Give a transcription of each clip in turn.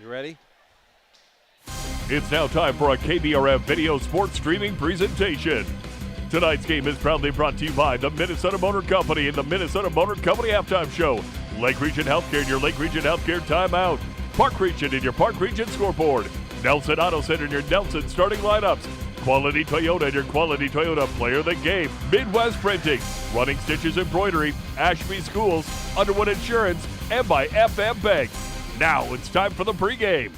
You ready? It's now time for a KBRF video sports streaming presentation. Tonight's game is proudly brought to you by the Minnesota Motor Company and the Minnesota Motor Company Halftime Show, Lake Region Healthcare and your Lake Region Healthcare Timeout, Park Region and your Park Region Scoreboard, Nelson Auto Center and your Nelson starting lineups, Quality Toyota and your Quality Toyota Player of the Game, Midwest Printing, Running Stitches Embroidery, Ashby Schools, Underwood Insurance, and by FM Bank. Now it's time for the pregame.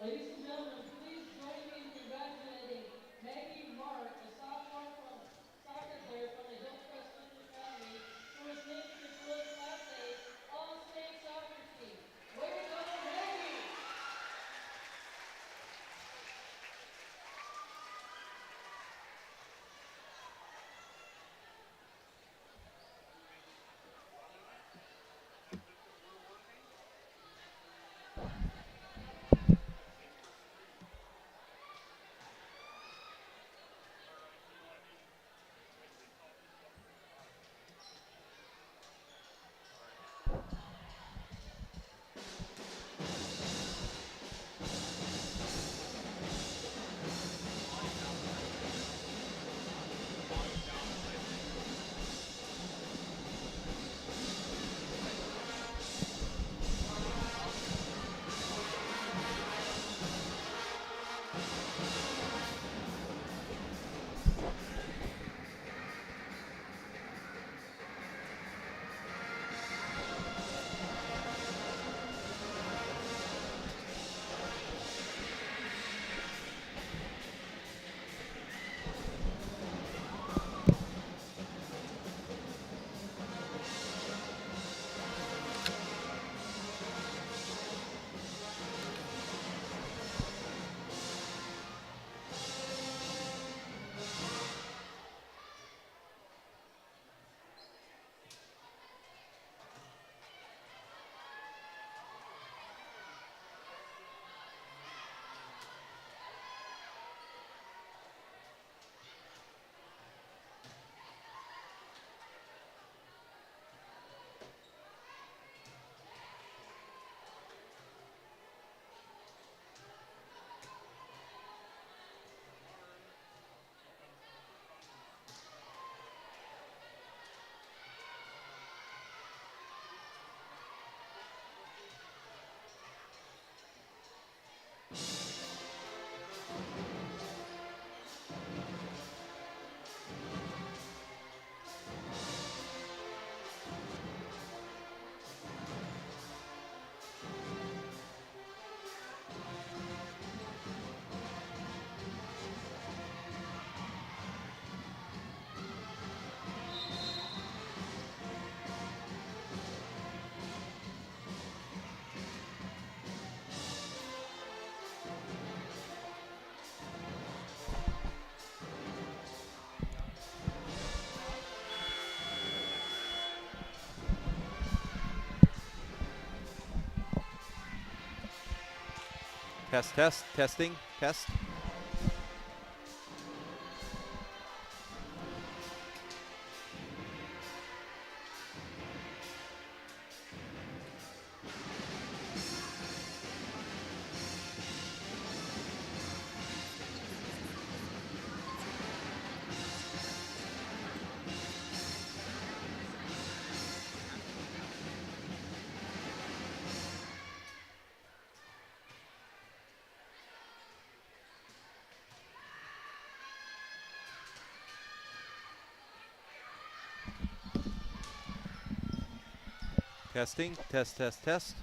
Ladies and gentlemen, please join me in congratulating Maggie Mark, a sophomore soccer player from the Hillcrest Lutheran Academy, who was named to the girls' Class A All-State Soccer Team. Way to go, Maggie! Testing. Testing. Test.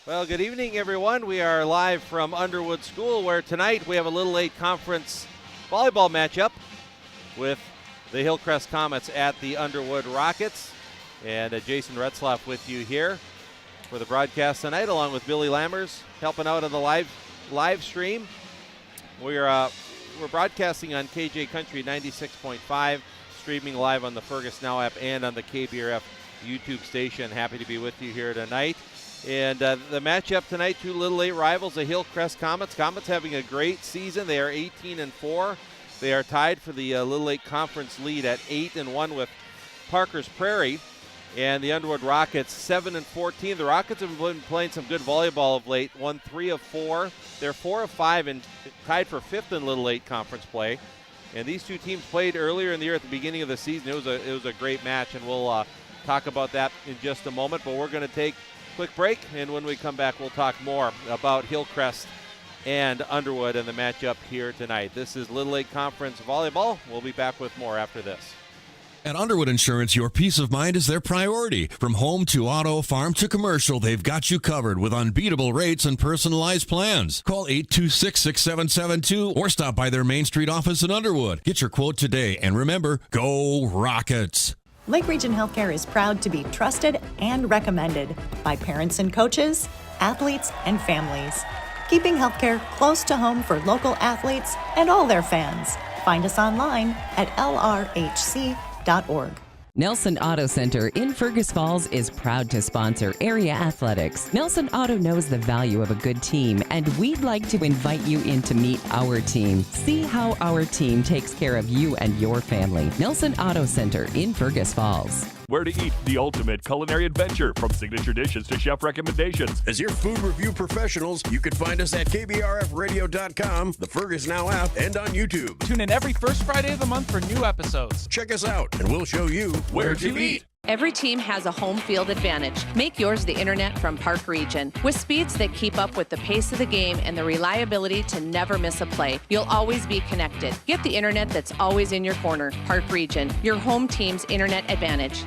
Well, good evening, everyone. We are live from Underwood School, where tonight we have a Little 8 Conference volleyball matchup with the Hillcrest Comets at the Underwood Rockets. And Jason Retzloff with you here for the broadcast tonight, along with Billy Lammers helping out on the live stream. We're broadcasting on KJ Country 96.5, streaming live on the Fergus Now app and on the KBRF YouTube station. Happy to be with you here tonight. And the matchup tonight, two Little 8 rivals, the Hillcrest Comets. Comets having a great season. They are 18-4. They are tied for the Little 8 Conference lead at 8-1 with Parker's Prairie. And the Underwood Rockets 7-14. The Rockets have been playing some good volleyball of late. Won 3 of 4. They're 4 of 5 and tied for 5th in Little 8 Conference play. And these two teams played earlier in the year at the beginning of the season. It was a great match, and we'll talk about that in just a moment. But we're going to take quick break, and when we come back, we'll talk more about Hillcrest and Underwood and the matchup here tonight. This is Little 8 Conference Volleyball. We'll be back with more after this. At Underwood Insurance, your peace of mind is their priority. From home to auto, farm to commercial, they've got you covered with unbeatable rates and personalized plans. Call 826-6772 or stop by their Main Street office in Underwood. Get your quote today, and remember, go Rockets! Lake Region Healthcare is proud to be trusted and recommended by parents and coaches, athletes, and families. Keeping healthcare close to home for local athletes and all their fans. Find us online at lrhc.org. Nelson Auto Center in Fergus Falls is proud to sponsor area athletics. Nelson Auto knows the value of a good team, and we'd like to invite you in to meet our team. See how our team takes care of you and your family. Nelson Auto Center in Fergus Falls. Where to eat, the ultimate culinary adventure, from signature dishes to chef recommendations. As your food review professionals, you can find us at KBRFradio.com, the Fergus Now app, and on YouTube. Tune in every first Friday of the month for new episodes. Check us out, and we'll show you where to eat. Every team has a home field advantage. Make yours the internet from Park Region. With speeds that keep up with the pace of the game and the reliability to never miss a play, you'll always be connected. Get the internet that's always in your corner. Park Region, your home team's internet advantage.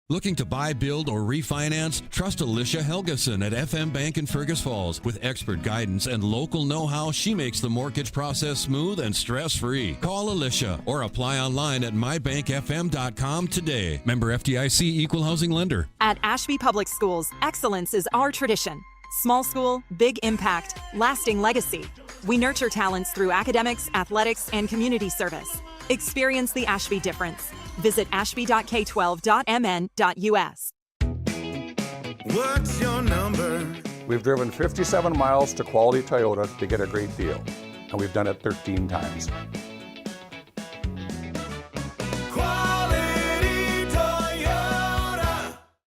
Looking to buy, build, or refinance? Trust Alicia Helgeson at FM Bank in Fergus Falls. With expert guidance and local know-how, she makes the mortgage process smooth and stress-free. Call Alicia or apply online at mybankfm.com today. Member FDIC, Equal Housing Lender. At Ashby Public Schools, excellence is our tradition. Small school, big impact, lasting legacy. We nurture talents through academics, athletics, and community service. Experience the Ashby difference. Visit ashby.k12.mn.us. What's your number? We've driven 57 miles to Quality Toyota to get a great deal, and we've done it 13 times.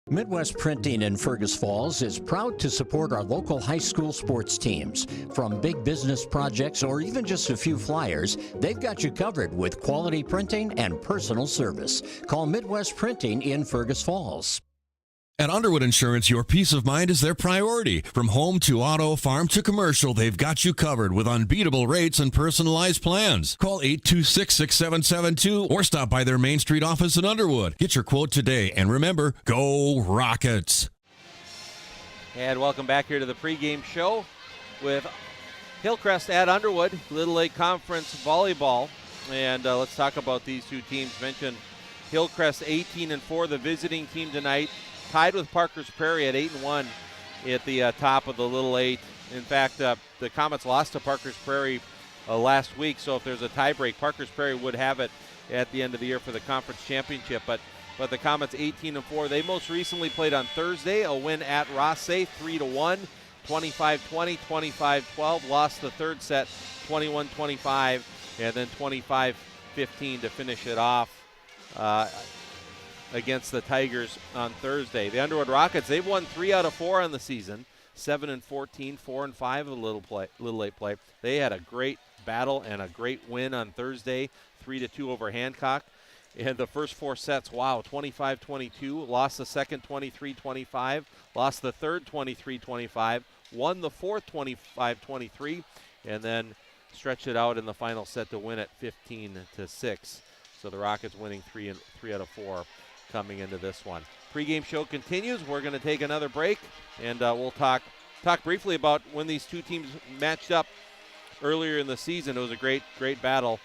Midwest Printing in Fergus Falls is proud to support our local high school sports teams. From big business projects or even just a few flyers, they've got you covered with quality printing and personal service. Call Midwest Printing in Fergus Falls. At Underwood Insurance, your peace of mind is their priority. From home to auto, farm to commercial, they've got you covered with unbeatable rates and personalized plans. Call 826-6772 or stop by their Main Street office in Underwood. Get your quote today, and remember, go Rockets! And welcome back here to the pregame show with Hillcrest at Underwood, Little League Conference Volleyball. And let's talk about these two teams. Mentioned Hillcrest 18-4, the visiting team tonight. Tied with Parker's Prairie at 8-1 at the top of the Little 8. In fact, the Comets lost to Parker's Prairie last week, so if there's a tiebreak, Parker's Prairie would have it at the end of the year for the conference championship. But the Comets 18-4. They most recently played on Thursday, a win at Rothsay, 3-1, 25-20, 25-12. Lost the third set, 21-25, and then 25-15 to finish it off against the Tigers on Thursday. The Underwood Rockets, they've won 3 out of 4 on the season, 7-14, 4-5 of Little 8 play. They had a great battle and a great win on Thursday, 3-2 over Hancock. And the first 4 sets, wow, 25-22, lost the second 23-25, lost the third 23-25, won the fourth 25-23, and then stretched it out in the final set to win it 15-6. So the Rockets winning 3 out of 4. Coming into this one. Pre-game show continues. We're going to take another break, and we'll talk briefly about when these two teams matched up earlier in the season. It was a great battle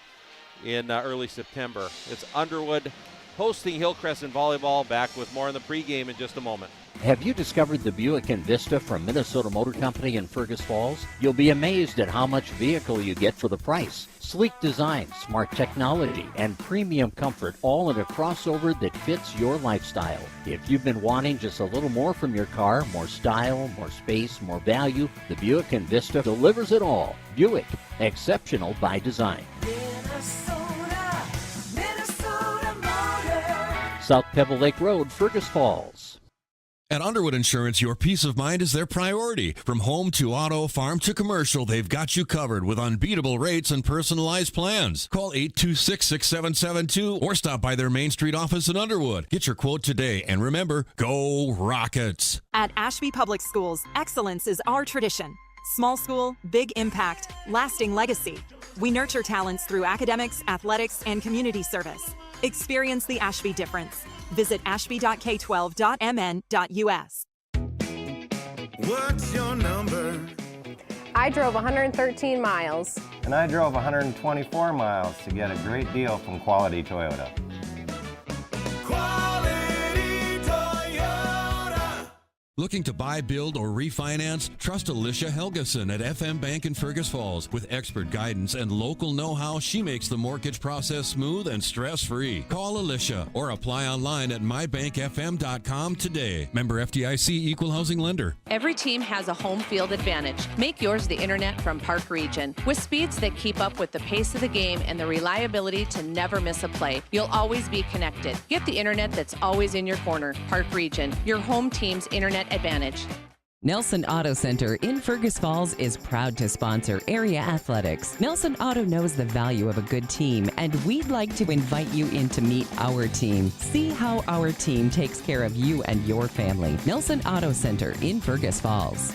in early September. It's Underwood hosting Hillcrest in volleyball. Back with more in the pregame in just a moment. Have you discovered the Buick Envista from Minnesota Motor Company in Fergus Falls? You'll be amazed at how much vehicle you get for the price. Sleek design, smart technology, and premium comfort, all in a crossover that fits your lifestyle. If you've been wanting just a little more from your car, more style, more space, more value, the Buick Envista delivers it all. Buick, exceptional by design. Minnesota Motor. South Pebble Lake Road, Fergus Falls. At Underwood Insurance, your peace of mind is their priority. From home to auto, farm to commercial, they've got you covered with unbeatable rates and personalized plans. Call 826-6772 or stop by their Main Street office in Underwood. Get your quote today, and remember, go Rockets! At Ashby Public Schools, excellence is our tradition. Small school, big impact, lasting legacy. We nurture talents through academics, athletics, and community service. Experience the Ashby difference. Visit ashby.k12.mn.us. What's your number? I drove 113 miles. And I drove 124 miles to get a great deal from Quality Toyota. Quality Toyota. Looking to buy, build, or refinance? Trust Alicia Helgeson at FM Bank in Fergus Falls. With expert guidance and local know-how, she makes the mortgage process smooth and stress-free. Call Alicia or apply online at mybankfm.com today. Member FDIC Equal Housing Lender. Every team has a home field advantage. Make yours the internet from Park Region. With speeds that keep up with the pace of the game and the reliability to never miss a play, you'll always be connected. Get the internet that's always in your corner. Park Region, your home team's internet advantage. Nelson Auto Center in Fergus Falls is proud to sponsor area athletics. Nelson Auto knows the value of a good team, and we'd like to invite you in to meet our team. See how our team takes care of you and your family. Nelson Auto Center in Fergus Falls.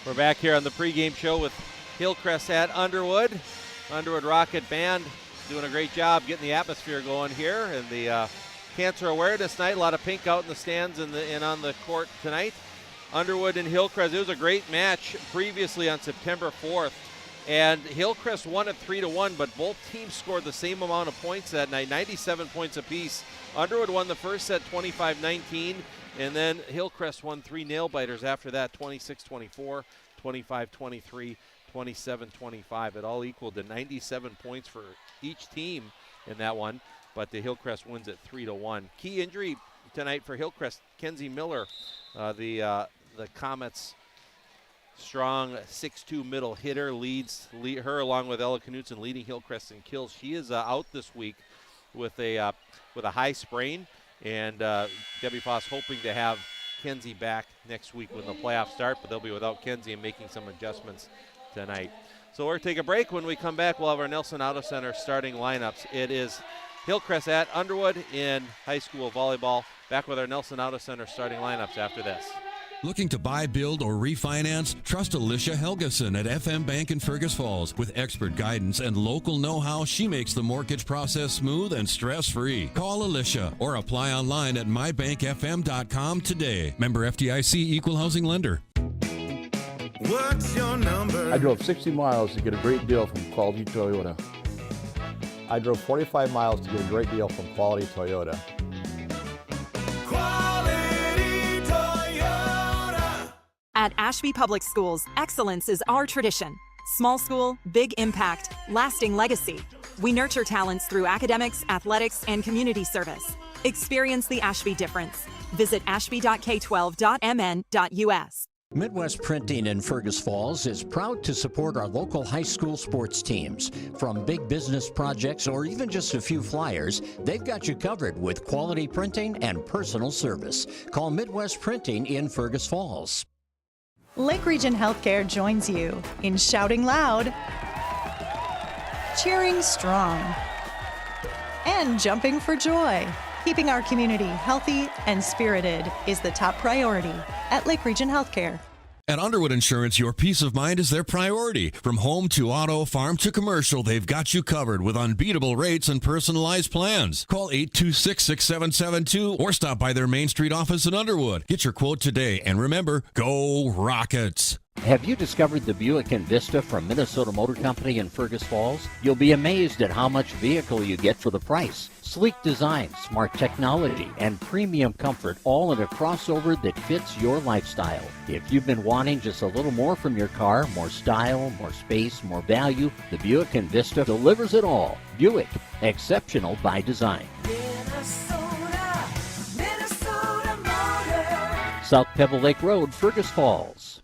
We're back here on the pregame show with Hillcrest at Underwood. Underwood Rocket Band doing a great job getting the atmosphere going here, and the Cancer Awareness Night. A lot of pink out in the stands and on the court tonight. Underwood and Hillcrest. It was a great match previously on September 4th, and Hillcrest won it 3-1, but both teams scored the same amount of points that night, 97 points apiece. Underwood won the first set 25-19, and then Hillcrest won 3 nail-biters after that, 26-24, 25-23, 27-25. It all equaled to 97 points for each team in that one. But the Hillcrest wins it 3-1. Key injury tonight for Hillcrest, Kenzie Miller, the Comets' strong 6'2" middle hitter, leads her along with Ella Knutson leading Hillcrest in kills. She is out this week with a high sprain, And Debbie Foss hoping to have Kenzie back next week when the playoffs start, but they'll be without Kenzie and making some adjustments tonight. So we're going to take a break. When we come back, we'll have our Nelson Auto Center starting lineups. It is Hillcrest at Underwood in high school volleyball. Back with our Nelson Auto Center starting lineups after this. Looking to buy, build, or refinance? Trust Alicia Helgeson at FM Bank in Fergus Falls. With expert guidance and local know-how, she makes the mortgage process smooth and stress-free. Call Alicia or apply online at mybankfm.com today. Member FDIC Equal Housing Lender. What's your number? I drove 60 miles to get a great deal from Quality Toyota. I drove 45 miles to get a great deal from Quality Toyota. Quality Toyota. At Ashby Public Schools, excellence is our tradition. Small school, big impact, lasting legacy. We nurture talents through academics, athletics, and community service. Experience the Ashby difference. Visit ashby.k12.mn.us. Midwest Printing in Fergus Falls is proud to support our local high school sports teams. From big business projects or even just a few flyers, they've got you covered with quality printing and personal service. Call Midwest Printing in Fergus Falls. Lake Region Healthcare joins you in shouting loud, cheering strong, and jumping for joy. Keeping our community healthy and spirited is the top priority at Lake Region Healthcare. At Underwood Insurance, your peace of mind is their priority. From home to auto, farm to commercial, they've got you covered with unbeatable rates and personalized plans. Call 826-6772 or stop by their Main Street office in Underwood. Get your quote today, and remember, go Rockets! Have you discovered the Buick Envista from Minnesota Motor Company in Fergus Falls? You'll be amazed at how much vehicle you get for the price. Sleek design, smart technology, and premium comfort, all in a crossover that fits your lifestyle. If you've been wanting just a little more from your car, more style, more space, more value, the Buick Envista delivers it all. Buick, exceptional by design. Minnesota Motor. South Pebble Lake Road, Fergus Falls.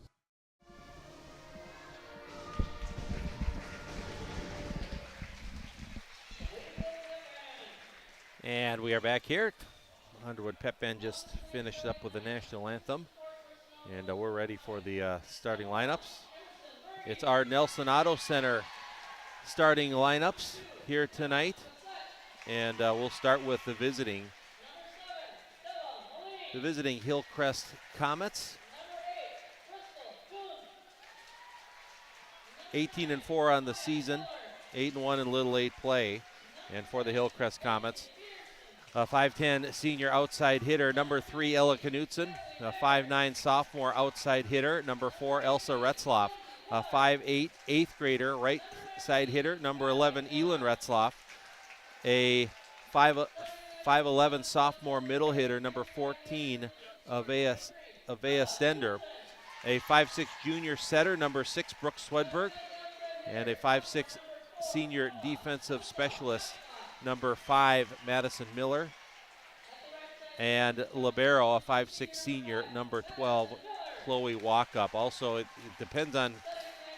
And we are back here. Underwood Pep Band just finished up with the national anthem. And we're ready for the starting lineups. It's our Nelson Auto Center starting lineups here tonight. And we'll start with the visiting Hillcrest Comets. 18-4 on the season, 8-1 in Little 8 play. And for the Hillcrest Comets, 5'10 senior outside hitter, number 3, Ella Knutson. 5'9 sophomore outside hitter, number 4, Elsa Retzloff. 5'8 eighth grader, right side hitter, number 11, Elin Retzloff. A 5'11 sophomore middle hitter, number 14, Avea Stender. A 5'6 junior setter, number 6, Brooke Swedberg. And a 5'6 senior defensive specialist, number 5, Madison Miller. And libero, a 5'6 senior, number 12, Chloe Walkup. Also, it depends on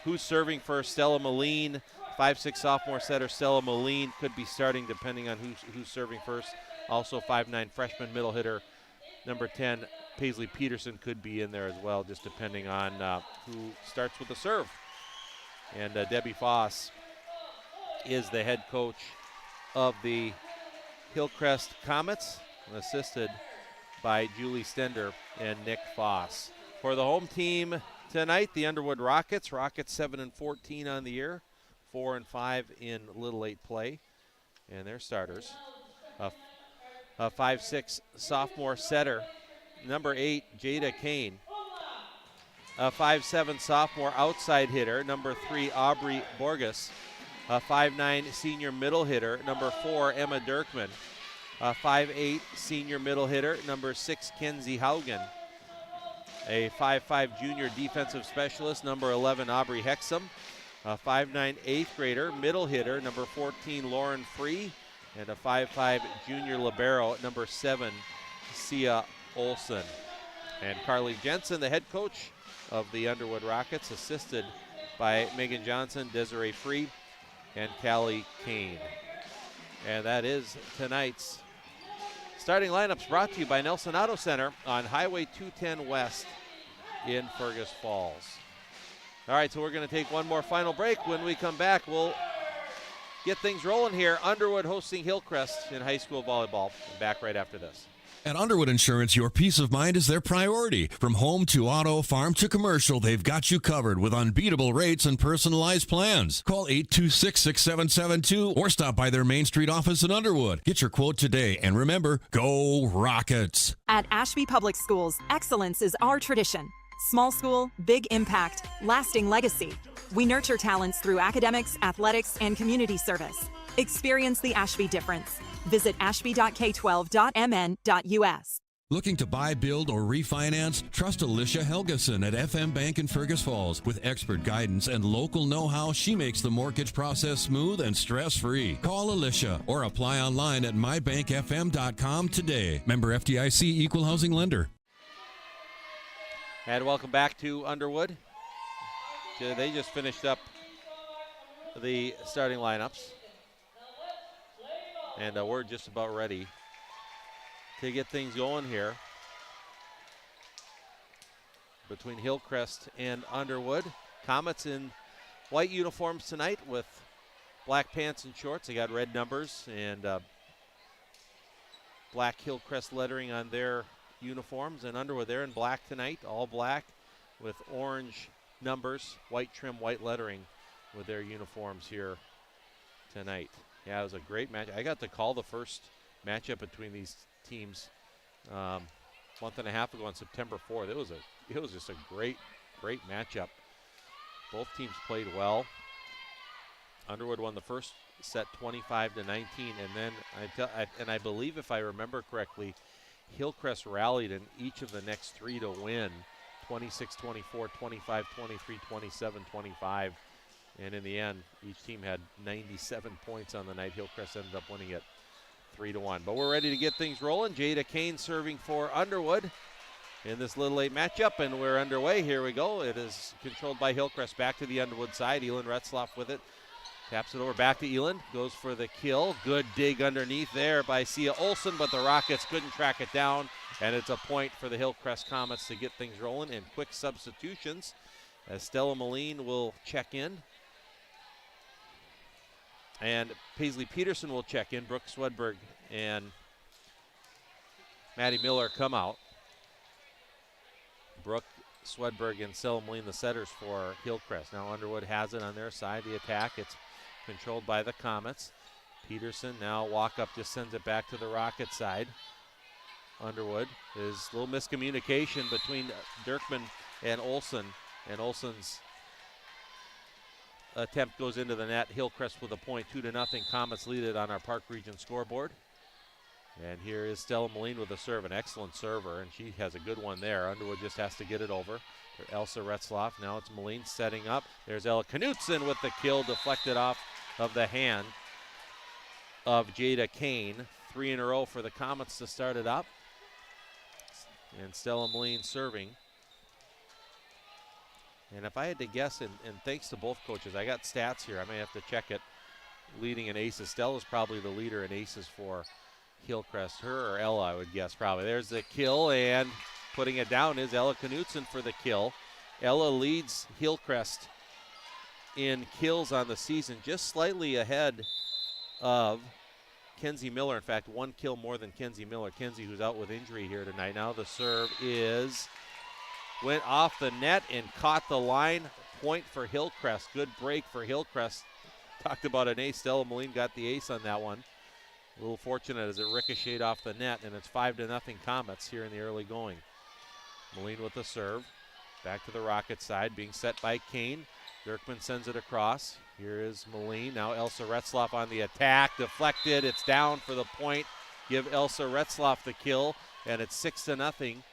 who's serving first. Stella Moline, 5'6 sophomore setter Stella Moline could be starting depending on who's serving first. Also 5'9 freshman middle hitter, number 10, Paisley Peterson could be in there as well, just depending on who starts with the serve. And Debbie Foss is the head coach of the Hillcrest Comets, assisted by Julie Stender and Nick Foss. For the home team tonight, the Underwood Rockets. Rockets 7-14 on the year, 4-5 in Little 8 play. And their starters, a 5'6 sophomore setter, number 8, Jada Kane. A 5'7 sophomore outside hitter, number 3, Aubrey Borges. A 5'9 senior middle hitter, number 4, Emma Dirkman. A 5'8 senior middle hitter, number 6, Kenzie Haugen. A 5'5 junior defensive specialist, number 11, Aubrey Hexum. A 5'9 eighth grader, middle hitter, number 14, Lauren Free. And a 5'5 junior libero, number 7, Sia Olson. And Carly Jensen, the head coach of the Underwood Rockets, assisted by Megan Johnson, Desiree Free, and Callie Kane. And that is tonight's Starting lineups brought to you by Nelson Auto Center on Highway 210 West in Fergus Falls. All right, so we're going to take one more final break. When we come back, we'll get things rolling here. Underwood hosting Hillcrest in high school volleyball. And back right after this. At Underwood Insurance, your peace of mind is their priority. From home to auto, farm to commercial, they've got you covered with unbeatable rates and personalized plans. Call 826-6772 or stop by their Main Street office in Underwood. Get your quote today, and remember, go Rockets. At Ashby Public Schools, excellence is our tradition. Small school, big impact, lasting legacy. We nurture talents through academics, athletics, and community service. Experience the Ashby difference. Visit ashby.k12.mn.us. Looking to buy, build, or refinance? Trust Alicia Helgeson at FM Bank in Fergus Falls. With expert guidance and local know-how, she makes the mortgage process smooth and stress-free. Call Alicia or apply online at mybankfm.com today. Member FDIC Equal Housing Lender. And welcome back to Underwood. They just finished up the starting lineups. And we're just about ready to get things going here between Hillcrest and Underwood. Comets in white uniforms tonight with black pants and shorts. They got red numbers and black Hillcrest lettering on their uniforms. And Underwood, they're in black tonight, all black with orange numbers, white trim, white lettering with their uniforms here tonight. Yeah, it was a great match. I got to call the first matchup between these teams month and a half ago on September 4th. It was just a great matchup. Both teams played well. Underwood won the first set 25-19, and then I believe, if I remember correctly, Hillcrest rallied in each of the next three to win, 26-24, 25-23, 27-25. And in the end, each team had 97 points on the night. Hillcrest ended up winning it 3-1. But we're ready to get things rolling. Jada Kane serving for Underwood in this Little 8 matchup, and we're underway. Here we go. It is controlled by Hillcrest. Back to the Underwood side. Elin Retzloff with it. Taps it over back to Elin. Goes for the kill. Good dig underneath there by Sia Olsen, but the Rockets couldn't track it down. And it's a point for the Hillcrest Comets to get things rolling. And quick substitutions as Stella Moline will check in. And Paisley Peterson will check in. Brooke Swedberg and Maddie Miller come out. Brooke Swedberg and Stella Moline, the setters for Hillcrest. Now Underwood has it on their side. The attack, it's controlled by the Comets. Peterson now walk up, just sends it back to the Rocket side. Underwood is a little miscommunication between Dirkman and Olsen. And Olsen's attempt goes into the net. Hillcrest with a point, 2-0. Comets lead it on our Park Region scoreboard. And here is Stella Moline with a serve, an excellent server, and she has a good one there. Underwood just has to get it over. Elsa Retzloff, now it's Moline setting up. There's Ella Knutson with the kill, deflected off of the hand of Jada Kane. 3 in a row for the Comets to start it up. And Stella Moline serving. And if I had to guess, and thanks to both coaches, I got stats here. I may have to check it. Leading in aces. Stella's probably the leader in aces for Hillcrest. Her or Ella, I would guess, probably. There's the kill, and putting it down is Ella Knutson for the kill. Ella leads Hillcrest in kills on the season, just slightly ahead of Kenzie Miller. In fact, 1 kill more than Kenzie Miller. Kenzie, who's out with injury here tonight. Now the serve went off the net and caught the line. Point for Hillcrest. Good break for Hillcrest. Talked about an ace. Stella Moline got the ace on that one. A little fortunate as it ricocheted off the net, and it's 5-0 Comets here in the early going. Moline with the serve. Back to the Rocket side, being set by Kane. Dirkman sends it across. Here is Moline. Now Elsa Retzloff on the attack. Deflected. It's down for the point. Give Elsa Retzloff the kill, and it's 6-0.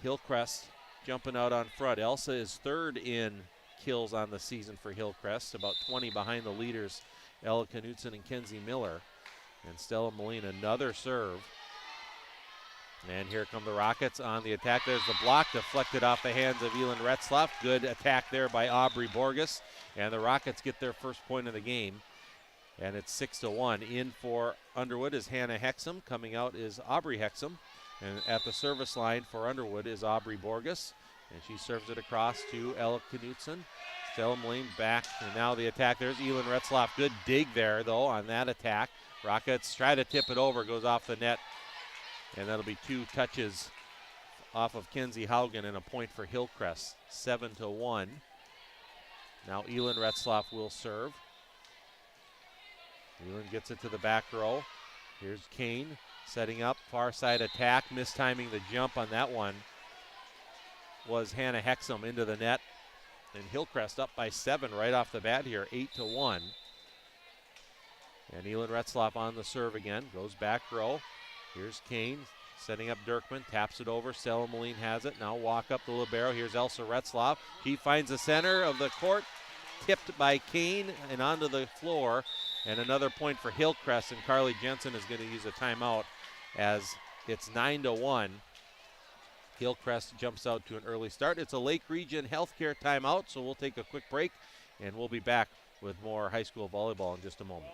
Hillcrest jumping out on front. Elsa is third in kills on the season for Hillcrest, about 20 behind the leaders, Ella Knutson and Kenzie Miller. And Stella Moline, another serve. And here come the Rockets on the attack. There's the block, deflected off the hands of Elin Retzloff. Good attack there by Aubrey Borges. And the Rockets get their first point of the game. And it's 6-1. In for Underwood is Hannah Hexum. Coming out is Aubrey Hexum. And at the service line for Underwood is Aubrey Borges. And she serves it across to Ella Knutson. Stella Moline back, and now the attack. There's Elin Retzloff. Good dig there, though, on that attack. Rockets try to tip it over, goes off the net. And that'll be 2 touches off of Kenzie Haugen and a point for Hillcrest. 7-1. Now Elin Retzloff will serve. Elin gets it to the back row. Here's Kane setting up, far side attack, mistiming the jump on that one. Was Hannah Hexum into the net. And Hillcrest up by 7 right off the bat here, 8-1. And Elin Retzloff on the serve again, goes back row. Here's Kane setting up Dirkman, taps it over. Stella Moline has it. Now walk up the libero. Here's Elsa Retzloff. She finds the center of the court, tipped by Kane and onto the floor. And another point for Hillcrest, and Carly Jensen is going to use a timeout as it's 9-1. Hillcrest jumps out to an early start. It's a Lake Region Healthcare timeout, so we'll take a quick break, and we'll be back with more high school volleyball in just a moment.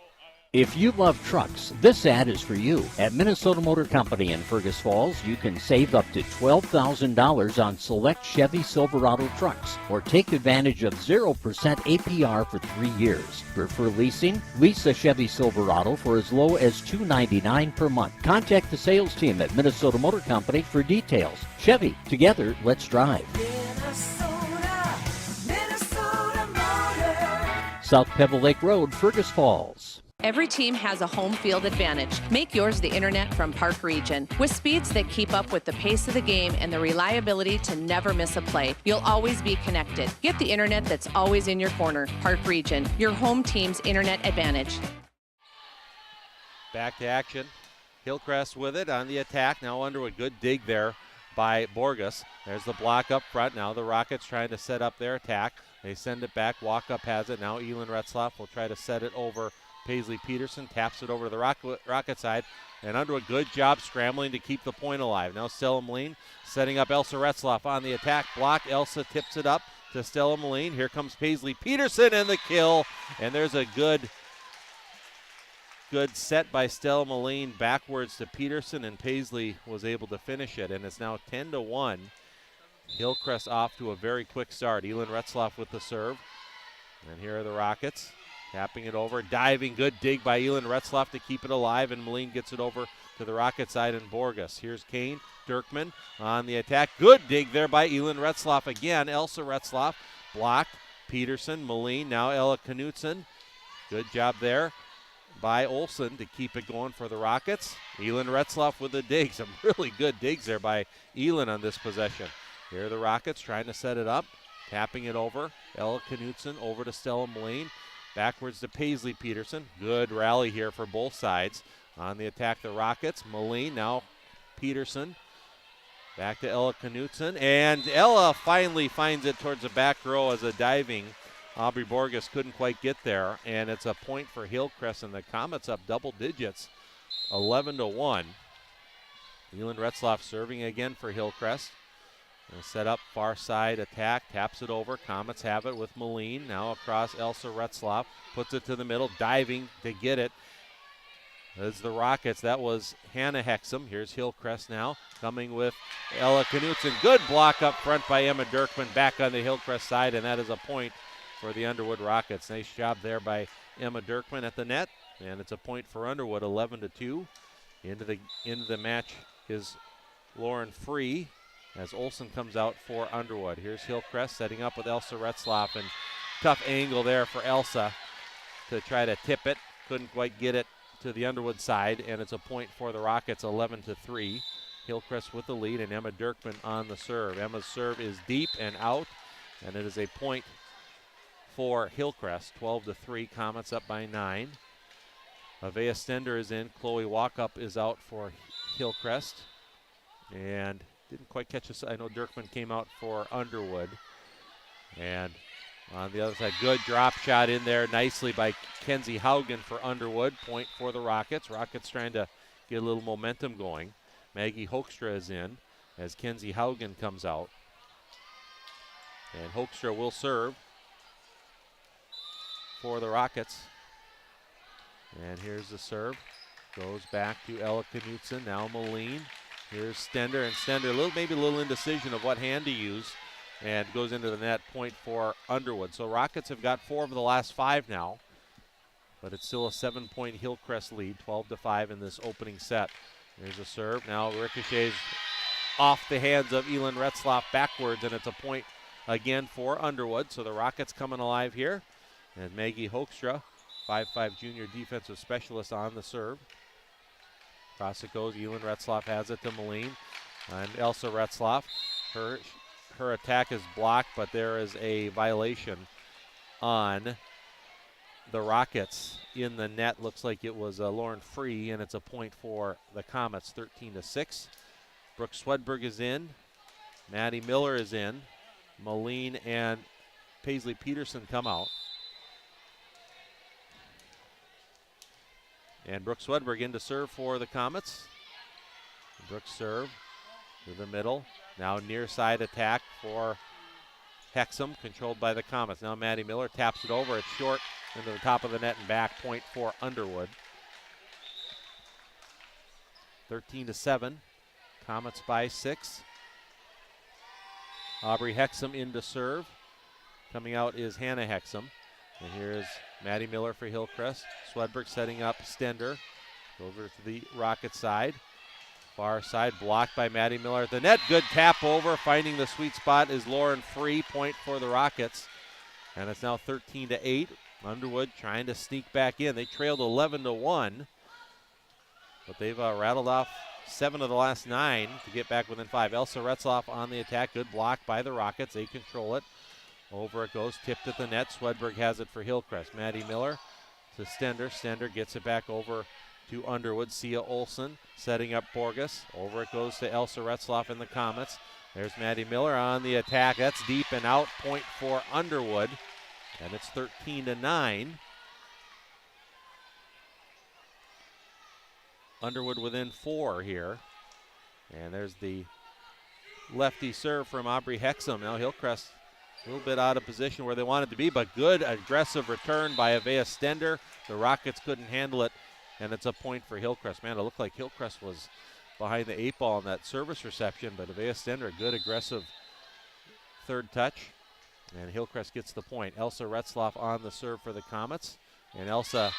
If you love trucks, this ad is for you. At Minnesota Motor Company in Fergus Falls, you can save up to $12,000 on select Chevy Silverado trucks, or take advantage of 0% APR for 3 years. Prefer leasing? Lease a Chevy Silverado for as low as $299 per month. Contact the sales team at Minnesota Motor Company for details. Chevy, together, let's drive. Minnesota Motor. South Pebble Lake Road, Fergus Falls. Every team has a home field advantage. Make yours the internet from Park Region. With speeds that keep up with the pace of the game and the reliability to never miss a play, you'll always be connected. Get the internet that's always in your corner. Park Region, your home team's internet advantage. Back to action. Hillcrest with it on the attack. Now Underwood, good dig there by Borges. There's the block up front. Now the Rockets trying to set up their attack. They send it back. Walk up has it. Now Elin Retzloff will try to set it over Paisley Peterson, taps it over to the Rocket side, and Underwood, good job scrambling to keep the point alive. Now Stella Moline setting up Elsa Retzloff on the attack block. Elsa tips it up to Stella Moline. Here comes Paisley Peterson and the kill, and there's a good set by Stella Moline backwards to Peterson, and Paisley was able to finish it, and it's now 10-1. Hillcrest off to a very quick start. Elin Retzloff with the serve, and here are the Rockets. Tapping it over, diving, good dig by Elin Retzloff to keep it alive, and Moline gets it over to the Rocket side and Borges. Here's Kane, Dirkman on the attack. Good dig there by Elin Retzloff again. Elsa Retzloff blocked. Peterson, Moline, now Ella Knutson. Good job there by Olsen to keep it going for the Rockets. Elin Retzloff with the dig. Some really good digs there by Elin on this possession. Here are the Rockets trying to set it up, tapping it over. Ella Knutson over to Stella Moline. Backwards to Paisley Peterson. Good rally here for both sides. On the attack, the Rockets. Moline, now Peterson. Back to Ella Knutson. And Ella finally finds it towards the back row as a diving. Aubrey Borges couldn't quite get there. And it's a point for Hillcrest, and the Comets up double digits, 11-1. Elin Retzloff serving again for Hillcrest. And set up far side attack, taps it over. Comets have it with Moline. Now across Elsa Retzloff, puts it to the middle, diving to get it. As the Rockets, that was Hannah Hexum. Here's Hillcrest now, coming with Ella Knutson. Good block up front by Emma Dirkman, back on the Hillcrest side, and that is a point for the Underwood Rockets. Nice job there by Emma Dirkman at the net, and it's a point for Underwood, 11-2. Into the match is Lauren Free, as Olsen comes out for Underwood. Here's Hillcrest setting up with Elsa Retzloff, and tough angle there for Elsa to try to tip it. Couldn't quite get it to the Underwood side, and it's a point for the Rockets, 11-3. Hillcrest with the lead, and Emma Dirkman on the serve. Emma's serve is deep and out, and it is a point for Hillcrest, 12-3. Comets up by 9. Avea Stender is in. Chloe Walkup is out for Hillcrest, and didn't quite catch us. I know Dirkman came out for Underwood. And on the other side, good drop shot in there nicely by Kenzie Haugen for Underwood. Point for the Rockets. Rockets trying to get a little momentum going. Maggie Hoekstra is in as Kenzie Haugen comes out. And Hoekstra will serve for the Rockets. And here's the serve. Goes back to Ella Knutson. Now Moline. Here's Stender. And Stender, maybe a little indecision of what hand to use. And goes into the net, point for Underwood. So Rockets have got 4 of the last 5 now. But it's still a 7-point Hillcrest lead, 12-5 in this opening set. There's a serve. Now ricochets off the hands of Elin Retzlaff backwards, and it's a point again for Underwood. So the Rockets coming alive here. And Maggie Hoekstra, 5'5" junior defensive specialist on the serve. Across it goes. Elin Retzlaff has it to Moline. And Elsa Retzlaff, her attack is blocked, but there is a violation on the Rockets in the net. Looks like it was Lauren Free, and it's a point for the Comets, 13-6. Brooke Swedberg is in. Maddie Miller is in. Moline and Paisley Peterson come out. And Brooke Swedberg in to serve for the Comets. Brooke serve to the middle. Now near side attack for Hexham, controlled by the Comets. Now Maddie Miller taps it over. It's short into the top of the net and back, point for Underwood. 13-7. Comets by 6. Aubrey Hexham in to serve. Coming out is Hannah Hexham. And here's Maddie Miller for Hillcrest. Swedberg setting up Stender. Over to the Rocket side. Far side blocked by Maddie Miller at the net. Good tap over. Finding the sweet spot is Lauren Free. Point for the Rockets. And it's now 13-8. Underwood trying to sneak back in. They trailed 11-1. But they've rattled off 7 of the last 9 to get back within 5. Elsa Retzlaff on the attack. Good block by the Rockets. They control it. Over it goes, tipped at the net. Swedberg has it for Hillcrest. Maddie Miller to Stender. Stender gets it back over to Underwood. Sia Olsen setting up Borges. Over it goes to Elsa Retzlaff in the Comets. There's Maddie Miller on the attack. That's deep and out. Point for Underwood. And it's 13-9. Underwood within 4 here. And there's the lefty serve from Aubrey Hexham. Now Hillcrest a little bit out of position where they wanted to be, but good aggressive return by Avea Stender. The Rockets couldn't handle it, and it's a point for Hillcrest. Man, it looked like Hillcrest was behind the 8 ball in that service reception, but Avea Stender, a good aggressive third touch, and Hillcrest gets the point. Elsa Retzlaff on the serve for the Comets, and Elsa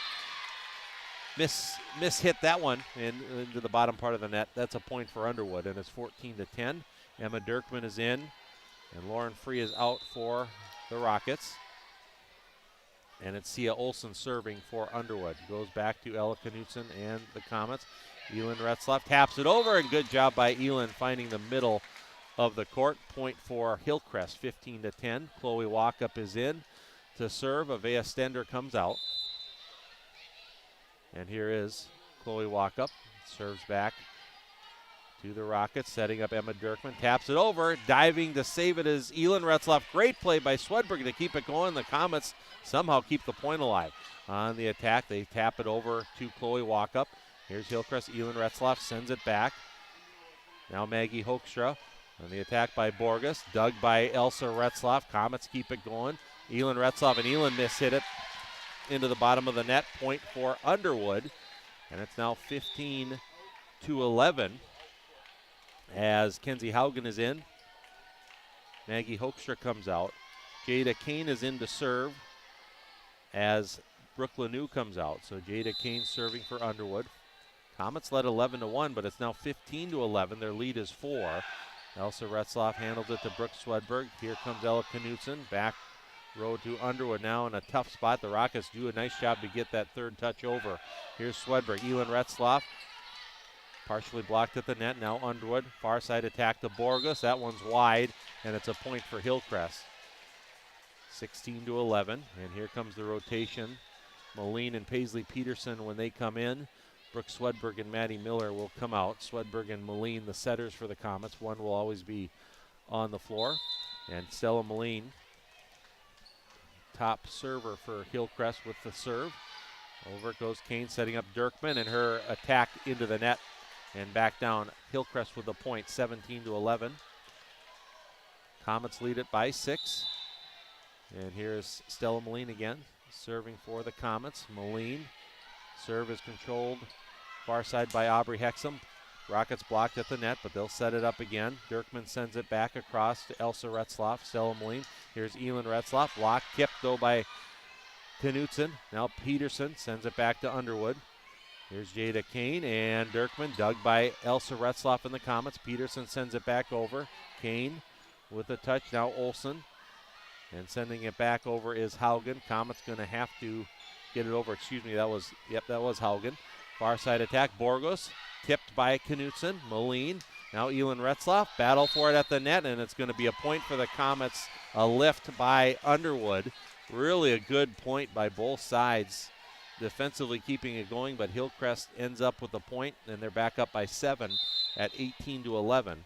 hit that one into the bottom part of the net. That's a point for Underwood, and it's 14-10. Emma Dirkman is in. And Lauren Free is out for the Rockets. And it's Sia Olsen serving for Underwood. Goes back to Ella Knutson and the Comets. Elin Retzlaff taps it over, and good job by Elin finding the middle of the court. Point for Hillcrest, 15-10. Chloe Walkup is in to serve. Avea Stender comes out. And here is Chloe Walkup. Serves back to the Rockets, setting up Emma Dirkman. Taps it over. Diving to save it is Elin Retzlaff. Great play by Swedberg to keep it going. The Comets somehow keep the point alive. On the attack, they tap it over to Chloe Walkup. Here's Hillcrest. Elin Retzlaff sends it back. Now Maggie Hoekstra on the attack by Borges. Dug by Elsa Retzlaff. Comets keep it going. Elin Retzlaff and Elin hit it into the bottom of the net. Point for Underwood. And it's now 15-11. As Kenzie Haugen is in. Maggie Hoekstra comes out. Jada Kane is in to serve as Brooke Lanou comes out. So Jada Kane serving for Underwood. Comets led 11-1, but it's now 15-11. Their lead is 4. Elsa Retzlaff handles it to Brooke Swedberg. Here comes Ella Knutson. Back row to Underwood now in a tough spot. The Rockets do a nice job to get that third touch over. Here's Swedberg. Elin Retzlaff. Partially blocked at the net. Now Underwood. Far side attack to Borges. That one's wide, and it's a point for Hillcrest. 16-11. And here comes the rotation. Moline and Paisley Peterson when they come in. Brooke Swedberg and Maddie Miller will come out. Swedberg and Moline, the setters for the Comets. One will always be on the floor. And Stella Moline, top server for Hillcrest with the serve. Over it goes Kane setting up Dirkman, and her attack into the net. And back down, Hillcrest with the point, 17-11. Comets lead it by 6. And here's Stella Moline again, serving for the Comets. Moline Serve is controlled far side by Aubrey Hexum. Rockets blocked at the net, but they'll set it up again. Dirkman sends it back across to Elsa Retzloff. Stella Moline. Here's Elin Retzloff. Blocked, tipped though by Knutson. Now Peterson sends it back to Underwood. Here's Jada Kane and Dirkman, dug by Elsa Retzloff in the Comets. Peterson sends it back over. Kane with a touch. Now Olsen. And sending it back over is Haugen. Comets going to have to get it over. Excuse me, that was Haugen. Far side attack. Borgos tipped by Knutson. Moline. Now Elin Retzloff. Battle for it at the net, and it's going to be a point for the Comets. A lift by Underwood. Really a good point by both sides. Defensively keeping it going, but Hillcrest ends up with a point, and they're back up by 7 at 18-11.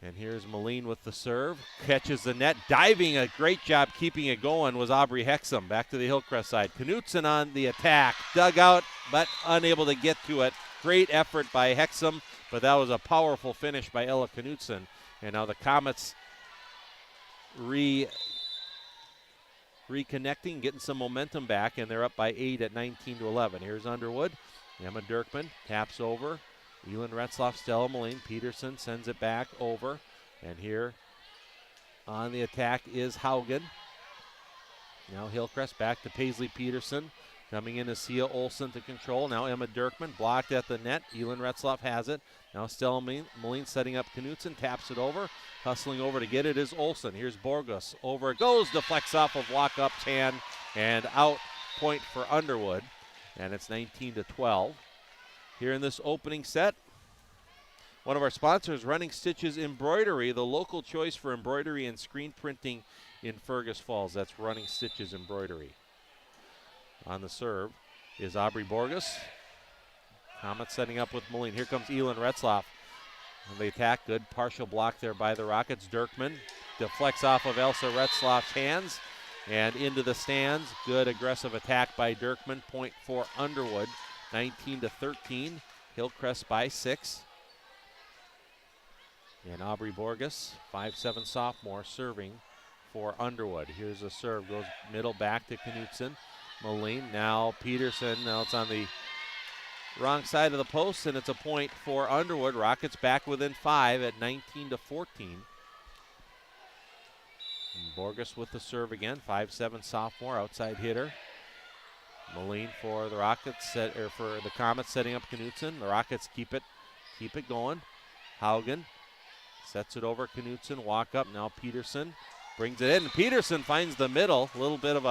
And here's Moline with the serve. Catches the net. Diving, a great job keeping it going was Aubrey Hexum. Back to the Hillcrest side. Knutson on the attack. Dug out, but unable to get to it. Great effort by Hexum, but that was a powerful finish by Ella Knutson. And now the Comets reconnecting, getting some momentum back, and they're up by 8 at 19-11. Here's Underwood. Emma Dirkman taps over. Elin Retzloff, Stella Moline. Peterson sends it back over. And here on the attack is Haugen. Now Hillcrest back to Paisley Peterson. Coming in is Sia Olsen to control. Now Emma Dirkman blocked at the net. Elin Retzloff has it. Now Stella Moline setting up Knutson. Taps it over. Hustling over to get it is Olsen. Here's Borgos. Over it goes. Deflects off of Walkup's hand. And out, point for Underwood. And it's 19-12. Here in this opening set, one of our sponsors, Running Stitches Embroidery, the local choice for embroidery and screen printing in Fergus Falls. That's Running Stitches Embroidery. On the serve is Aubrey Borges. Comets setting up with Moline. Here comes Elin Retzloff. On the attack, good partial block there by the Rockets. Dirkman deflects off of Elsa Retzloff's hands and into the stands. Good aggressive attack by Dirkman. Point for Underwood. 19-13. Hillcrest by 6. And Aubrey Borges, 5'7" sophomore, serving for Underwood. Here's a serve, goes middle back to Knutson. Moline, now Peterson. Now it's on the wrong side of the post, and it's a point for Underwood. Rockets back within 5 at 19-14. And Borges with the serve again, 5'7" sophomore, outside hitter. Moline for the Rockets, for the Comets, setting up Knutson. The Rockets keep it going. Haugen sets it over Knutson. Walk up now. Peterson brings it in. Peterson finds the middle. A little bit of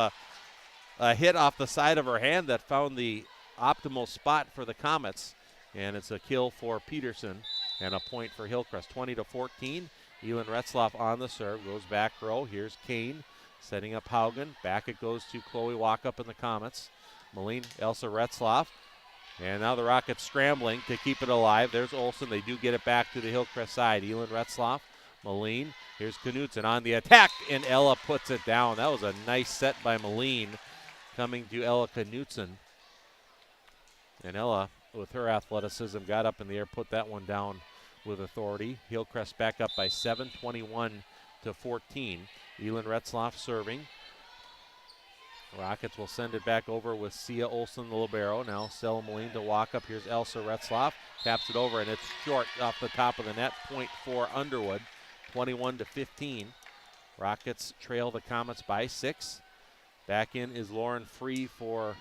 a hit off the side of her hand that found the optimal spot for the Comets, and it's a kill for Peterson and a point for Hillcrest. 20-14. Elin Retzloff on the serve, goes back row. Here's Kane setting up Haugen. Back it goes to Chloe Walkup in the Comets. Moline, Elsa Retzloff. And now the Rockets scrambling to keep it alive. There's Olsen. They do get it back to the Hillcrest side. Elin Retzloff, Moline. Here's Knutson on the attack, and Ella puts it down. That was a nice set by Moline coming to Ella Knutson. And Ella, with her athleticism, got up in the air, put that one down with authority. Hillcrest back up by 7, 21-14. Elin Retzloff serving. Rockets will send it back over with Sia Olsen, the libero. Now Stella Moline to walk up. Here's Elsa Retzloff. Taps it over, and it's short off the top of the net. Point for Underwood, 21-15. Rockets trail the Comets by 6. Back in is Lauren Free for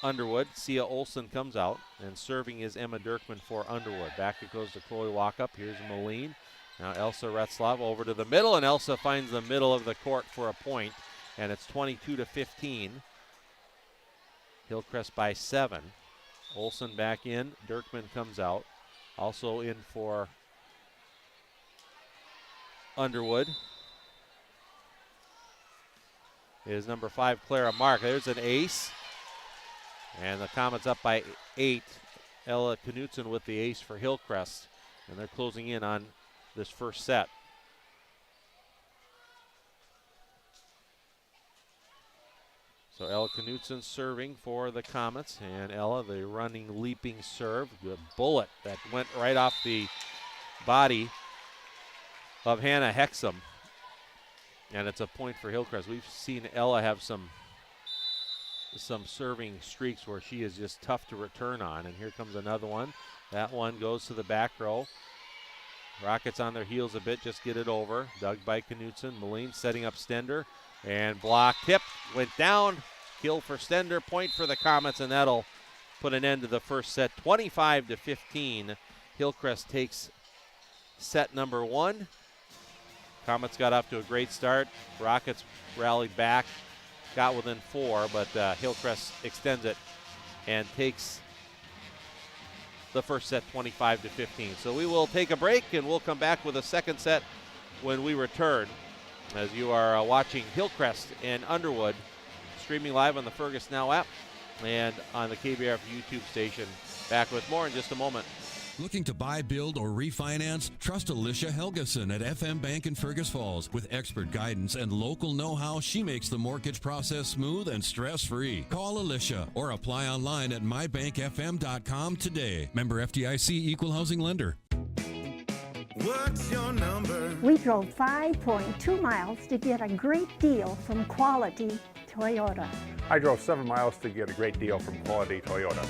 Underwood. Sia Olsen comes out, and serving is Emma Dirkman for Underwood. Back it goes to Chloe Walkup. Here's Moline. Now Elsa Retzloff over to the middle, and Elsa finds the middle of the court for a point. And it's 22-15. Hillcrest by 7. Olsen back in. Dirkman comes out. Also in for Underwood is number 5, Clara Mark. There's an ace. And the Comets up by 8. Ella Knutson with the ace for Hillcrest. And they're closing in on this first set. So Ella Knutson serving for the Comets, and Ella, the running, leaping serve. Good bullet that went right off the body of Hannah Hexum. And it's a point for Hillcrest. We've seen Ella have some some serving streaks where she is just tough to return on. And here comes another one. That one goes to the back row. Rockets on their heels a bit, just get it over. Dug by Knutson. Moline setting up Stender. And block tip went down. Kill for Stender, point for the Comets, and that'll put an end to the first set. 25-15. Hillcrest takes set number 1. Comets got off to a great start. Rockets rallied back, got within 4, but Hillcrest extends it and takes the first set 25-15. So we will take a break and we'll come back with a second set when we return. As you are watching Hillcrest and Underwood streaming live on the Fergus Now app and on the KBRF YouTube station. Back with more in just a moment. Looking to buy, build, or refinance? Trust Alicia Helgeson at FM Bank in Fergus Falls. With expert guidance and local know-how, she makes the mortgage process smooth and stress-free. Call Alicia or apply online at mybankfm.com today. Member FDIC, Equal Housing Lender. What's your number? We drove 5.2 miles to get a great deal from Quality Toyota. I drove 7 miles to get a great deal from Quality Toyota.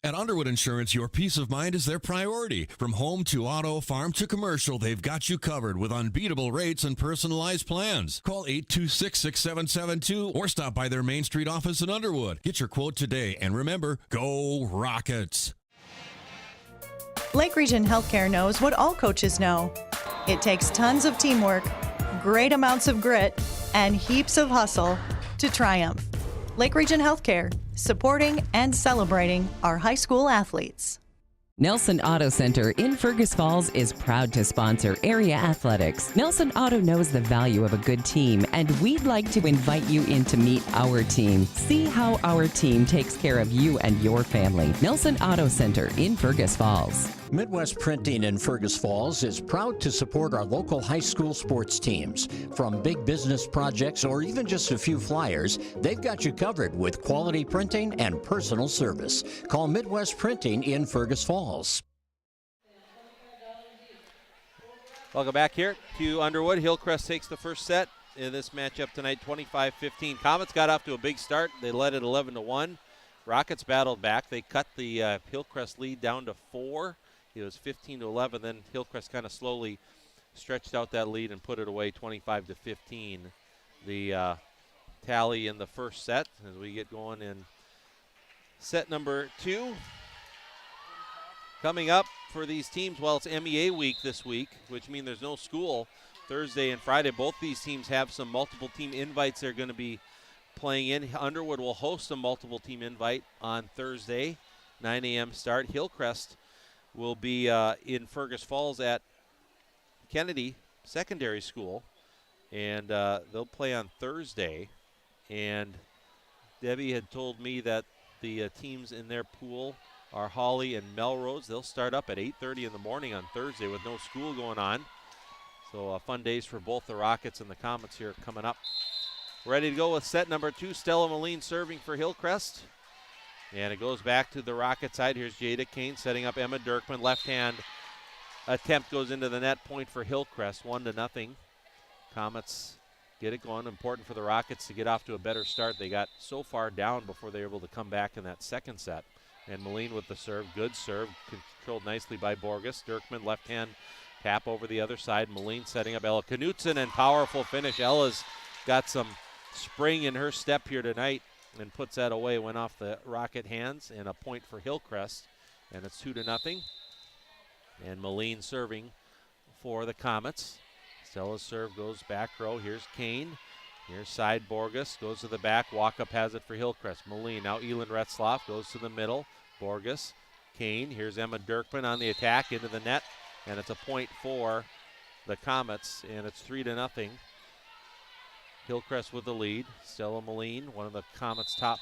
At Underwood Insurance, your peace of mind is their priority. From home to auto, farm to commercial, they've got you covered with unbeatable rates and personalized plans. Call 826-6772 or stop by their Main Street office in Underwood. Get your quote today, and remember, go Rockets! Lake Region Healthcare knows what all coaches know. It takes tons of teamwork, great amounts of grit, and heaps of hustle to triumph. Lake Region Healthcare, supporting and celebrating our high school athletes. Nelson Auto Center in Fergus Falls is proud to sponsor area athletics. Nelson Auto knows the value of a good team, and we'd like to invite you in to meet our team. See how our team takes care of you and your family. Nelson Auto Center in Fergus Falls. Midwest Printing in Fergus Falls is proud to support our local high school sports teams. From big business projects or even just a few flyers, they've got you covered with quality printing and personal service. Call Midwest Printing in Fergus Falls. Welcome back here to Underwood. Hillcrest takes the first set in this matchup tonight, 25-15. Comets got off to a big start. They led it 11-1. Rockets battled back. They cut the Hillcrest lead down to 4. It was 15-11. Then Hillcrest kind of slowly stretched out that lead and put it away 25-15. The tally in the first set as we get going in set number 2. Coming up for these teams, well, it's MEA week this week, which means there's no school Thursday and Friday. Both these teams have some multiple team invites they're going to be playing in. Underwood will host a multiple team invite on Thursday, 9 a.m. start. Hillcrest will be in Fergus Falls at Kennedy Secondary School, and they'll play on Thursday. And Debbie had told me that the teams in their pool are Hawley and Melrose. They'll start up at 8:30 in the morning on Thursday with no school going on. So fun days for both the Rockets and the Comets here coming up. Ready to go with set number 2. Stella Moline serving for Hillcrest. And it goes back to the Rocket side. Here's Jada Kane setting up Emma Dirkman. Left hand attempt goes into the net, point for Hillcrest, 1-0. Comets get it going. Important for the Rockets to get off to a better start. They got so far down before they were able to come back in that second set. And Moline with the serve. Good serve. Controlled nicely by Borges. Dirkman left hand tap over the other side. Moline setting up Ella Knutson, and powerful finish. Ella's got some spring in her step here tonight and puts that away. Went off the Rocket hands, and a point for Hillcrest. And it's 2-0. And Moline serving for the Comets. Stella's serve goes back row. Here's Kane. Here's side Borges. Goes to the back. Walk-up has it for Hillcrest. Moline. Now Elin Retzloff goes to the middle. Borges. Kane. Here's Emma Dirkman on the attack into the net. And it's a point for the Comets. And it's 3-0. Hillcrest with the lead. Stella Moline, one of the Comets' top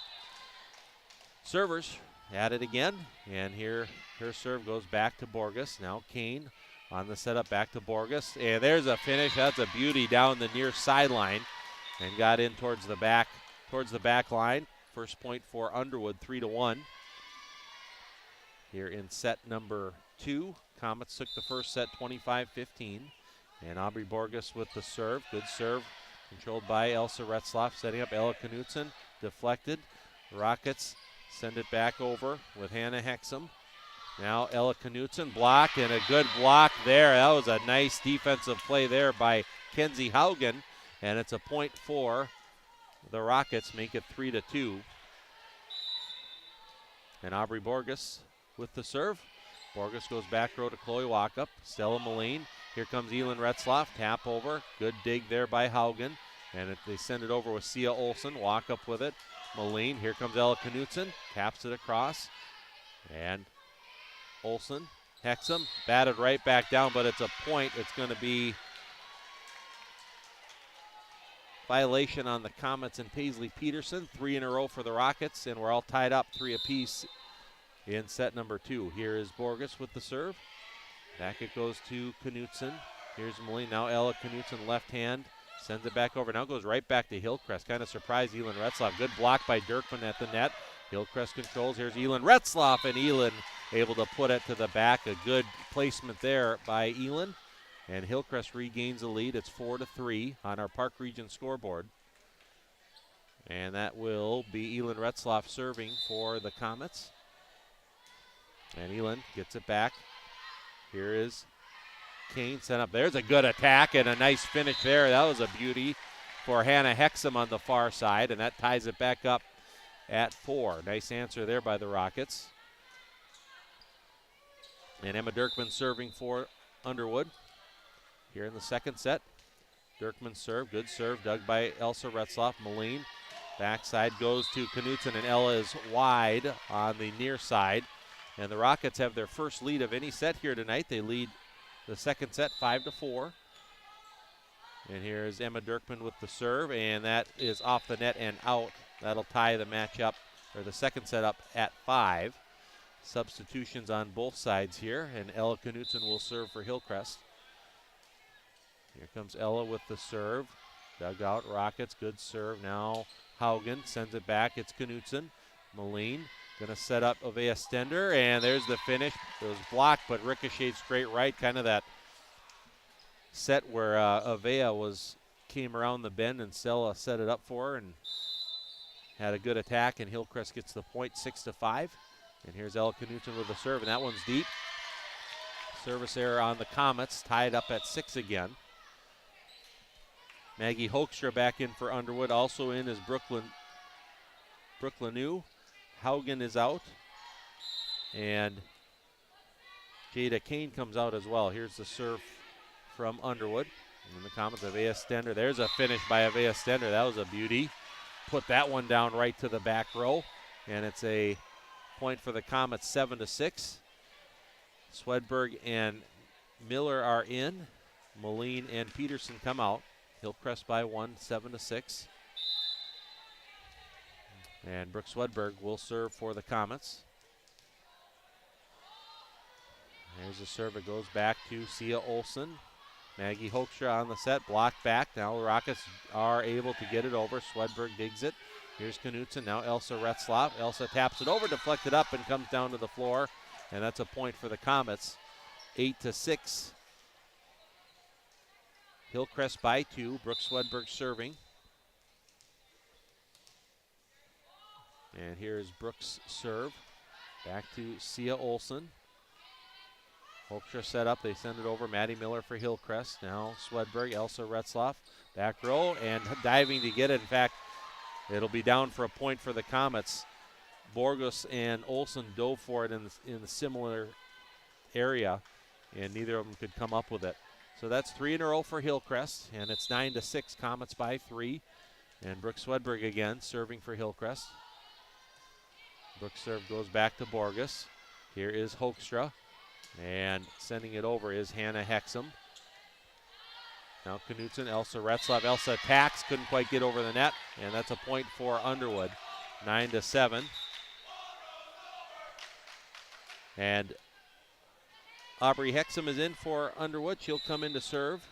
servers, at it again. And here her serve goes back to Borges. Now Kane on the setup back to Borges. And there's a finish. That's a beauty down the near sideline. And got in towards the back line. First point for Underwood, 3-1. Here in set number 2. Comets took the first set 25-15. And Aubrey Borges with the serve. Good serve. Controlled by Elsa Retzloff, setting up Ella Knutson. Deflected. Rockets send it back over with Hannah Hexum. Now Ella Knutson, block, and a good block there. That was a nice defensive play there by Kenzie Haugen, and it's a point for the Rockets, make it 3-2. And Aubrey Borges with the serve. Borges goes back row to Chloe Walkup. Stella Moline. Here comes Elin Retzloff. Tap over. Good dig there by Haugen. And they send it over with Sia Olsen. Walkup with it. Moline. Here comes Ella Knutson. Taps it across. And Olsen. Hexum. Batted right back down, but it's a point. It's going to be violation on the Comets and Paisley Peterson. 3 in a row for the Rockets, and we're all tied up 3 apiece in set number 2. Here is Borges with the serve. Back it goes to Knutson. Here's Moline. Now Ella Knutson, left hand. Sends it back over. Now goes right back to Hillcrest. Kind of surprised Elin Retzloff. Good block by Dirkman at the net. Hillcrest controls. Here's Elin Retzloff, and Elin able to put it to the back. A good placement there by Elin. And Hillcrest regains the lead. It's 4-3 on our Park Region scoreboard. And that will be Elin Retzloff serving for the Comets. And Elin gets it back. Here is Kane sent up. There's a good attack and a nice finish there. That was a beauty for Hannah Hexum on the far side, and that ties it back up at 4. Nice answer there by the Rockets. And Emma Dirkman serving for Underwood here in the second set. Dirkman serve, good serve, dug by Elsa Retzloff. Moline, backside goes to Knutson, and Ella is wide on the near side. And the Rockets have their first lead of any set here tonight. They lead the second set 5-4. And here's Emma Dirkman with the serve, and that is off the net and out. That'll tie the match up, or the second set up at 5. Substitutions on both sides here, and Ella Knutson will serve for Hillcrest. Here comes Ella with the serve. Dug out, Rockets, good serve. Now Haugen sends it back. It's Knutson. Moline gonna set up Avea Stender, and there's the finish. It was blocked, but ricocheted straight right. Kind of that set where Avea came around the bend, and Stella set it up for her and had a good attack, and Hillcrest gets the point, 6-5. And here's Ella Knutson with the serve, and that one's deep. Service error on the Comets, tied up at 6 again. Maggie Hoekstra back in for Underwood. Also in is Brooklyn New. Haugen is out. And Jada Kane comes out as well. Here's the serve from Underwood. And then the Comets, Avea Stender. There's a finish by Avea Stender. That was a beauty. Put that one down right to the back row. And it's a point for the Comets, 7-6. Swedberg and Miller are in. Moline and Peterson come out. Hillcrest by 1, 7-6. And Brooke Swedberg will serve for the Comets. There's a serve. It goes back to Sia Olsen. Maggie Hoekstra on the set, blocked back. Now the Rockets are able to get it over. Swedberg digs it. Here's Knutson. Now Elsa Retzloff. Elsa taps it over, deflected up, and comes down to the floor. And that's a point for the Comets. 8-6. Hillcrest by 2. Brooke Swedberg serving. And here's Brooks' serve. Back to Sia Olsen. Hoekstra set up. They send it over. Maddie Miller for Hillcrest. Now Swedberg, Elsa Retzloff. Back row and diving to get it. In fact, it'll be down for a point for the Comets. Borges and Olsen dove for it in the similar area, and neither of them could come up with it. So that's 3 in a row for Hillcrest, and it's 9-6. Comets by 3. And Brooke Swedberg again serving for Hillcrest. Brooks' serve goes back to Borges. Here is Hoekstra. And sending it over is Hannah Hexum. Now Knutson, Elsa Retzloff. Elsa attacks, couldn't quite get over the net, and that's a point for Underwood. 9-7. And Aubrey Hexum is in for Underwood. She'll come in to serve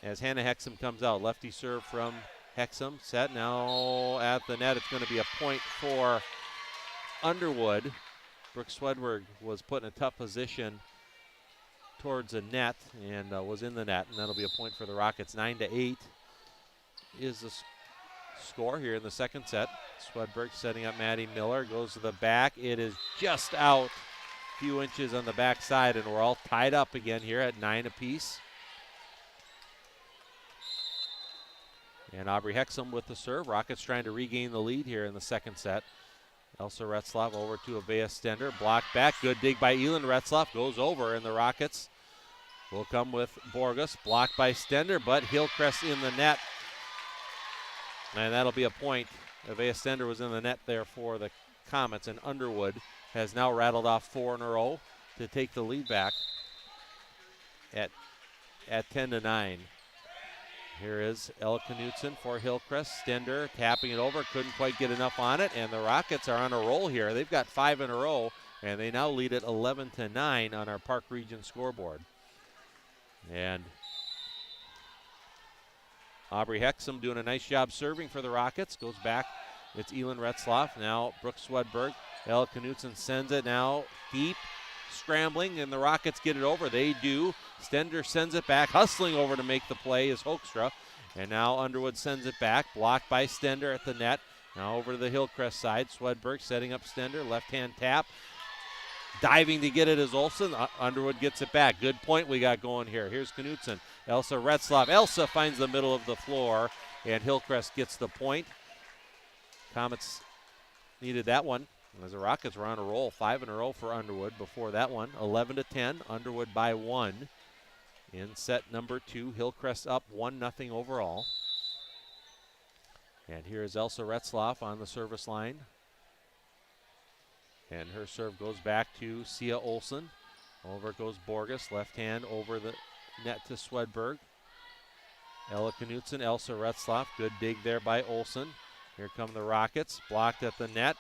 as Hannah Hexum comes out. Lefty serve from Hexum. Set now at the net. It's going to be a point for Underwood. Brooke Swedberg was put in a tough position towards the net and was in the net, and that'll be a point for the Rockets. 9-8 is the score here in the second set. Swedberg setting up Maddie Miller, goes to the back. It is just out a few inches on the backside, and we're all tied up again here at 9 apiece. And Aubrey Hexum with the serve. Rockets trying to regain the lead here in the second set. Elsa Retzlaff over to Avea Stender. Blocked back. Good dig by Elin Retzlaff. Goes over, and the Rockets will come with Borges. Blocked by Stender, but Hillcrest in the net. And that'll be a point. Avea Stender was in the net there for the Comets, and Underwood has now rattled off 4 in a row to take the lead back at 10-9. Here is Ella Knutson for Hillcrest. Stender tapping it over, couldn't quite get enough on it, and the Rockets are on a roll here. They've got 5 in a row, and they now lead it 11-9 on our Park Region scoreboard. And Aubrey Hexum doing a nice job serving for the Rockets. Goes back. It's Elin Retzlaff. Now Brooke Swedberg. Ella Knutson sends it now deep. Scrambling, and the Rockets get it over. They do. Stender sends it back. Hustling over to make the play is Hoekstra. And now Underwood sends it back. Blocked by Stender at the net. Now over to the Hillcrest side. Swedberg setting up Stender. Left-hand tap. Diving to get it is Olsen. Underwood gets it back. Good point we got going here. Here's Knutson. Elsa Retzlaff. Elsa finds the middle of the floor, and Hillcrest gets the point. Comets needed that one, as the Rockets were on a roll. 5 in a row for Underwood before that one. 11-10. Underwood by 1 in set number 2. Hillcrest up 1-0 overall. And here is Elsa Retzlaff on the service line. And her serve goes back to Sia Olsen. Over goes Borges. Left hand over the net to Swedberg. Ella Knutson, Elsa Retzlaff. Good dig there by Olsen. Here come the Rockets. Blocked at the net.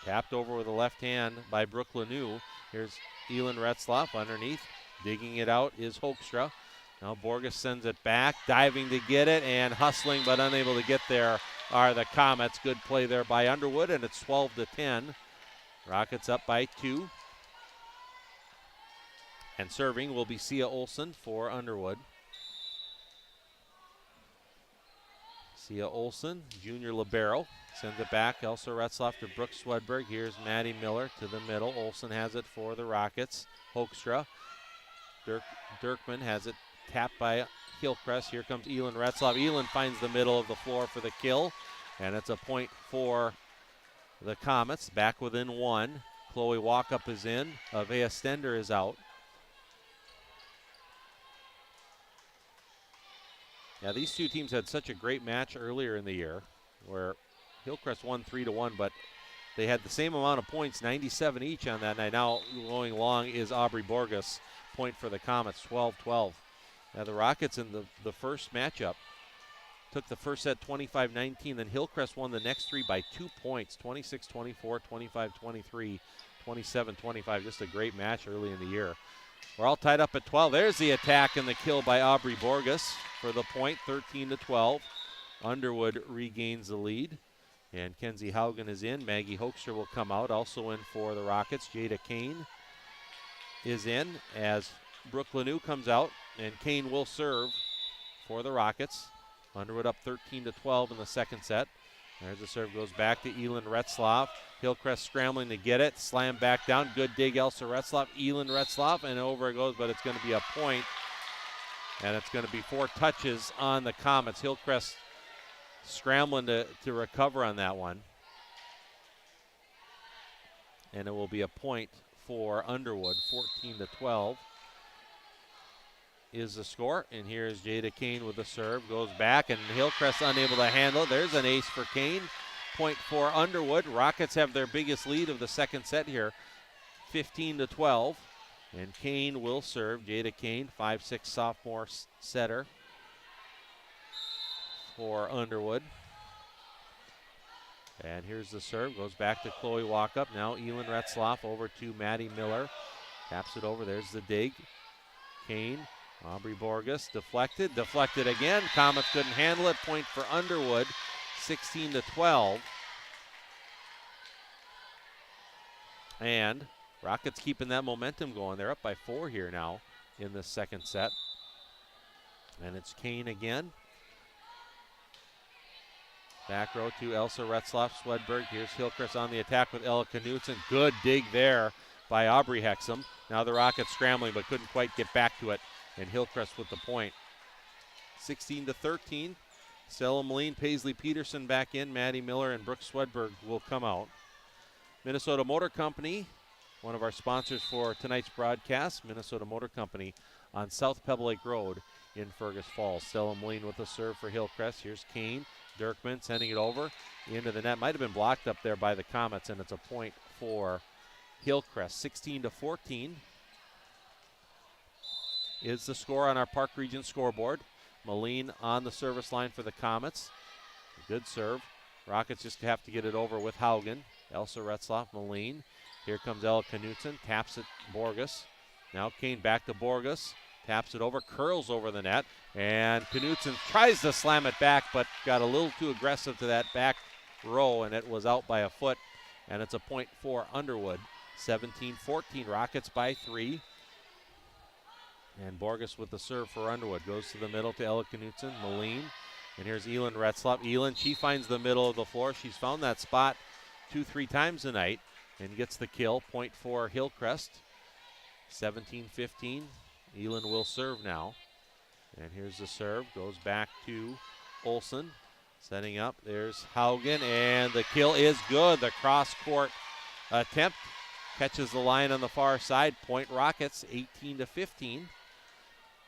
Tapped over with a left hand by Brooke Lanou. Here's Elin Retzlaff underneath. Digging it out is Hoekstra. Now Borges sends it back. Diving to get it and hustling but unable to get there are the Comets. Good play there by Underwood, and it's 12-10. Rockets up by 2. And serving will be Sia Olsen for Underwood. Sia Olsen, junior libero, sends it back. Elsa Retzlaff to Brooke Swedberg. Here's Maddie Miller to the middle. Olsen has it for the Rockets. Hoekstra. Dirkman has it tapped by Hillcrest. Here comes Elin Retzlaff. Elin finds the middle of the floor for the kill, and it's a point for the Comets. Back within 1. Chloe Walkup is in. Avea Stender is out. Yeah, these two teams had such a great match earlier in the year where Hillcrest won 3-1, but they had the same amount of points, 97 each on that night. Now going long is Aubrey Borges. Point for the Comets, 12-12. Now the Rockets in the first matchup took the first set 25-19. Then Hillcrest won the next 3 by 2 points, 26-24, 25-23, 27-25. Just a great match early in the year. We're all tied up at 12. There's the attack and the kill by Aubrey Borges for the point, 13-12. Underwood regains the lead. And Kenzie Haugen is in. Maggie Hoekstra will come out. Also in for the Rockets, Jada Kane is in as Brooke Lanou comes out. And Kane will serve for the Rockets. Underwood up 13-12 in the second set. There's the serve, goes back to Elin Retzlaff. Hillcrest scrambling to get it. Slam back down. Good dig, Elsa Retzlaff. Elin Retzlaff, and over it goes, but it's going to be a point. And it's going to be 4 touches on the Comets. Hillcrest scrambling to recover on that one. And it will be a point for Underwood. 14-12 is the score. And here's Jada Kane with the serve. Goes back, and Hillcrest unable to handle. There's an ace for Kane. Point for Underwood. Rockets have their biggest lead of the second set here, 15-12. And Kane will serve. Jada Kane, 5'6" sophomore setter for Underwood. And here's the serve. Goes back to Chloe Walkup. Now Elin Retzlaff over to Maddie Miller. Taps it over. There's the dig. Kane. Aubrey Borges deflected again. Comets couldn't handle it. Point for Underwood, 16-12. And Rockets keeping that momentum going. They're up by 4 here now in the second set. And it's Kane again. Back row to Elsa Retzloff, Swedberg. Here's Hillcrest on the attack with Ella Knutson. Good dig there by Aubrey Hexum. Now the Rockets scrambling but couldn't quite get back to it. And Hillcrest with the point. 16-13. Stella Moline, Paisley Peterson back in. Maddie Miller and Brooke Swedberg will come out. Minnesota Motor Company, one of our sponsors for tonight's broadcast. Minnesota Motor Company on South Pebble Lake Road in Fergus Falls. Stella Moline with a serve for Hillcrest. Here's Kane. Dirkman sending it over into the net. Might have been blocked up there by the Comets, and it's a point for Hillcrest. 16-14 is the score on our Park Region scoreboard. Moline on the service line for the Comets. Good serve. Rockets just have to get it over with Haugen. Elsa Retzloff, Moline. Here comes Ella Knutson. Taps it, Borges. Now Kane back to Borges. Taps it over, curls over the net, and Knutson tries to slam it back, but got a little too aggressive to that back row, and it was out by a foot, and it's a point for Underwood. 17-14, Rockets by 3. And Borges with the serve for Underwood. Goes to the middle to Ella Knutson, Moline, and here's Elin Retzloff. Elin, she finds the middle of the floor. She's found that spot 2-3 times tonight and gets the kill. Point for Hillcrest. 17-15. Elin will serve now. And here's the serve. Goes back to Olsen. Setting up. There's Haugen. And the kill is good. The cross-court attempt catches the line on the far side. Point Rockets, 18-15.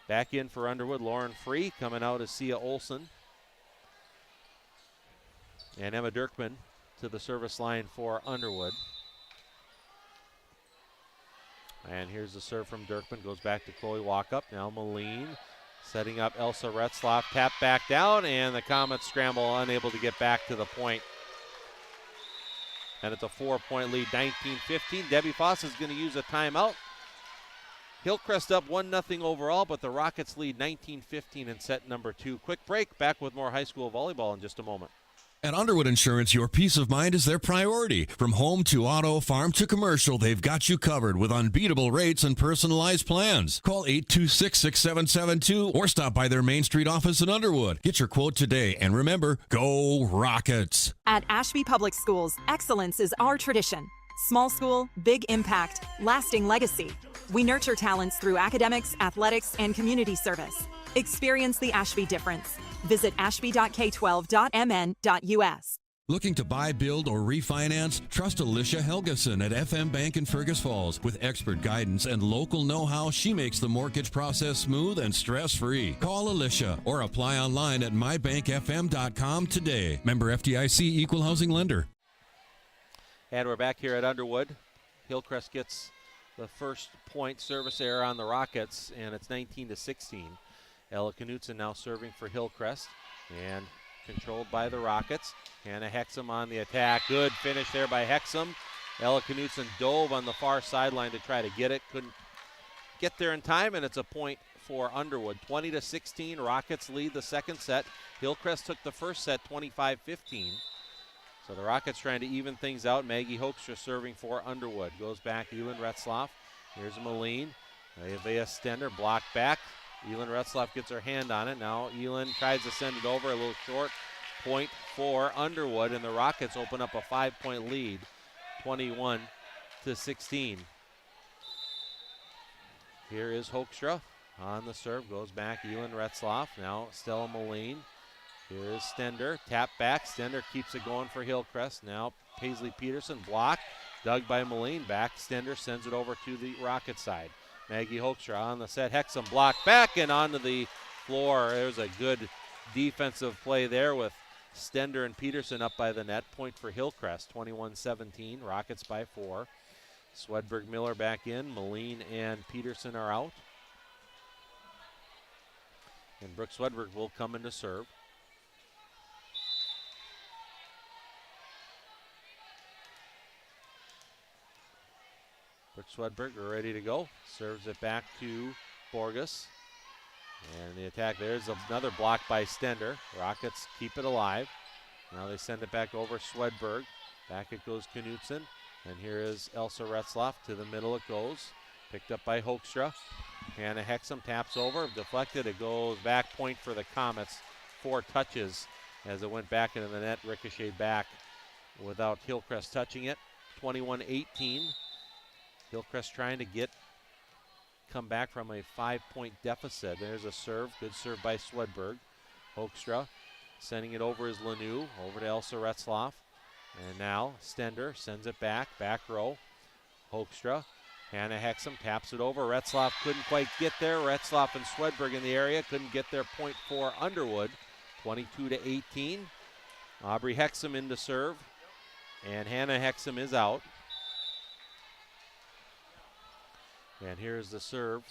Back in for Underwood. Lauren Free coming out as Sia Olsen. And Emma Dirkman to the service line for Underwood. And here's the serve from Dirkman. Goes back to Chloe Walkup. Now Moline setting up Elsa Retzloff. Tap back down, and the Comets scramble, unable to get back to the point. And it's a 4-point lead, 19-15. Debbie Foss is going to use a timeout. Hillcrest up 1-0 overall, but the Rockets lead 19-15 in set number 2. Quick break. Back with more high school volleyball in just a moment. At Underwood Insurance, your peace of mind is their priority. From home to auto, farm to commercial, they've got you covered with unbeatable rates and personalized plans. Call 826-6772 or stop by their Main Street office in Underwood. Get your quote today, and remember, go Rockets. At Ashby Public Schools, excellence is our tradition. Small school, big impact, lasting legacy. We nurture talents through academics, athletics, and community service. Experience the Ashby difference. Visit ashby.k12.mn.us. Looking to buy, build, or refinance? Trust Alicia Helgeson at FM Bank in Fergus Falls. With expert guidance and local know-how, she makes the mortgage process smooth and stress-free. Call Alicia or apply online at mybankfm.com today. Member FDIC, Equal Housing Lender. And we're back here at Underwood. Hillcrest gets the first point, service error on the Rockets, and it's 19-16. Ella Knutson now serving for Hillcrest and controlled by the Rockets. Hannah Hexum on the attack. Good finish there by Hexum. Ella Knutson dove on the far sideline to try to get it. Couldn't get there in time, and it's a point for Underwood. 20-16. Rockets lead the second set. Hillcrest took the first set 25-15. So the Rockets trying to even things out. Maggie Hoekstra serving for Underwood. Goes back, Elin Retzloff. Here's Moline. Avea Stender blocked back. Elin Retzloff gets her hand on it. Now Elin tries to send it over, a little short. Point for Underwood, and the Rockets open up a 5-point lead, 21-16. Here is Hoekstra on the serve. Goes back, Elin Retzloff. Now Stella Moline. Here's Stender. Tap back. Stender keeps it going for Hillcrest. Now Paisley Peterson blocked. Dug by Moline. Back. Stender sends it over to the Rocket side. Maggie Hoekstra on the set. Hexum blocked back and onto the floor. There's a good defensive play there with Stender and Peterson up by the net. Point for Hillcrest, 21-17. Rockets by 4. Swedberg Miller back in. Moline and Peterson are out. And Brooke Swedberg will come in to serve. Brooke Swedberg ready to go. Serves it back to Borges. And the attack, there's another block by Stender. Rockets keep it alive. Now they send it back over Swedberg. Back it goes Knutson. And here is Elsa Retzloff. To the middle it goes. Picked up by Hoekstra. Hannah Hexum taps over, deflected. It goes back, point for the Comets. 4 touches as it went back into the net, ricocheted back without Hillcrest touching it. 21-18. Hillcrest trying to come back from a 5-point deficit. There's a serve, good serve by Swedberg. Hoekstra sending it over is Lanu, over to Elsa Retzloff. And now Stender sends it back row. Hoekstra, Hannah Hexum taps it over. Retzloff couldn't quite get there. Retzloff and Swedberg in the area, couldn't get their point for Underwood. 22-18. Aubrey Hexum in to serve, and Hannah Hexum is out. And here's the serve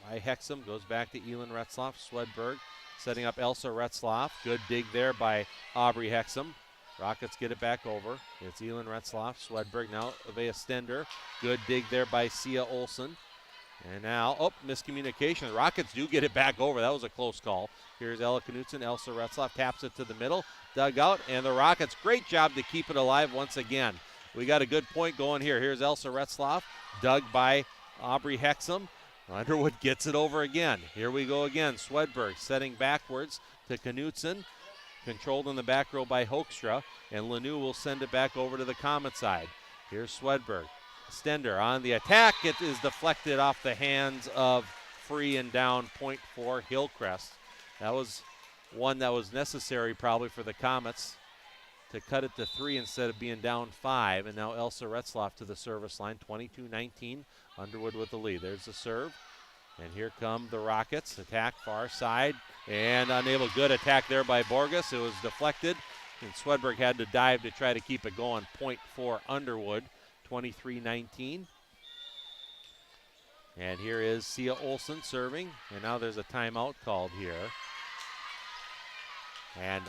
by Hexum, goes back to Elin Retzloff. Swedberg setting up Elsa Retzloff. Good dig there by Aubrey Hexum. Rockets get it back over. It's Elin Retzloff, Swedberg, now Avea Stender. Good dig there by Sia Olsen. And now, miscommunication. The Rockets do get it back over. That was a close call. Here's Ella Knutson. Elsa Retzloff taps it to the middle. Dug out, and the Rockets, great job to keep it alive once again. We got a good point going here. Here's Elsa Retzloff, dug by Aubrey Hexum. Underwood gets it over again. Here we go again. Swedberg setting backwards to Knutson. Controlled in the back row by Hoekstra, and Lanu will send it back over to the Comet side. Here's Swedberg. Stender on the attack. It is deflected off the hands of Free and down, point for Hillcrest. That was one that was necessary probably for the Comets to cut it to 3 instead of being down 5. And now Elsa Retzloff to the service line, 22-19. Underwood with the lead. There's the serve. And here come the Rockets. Attack far side. And unable. Good attack there by Borges. It was deflected. And Swedberg had to dive to try to keep it going. Point for Underwood, 23-19. And here is Sia Olsen serving. And now there's a timeout called here. And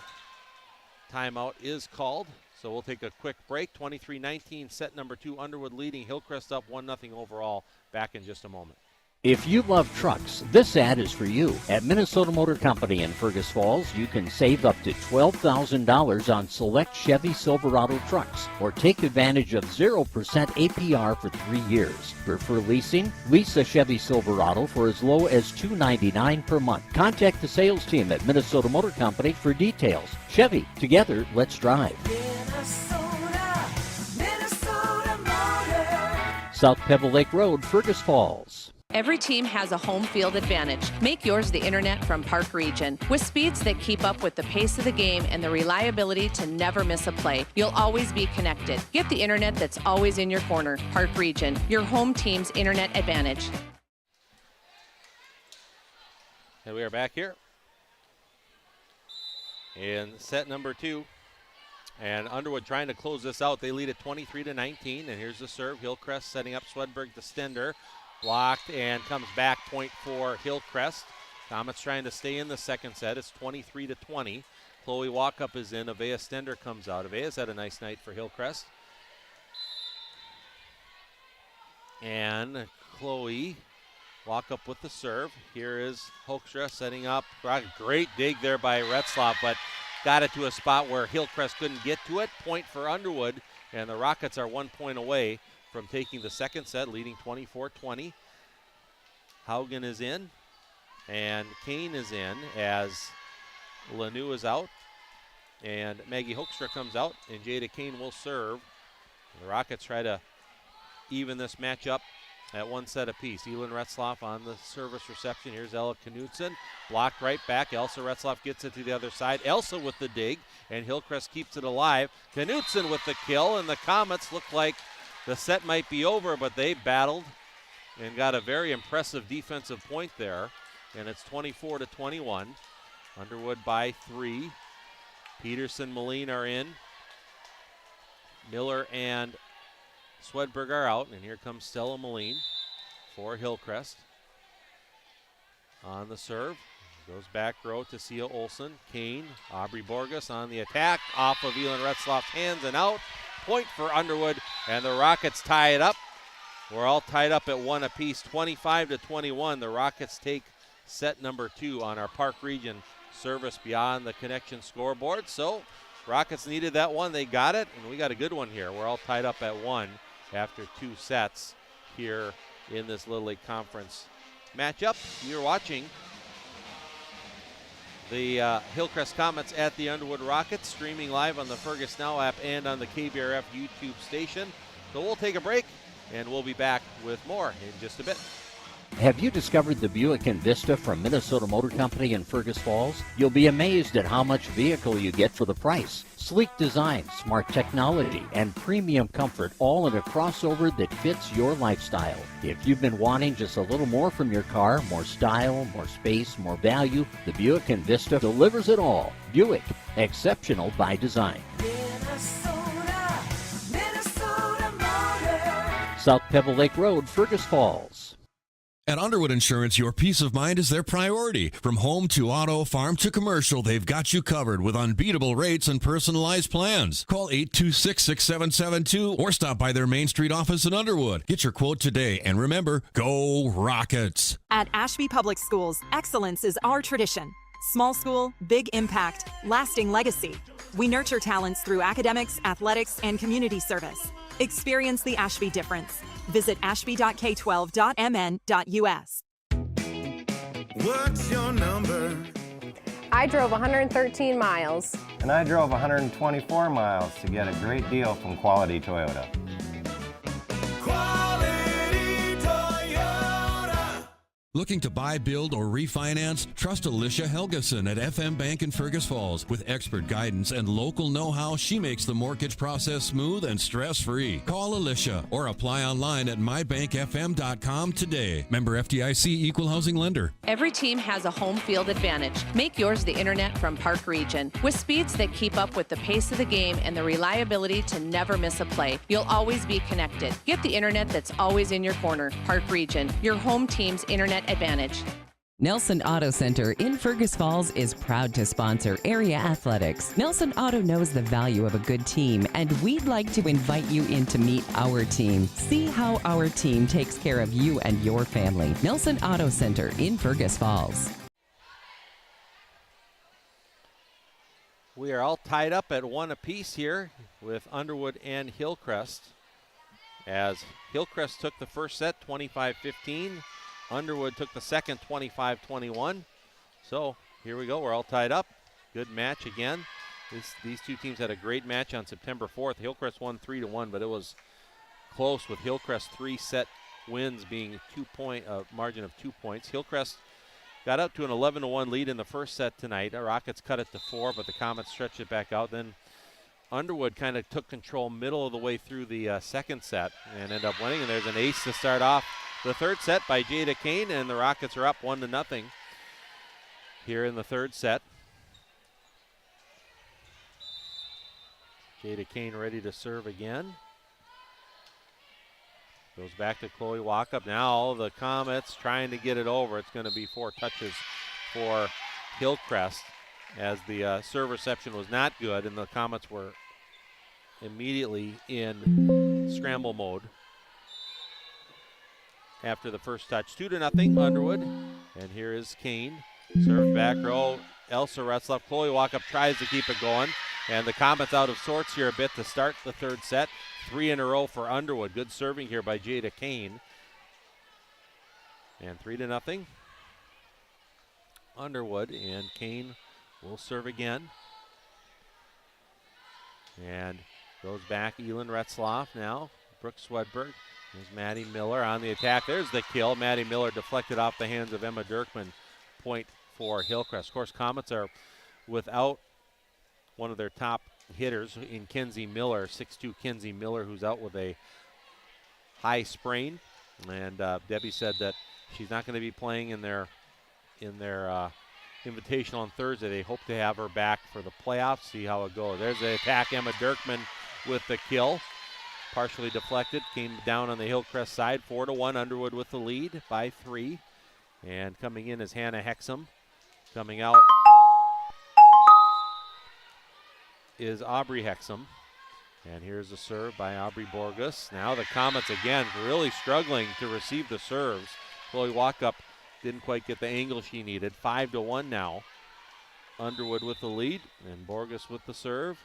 timeout is called. So we'll take a quick break. 23-19, set number 2. Underwood leading. Hillcrest up 1-0 overall. Back in just a moment. If you love trucks, this ad is for you. At Minnesota Motor Company in Fergus Falls, you can save up to $12,000 on select Chevy Silverado trucks, or take advantage of 0% APR for 3 years. Prefer leasing? Lease a Chevy Silverado for as low as $299 per month. Contact the sales team at Minnesota Motor Company for details. Chevy, together, let's drive. Minnesota Motor. South Pebble Lake Road, Fergus Falls. Every team has a home field advantage. Make yours the internet from Park Region. With speeds that keep up with the pace of the game and the reliability to never miss a play, you'll always be connected. Get the internet that's always in your corner. Park Region, your home team's internet advantage. And we are back here in set number 2. And Underwood trying to close this out. They lead at 23-19. And here's the serve. Hillcrest setting up Swedberg to Stender. Blocked and comes back, point for Hillcrest. Comets trying to stay in the second set. It's 23-20. Chloe Walkup is in. Avea Stender comes out. Avea's had a nice night for Hillcrest. And Chloe Walkup with the serve. Here is Hoekstra setting up. Great dig there by Retzloff, but got it to a spot where Hillcrest couldn't get to it. Point for Underwood, and the Rockets are 1 point away from taking the second set, leading 24-20. Haugen is in, and Kane is in as Lanu is out, and Maggie Hoekstra comes out, and Jada Kane will serve. The Rockets try to even this matchup at 1 set apiece. Elin Retzloff on the service reception. Here's Ella Knutson, blocked right back. Elsa Retzloff gets it to the other side. Elsa with the dig, and Hillcrest keeps it alive. Knutson with the kill, and the Comets look like the set might be over, but they battled and got a very impressive defensive point there. And it's 24-21. Underwood by 3. Peterson, Moline are in. Miller and Swedberg are out. And here comes Stella Moline for Hillcrest. On the serve. Goes back row to Sia Olsen. Kane, Aubrey Borges on the attack. Off of Elin Retzloff's hands and out. Point for Underwood, and the Rockets tie it up. We're all tied up at 1 apiece, 25-21. The Rockets take set number 2 on our Park Region service beyond the connection scoreboard. So Rockets needed that one. They got it, and we got a good one here. We're all tied up at 1 after 2 sets here in this Little League Conference matchup. You're watching the Hillcrest Comets at the Underwood Rockets, streaming live on the Fergus Now app and on the KBRF YouTube station. So we'll take a break, and we'll be back with more in just a bit. Have you discovered the Buick Envista from Minnesota Motor Company in Fergus Falls? You'll be amazed at how much vehicle you get for the price. Sleek design, smart technology, and premium comfort, all in a crossover that fits your lifestyle. If you've been wanting just a little more from your car, more style, more space, more value, the Buick Envista delivers it all. Buick, exceptional by design. Minnesota Motor. South Pebble Lake Road, Fergus Falls. At Underwood Insurance, your peace of mind is their priority. From home to auto, farm to commercial, they've got you covered with unbeatable rates and personalized plans. Call 826-6772 or stop by their Main Street office in Underwood. Get your quote today, and remember, go Rockets. At Ashby Public Schools, excellence is our tradition. Small school, big impact, lasting legacy. We nurture talents through academics, athletics, and community service. Experience the Ashby difference. Visit ashby.k12.mn.us. What's your number? I drove 113 miles. And I drove 124 miles to get a great deal from Quality Toyota. Quality Toyota. Looking to buy, build, or refinance? Trust Alicia Helgeson at FM Bank in Fergus Falls. With expert guidance and local know-how, she makes the mortgage process smooth and stress-free. Call Alicia or apply online at mybankfm.com today. Member FDIC, Equal Housing Lender. Every team has a home field advantage. Make yours the internet from Park Region. With speeds that keep up with the pace of the game and the reliability to never miss a play, you'll always be connected. Get the internet that's always in your corner. Park Region, your home team's internet advantage. Nelson Auto Center in Fergus Falls is proud to sponsor area athletics. Nelson Auto knows the value of a good team, and we'd like to invite you in to meet our team. See how our team takes care of you and your family. Nelson Auto Center in Fergus Falls. We are all tied up at 1 apiece here with Underwood and Hillcrest, as Hillcrest took the first set 25-15. Underwood took the second 25-21. So here we go. We're all tied up. Good match again. These two teams had a great match on September 4th. Hillcrest won 3-1, but it was close with Hillcrest 3-set wins being margin of 2 points. Hillcrest got up to an 11-1 lead in the first set tonight. The Rockets cut it to 4, but the Comets stretched it back out. Then Underwood kind of took control middle of the way through the second set and ended up winning. And there's an ace to start off the third set by Jada Kane, and the Rockets are up 1-0 here in the third set. Jada Kane ready to serve again. Goes back to Chloe Walkup. Now the Comets trying to get it over. It's going to be 4 touches for Hillcrest, as the serve reception was not good, and the Comets were immediately in scramble mode after the first touch. 2-0 Underwood. And here is Kane. Serve back row. Elsa Retzlaff. Chloe Walkup tries to keep it going. And the Comets out of sorts here a bit to start the third set. 3 in a row for Underwood. Good serving here by Jada Kane. And 3-0 Underwood. And Kane will serve again. And goes back. Elin Retzlaff now. Brooke Swedberg. There's Maddie Miller on the attack. There's the kill. Maddie Miller deflected off the hands of Emma Dirkman. Point for Hillcrest. Of course, Comets are without one of their top hitters in Kenzie Miller, 6'2" Kenzie Miller, who's out with a high sprain. And Debbie said that she's not going to be playing in their invitation on Thursday. They hope to have her back for the playoffs, see how it goes. There's the attack. Emma Dirkman with the kill. Partially deflected, came down on the Hillcrest side. 4-1, Underwood with the lead by 3. And coming in is Hannah Hexum. Coming out is Aubrey Hexum. And here's a serve by Aubrey Borges. Now the Comets again really struggling to receive the serves. Chloe Walkup didn't quite get the angle she needed. 5-1 now. Underwood with the lead, and Borges with the serve.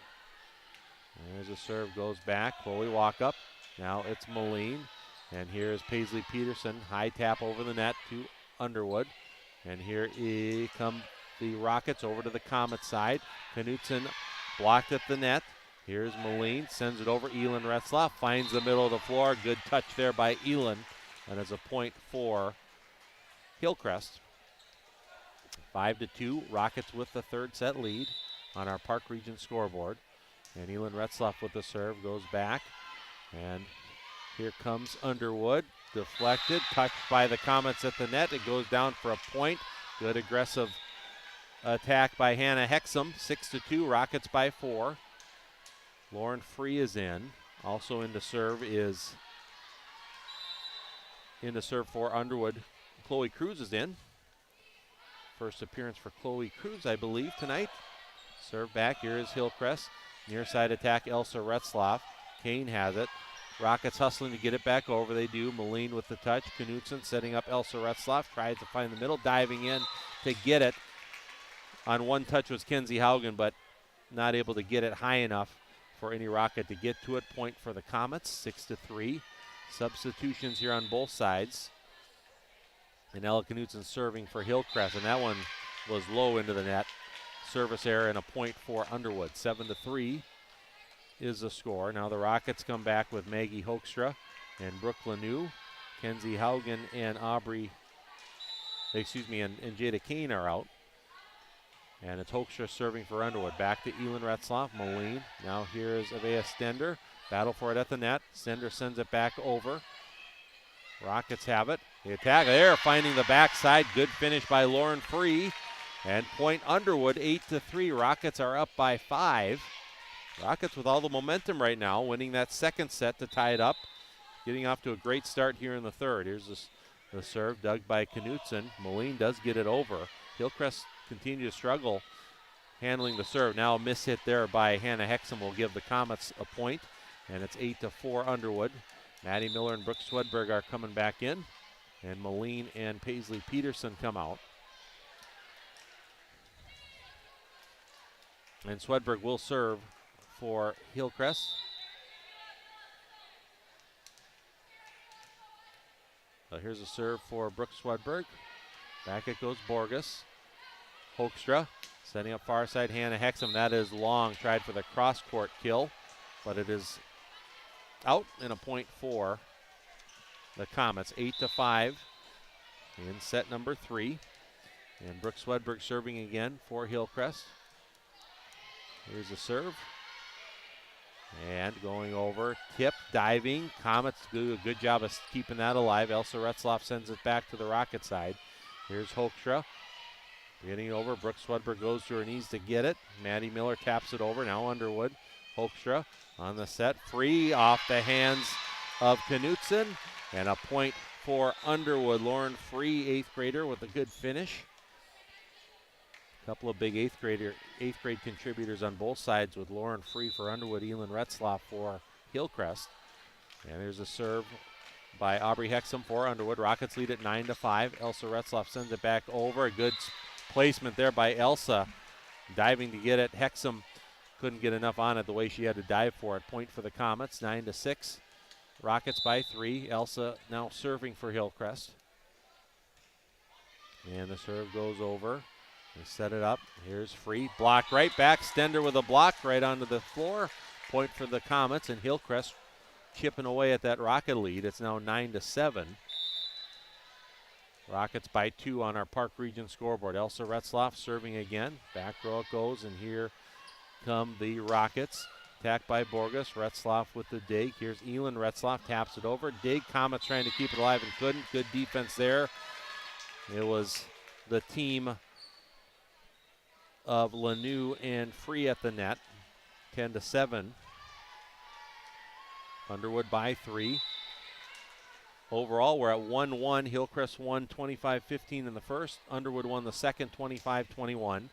There's a serve, goes back. Chloe Walkup. Now it's Moline. And here's Paisley Peterson, high tap over the net to Underwood. And here come the Rockets over to the Comet side. Knutson blocked at the net. Here's Moline, sends it over. Elin Retzlaff finds the middle of the floor. Good touch there by Elin. And it's a point for Hillcrest. 5-2, Rockets with the third set lead on our Park Region scoreboard. And Elin Retzlaff with the serve goes back. And here comes Underwood. Deflected, touched by the Comets at the net. It goes down for a point. Good aggressive attack by Hannah Hexum. 6-2, Rockets by 4. Lauren Free is in. Also in to serve for Underwood. Chloe Cruz is in. First appearance for Chloe Cruz, I believe, tonight. Serve back. Here is Hillcrest. Near side attack, Elsa Retzlaff. Kane has it. Rockets hustling to get it back over. They do. Moline with the touch. Knutson setting up Elsa Retzlaff. Tries to find the middle. Diving in to get it. On one touch was Kenzie Haugen, but not able to get it high enough for any Rocket to get to it. Point for the Comets, 6-3. Substitutions here on both sides. And Ella Knutson serving for Hillcrest, and that one was low into the net. Service error and a point for Underwood. 7-3 is the score. Now the Rockets come back with Maggie Hoekstra and Brooke Lanou. Kenzie Haugen and and Jada Kane are out. And it's Hoekstra serving for Underwood. Back to Elin Retzlaff, Moline. Now here's Avea Stender. Battle for it at the net. Stender sends it back over. Rockets have it. The attack there, finding the backside. Good finish by Lauren Free. And point Underwood, 8-3. Rockets are up by 5. Rockets with all the momentum right now, winning that second set to tie it up. Getting off to a great start here in the third. Here's the serve, dug by Knutson. Moline does get it over. Hillcrest continue to struggle handling the serve. Now a miss hit there by Hannah Hexum will give the Comets a point. And it's 8-4 Underwood. Maddie Miller and Brooke Swedberg are coming back in. And Moline and Paisley Peterson come out. And Swedberg will serve for Hillcrest. So here's a serve for Brooke Swedberg. Back it goes Borges. Hoekstra setting up far side. Hannah Hexum. That is long. Tried for the cross court kill, but it is out and a point for the Comets. 8-5 in set number 3. And Brooke Swedberg serving again for Hillcrest. Here's a serve. And going over, tip, diving. Comets do a good job of keeping that alive. Elsa Retzlaff sends it back to the Rocket side. Here's Hoekstra. Getting over, Brooke Swedberg goes to her knees to get it. Maddie Miller taps it over, now Underwood. Hoekstra on the set, free off the hands of Knutson. And a point for Underwood. Lauren Free, 8th grader, with a good finish. A couple of big 8th grade contributors on both sides with Lauren Free for Underwood, Elin Retzlaff for Hillcrest. And there's a serve by Aubrey Hexum for Underwood. Rockets lead at 9-5. Elsa Retzlaff sends it back over. A good placement there by Elsa. Diving to get it. Hexum couldn't get enough on it the way she had to dive for it. Point for the Comets, 9-6. Rockets by 3. Elsa now serving for Hillcrest. And the serve goes over. They set it up. Here's Free. Block right back. Stender with a block right onto the floor. Point for the Comets, and Hillcrest chipping away at that Rocket lead. It's now 9-7. Rockets by 2 on our Park Region scoreboard. Elsa Retzlaff serving again. Back row it goes, and here come the Rockets. Attacked by Borges. Retzlaff with the dig. Here's Elin Retzlaff. Taps it over. Dig. Comets trying to keep it alive and couldn't. Good defense there. It was the team of Lanou and Free at the net. 10-7. Underwood by 3. Overall, we're at 1-1. Hillcrest won 25-15 in the first. Underwood won the second 25-21.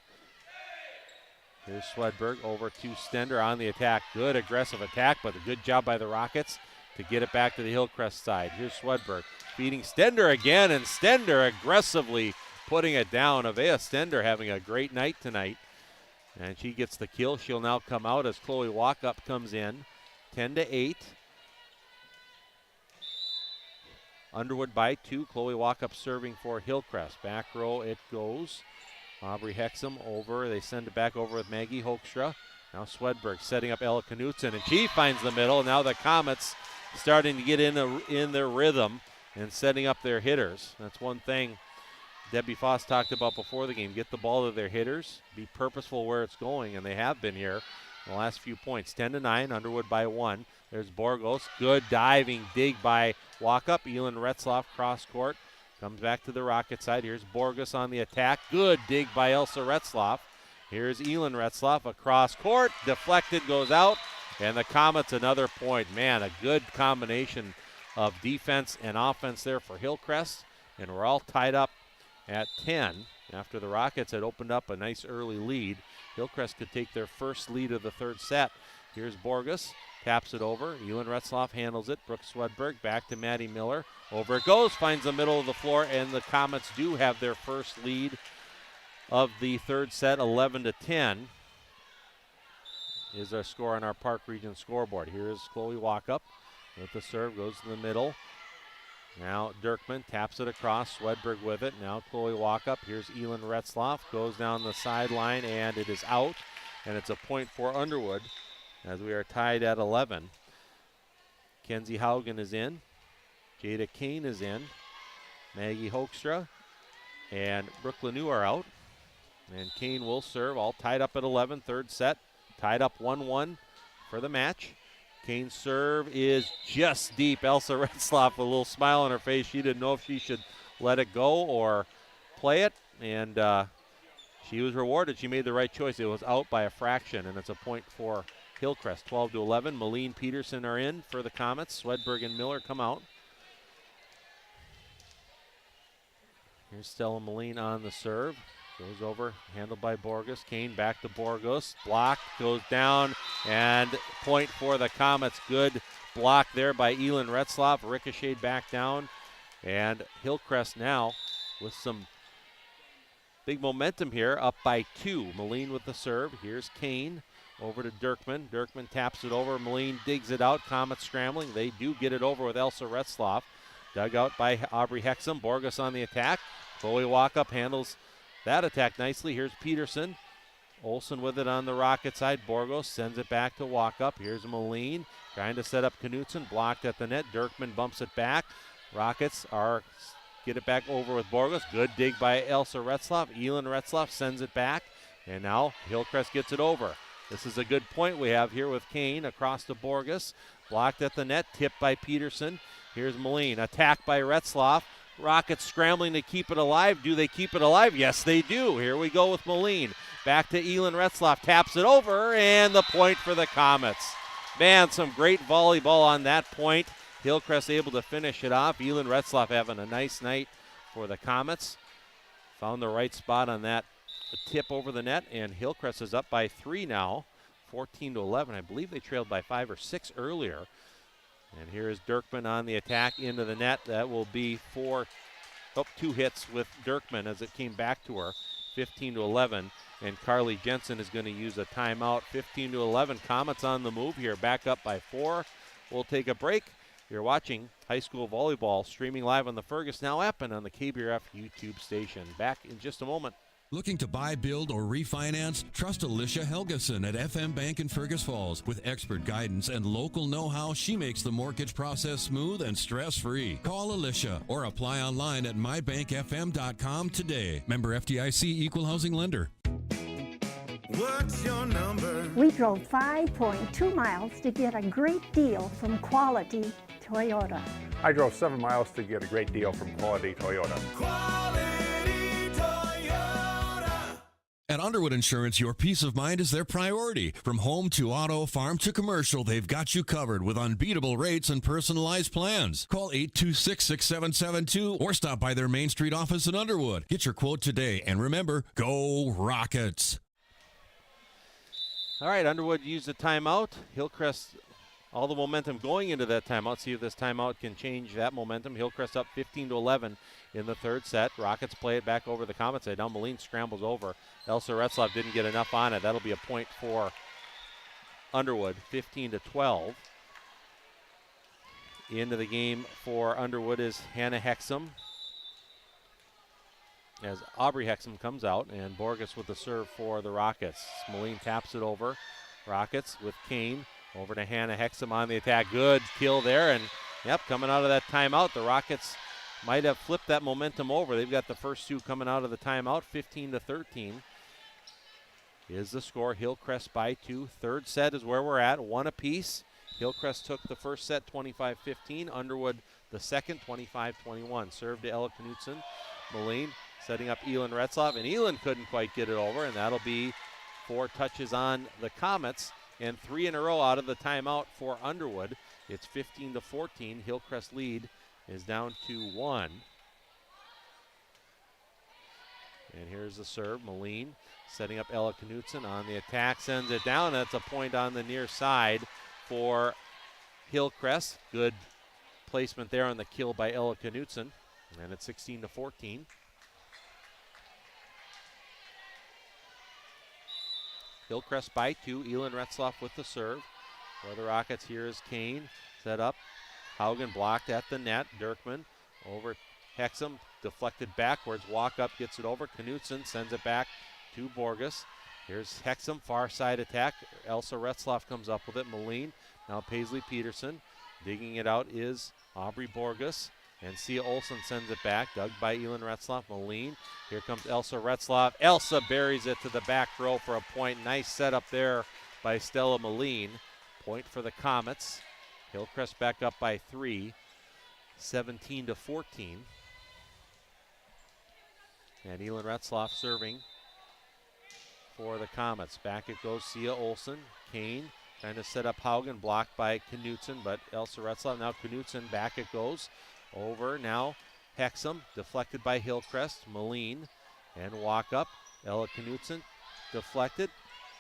Here's Swedberg over to Stender on the attack. Good aggressive attack, but a good job by the Rockets to get it back to the Hillcrest side. Here's Swedberg feeding Stender again, and Stender aggressively putting it down. Avea Stender having a great night tonight. And she gets the kill. She'll now come out as Chloe Walkup comes in. 10-8. Underwood by 2. Chloe Walkup serving for Hillcrest. Back row it goes. Aubrey Hexum over. They send it back over with Maggie Hoekstra. Now Swedberg setting up Ella Knutson, and she finds the middle. Now the Comets starting to get in their rhythm and setting up their hitters. That's one thing Debbie Foss talked about before the game. Get the ball to their hitters, be purposeful where it's going, and they have been here the last few points. 10-9, Underwood by 1. There's Borgos. Good diving dig by Walkup. Elin Retzloff cross court. Comes back to the Rocket side. Here's Borgos on the attack. Good dig by Elsa Retzloff. Here's Elin Retzloff across court. Deflected, goes out. And the Comets another point. Man, a good combination of defense and offense there for Hillcrest. And we're all tied up at 10 after the Rockets had opened up a nice early lead. Hillcrest could take their first lead of the third set. Here's Borgos. Taps it over. Elin Retzloff handles it. Brooke Swedberg back to Maddie Miller. Over it goes. Finds the middle of the floor. And the Comets do have their first lead of the third set. 11-10 is our score on our Park Region scoreboard. Here's Chloe Walkup with the serve. Goes to the middle. Now Dirkman taps it across. Swedberg with it. Now Chloe Walkup. Here's Elin Retzloff. Goes down the sideline, and it is out. And it's a point for Underwood as we are tied at 11. Kenzie Haugen is in. Jada Kane is in. Maggie Hoekstra and Brooke Lanou are out. And Kane will serve, all tied up at 11. Third set, tied up 1-1 for the match. Kane's serve is just deep. Elsa Retzloff, a little smile on her face. She didn't know if she should let it go or play it. And she was rewarded. She made the right choice. It was out by a fraction, and it's a point for Hillcrest. 12-11. Malene Peterson are in for the Comets. Swedberg and Miller come out. Here's Stella Malene on the serve. Goes over, handled by Borgos. Kane back to Borgos. Block, goes down, and point for the Comets. Good block there by Elin Retzloff. Ricocheted back down. And Hillcrest now with some big momentum here, up by 2. Malene with the serve. Here's Kane over to Dirkman. Dirkman taps it over. Malene digs it out. Comets scrambling. They do get it over with Elsa Retzloff. Dug out by Aubrey Hexum. Borgos on the attack. Chloe Walkup handles that attack nicely. Here's Peterson. Olsen with it on the Rocket side. Borgos sends it back to Walkup. Here's Malene trying to set up Knutson. Blocked at the net. Dirkman bumps it back. Rockets get it back over with Borgos. Good dig by Elsa Retzloff. Elin Retzloff sends it back. And now Hillcrest gets it over. This is a good point we have here with Kane across to Borgos. Blocked at the net. Tipped by Peterson. Here's Malene. Attacked by Retzloff. Rockets scrambling to keep it alive. Do they keep it alive? Yes, they do. Here we go with Malene. Back to Elin Retzloff. Taps it over, and the point for the Comets. Man, some great volleyball on that point. Hillcrest able to finish it off. Elin Retzloff having a nice night for the Comets. Found the right spot on that tip over the net, and Hillcrest is up by 3 now, 14-11. I believe they trailed by 5 or 6 earlier. And here is Dirkman on the attack into the net. That will be 2 hits with Dirkman as it came back to her. 15-11. And Carly Jensen is going to use a timeout. 15-11. Comets on the move here. Back up by 4. We'll take a break. You're watching high school volleyball streaming live on the Fergus Now app and on the KBRF YouTube station. Back in just a moment. Looking to buy, build, or refinance? Trust Alicia Helgeson at FM Bank in Fergus Falls. With expert guidance and local know-how, she makes the mortgage process smooth and stress-free. Call Alicia or apply online at mybankfm.com today. Member FDIC Equal Housing Lender. What's your number? We drove 5.2 miles to get a great deal from Quality Toyota. I drove 7 miles to get a great deal from Quality Toyota. Quality Toyota. At Underwood Insurance, your peace of mind is their priority. From home to auto, farm to commercial, they've got you covered with unbeatable rates and personalized plans. Call 826-6772 or stop by their Main Street office in Underwood. Get your quote today, and remember, go Rockets! All right, Underwood used a timeout. Hillcrest, all the momentum going into that timeout. See if this timeout can change that momentum. Hillcrest up 15-11 in the third set. Rockets play it back over the Comets side. Now Malene scrambles over. Elsa Retzloff didn't get enough on it. That'll be a point for Underwood, 15-12. Into the game for Underwood is Hannah Hexum, as Aubrey Hexum comes out, and Borges with the serve for the Rockets. Moline taps it over. Rockets with Kane over to Hannah Hexum on the attack. Good kill there, and coming out of that timeout, the Rockets might have flipped that momentum over. They've got the first two coming out of the timeout. 15-13 is the score. Hillcrest by 2. Third set is where we're at, 1 apiece. Hillcrest took the first set 25-15. Underwood the second 25-21. Serve to Ella Knutson. Moline setting up Elin Retzloff, and Elin couldn't quite get it over, and that'll be 4 touches on the Comets and 3 in a row out of the timeout for Underwood. It's 15-14. Hillcrest lead is down to 1. And here's the serve. Moline setting up Ella Knutson on the attack, sends it down. That's a point on the near side for Hillcrest. Good placement there on the kill by Ella Knutson. And it's 16-14. Hillcrest by 2. Elin Retzloff with the serve. For the Rockets, here is Kane. Set up. Haugen blocked at the net. Dirkman over Hexum. Deflected backwards. Walk up, gets it over. Knutson sends it back to Borges. Here's Hexum, far side attack. Elsa Retzloff comes up with it. Moline. Now Paisley Peterson. Digging it out is Aubrey Borges. And Sia Olsen sends it back. Dug by Elin Retzloff. Moline. Here comes Elsa Retzloff. Elsa buries it to the back row for a point. Nice setup there by Stella Moline. Point for the Comets. Hillcrest back up by 3. 17-14. And Elin Retzloff serving for the Comets. Back it goes, Sia Olsen. Kane trying to set up Haugen, blocked by Knutson, but Elsa Retzloff. Now Knutson, back it goes. Over now, Hexum, deflected by Hillcrest. Moline, and walk up. Ella Knutson, deflected.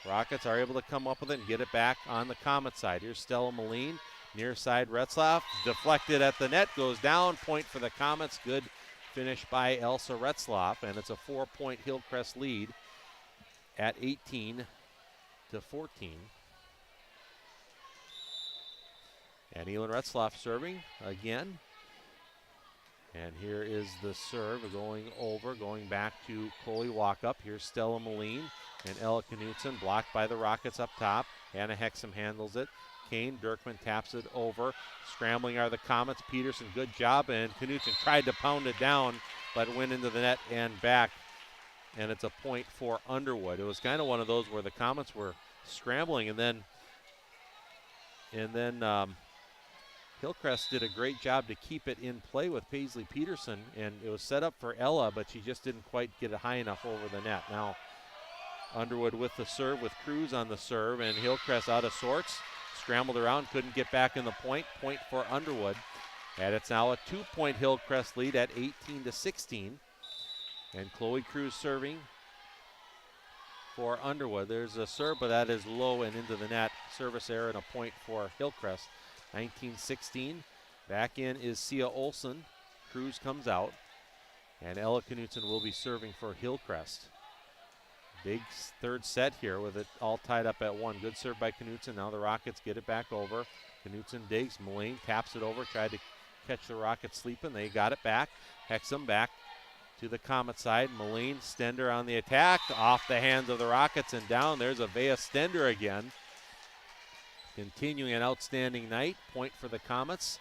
Rockets are able to come up with it and get it back on the Comet side. Here's Stella Moline, near side Retzloff, deflected at the net, goes down. Point for the Comets. Good finish by Elsa Retzloff, and it's a 4-point Hillcrest lead at 18-14. And Elin Retzloff serving again. And here is the serve going over, going back to Coley Walkup. Here's Stella Moline and Ella Knutson, blocked by the Rockets up top. Hannah Hexum handles it. Kane, Dirkman taps it over. Scrambling are the Comets. Peterson, good job, and Knutson tried to pound it down, but went into the net and back. And it's a point for Underwood. It was kind of one of those where the Comets were scrambling, and then Hillcrest did a great job to keep it in play with Paisley Peterson, and it was set up for Ella, but she just didn't quite get it high enough over the net. Now Underwood with the serve, with Cruz on the serve, and Hillcrest out of sorts. Scrambled around, couldn't get back in the point. Point for Underwood. And it's now a 2-point Hillcrest lead at 18-16. And Chloe Cruz serving for Underwood. There's a serve, but that is low and into the net. Service error and a point for Hillcrest. 19-16. Back in is Sia Olsen. Cruz comes out. And Ella Knutson will be serving for Hillcrest. Big third set here with it all tied up at 1. Good serve by Knutson. Now the Rockets get it back over. Knutson digs. Moline taps it over. Tried to catch the Rockets sleeping. They got it back. Hexum back to the Comet side. Moline, Stender on the attack. Off the hands of the Rockets and down. There's Avea Stender again. Continuing an outstanding night. Point for the Comets.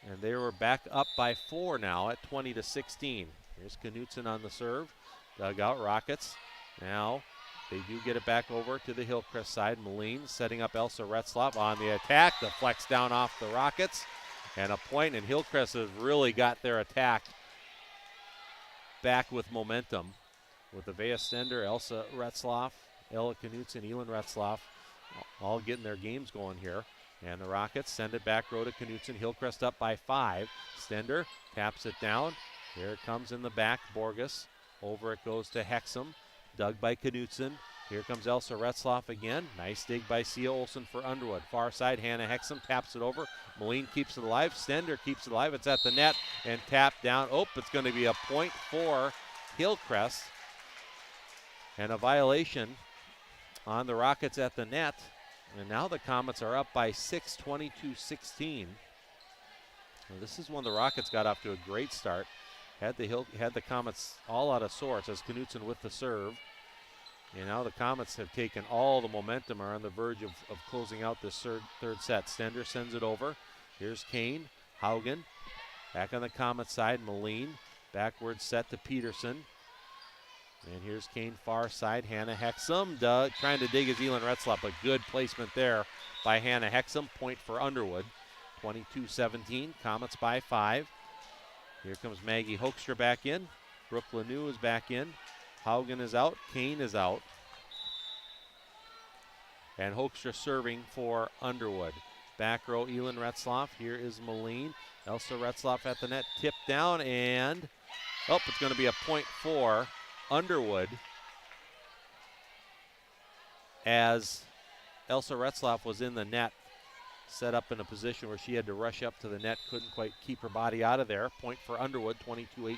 And they were back up by 4 now at 20-16. Here's Knutson on the serve. Dugout Rockets. Now they do get it back over to the Hillcrest side. Moline setting up Elsa Retzloff on the attack. Deflects down off the Rockets. And a point, and Hillcrest has really got their attack back with momentum. With Avea Stender, Elsa Retzloff, Ella Knutson, Elin Retzloff all getting their games going here. And the Rockets send it back row to Knutson. Hillcrest up by 5. Stender taps it down. Here it comes in the back. Borges. Over it goes to Hexum. Dug by Knutson. Here comes Elsa Retzloff again. Nice dig by Sia Olsen for Underwood. Far side, Hannah Hexum taps it over. Moline keeps it alive. Stender keeps it alive. It's at the net and tapped down. Oh, it's going to be a point for Hillcrest. And a violation on the Rockets at the net. And now the Comets are up by 6, 22-16. Well, this is when the Rockets got off to a great start. Had the Comets all out of sorts as Knutson with the serve. And now the Comets have taken all the momentum, are on the verge of closing out this third set. Stender sends it over. Here's Kane. Haugen back on the Comets side. Moline backward set to Peterson. And here's Kane far side. Hannah Hexum trying to dig his Elin Retzlaff. A good placement there by Hannah Hexum. Point for Underwood. 22-17. Comets by 5. Here comes Maggie Hoekstra back in. Brooke Lanou is back in. Haugen is out. Kane is out. And Hoekstra serving for Underwood. Back row, Elin Retzlaff. Here is Moline. Elsa Retzlaff at the net. Tipped down, and it's going to be a point for Underwood as Elsa Retzlaff was in the net, set up in a position where she had to rush up to the net, couldn't quite keep her body out of there. Point for Underwood, 22-18.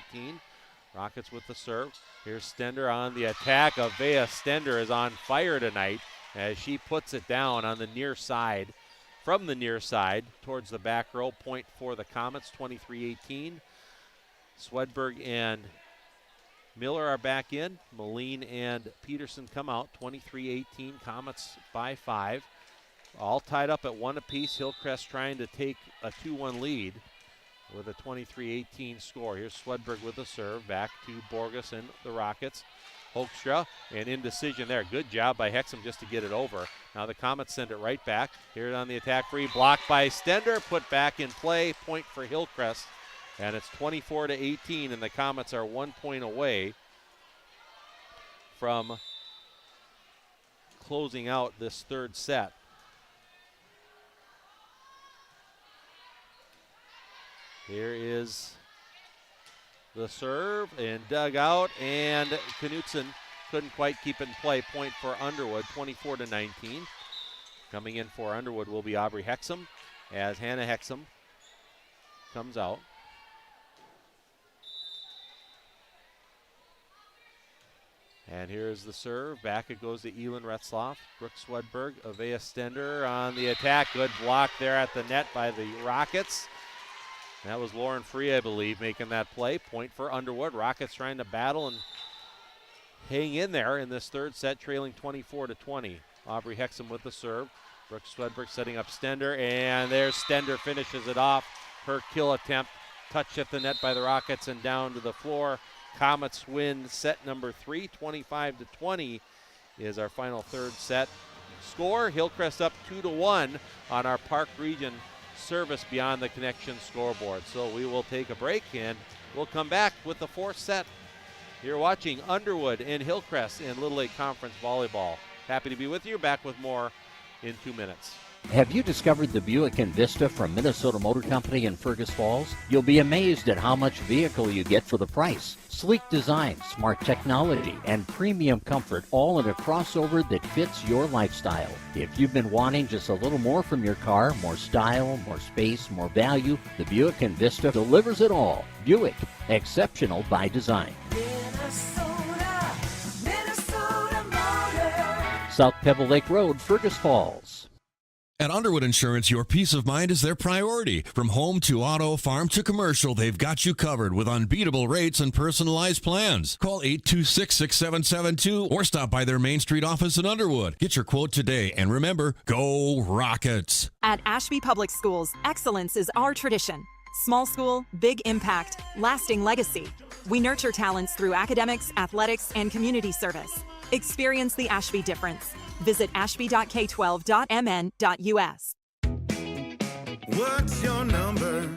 Rockets with the serve. Here's Stender on the attack. Avea Stender is on fire tonight as she puts it down on the near side, from the near side towards the back row. Point for the Comets, 23-18. Swedberg and Miller are back in. Moline and Peterson come out, 23-18. Comets by 5. All tied up at 1 apiece. Hillcrest trying to take a 2-1 lead with a 23-18 score. Here's Swedberg with the serve. Back to Borges and the Rockets. Hoekstra, and indecision there. Good job by Hexum just to get it over. Now the Comets send it right back. Here on the attack free. Blocked by Stender. Put back in play. Point for Hillcrest. And it's 24-18, and the Comets are 1 point away from closing out this third set. Here is the serve and dug out, and Knutson couldn't quite keep it in play. Point for Underwood, 24-19. Coming in for Underwood will be Aubrey Hexum as Hannah Hexum comes out. And here's the serve. Back it goes to Elin Retzlaff. Brooke Swedberg, Avea Stender on the attack. Good block there at the net by the Rockets. That was Lauren Free, I believe, making that play. Point for Underwood. Rockets trying to battle and hang in there in this third set, trailing 24-20. Aubrey Hexum with the serve. Brooke Swedberg setting up Stender, and there's Stender finishes it off. Her kill attempt touched at the net by the Rockets and down to the floor. Comets win set number 3, 25-20 is our final third set score. Hillcrest up 2-1 on our Park Region service beyond the connection scoreboard. So we will take a break and we'll come back with the fourth set. You're watching Underwood and Hillcrest in Little League Conference Volleyball. Happy to be with you. Back with more in 2 minutes. Have you discovered the Buick Envista from Minnesota Motor Company in Fergus Falls? You'll be amazed at how much vehicle you get for the price. Sleek design, smart technology, and premium comfort, all in a crossover that fits your lifestyle. If you've been wanting just a little more from your car, more style, more space, more value, the Buick Envista delivers it all. Buick, exceptional by design. Minnesota Motor. South Pebble Lake Road, Fergus Falls. At Underwood Insurance, your peace of mind is their priority. From home to auto, farm to commercial, they've got you covered with unbeatable rates and personalized plans. Call 826-6772 or stop by their Main Street office in Underwood. Get your quote today, and remember, go Rockets! At Ashby Public Schools, excellence is our tradition. Small school, big impact, lasting legacy. We nurture talents through academics, athletics, and community service. Experience the Ashby difference. Visit ashby.k12.mn.us. What's your number?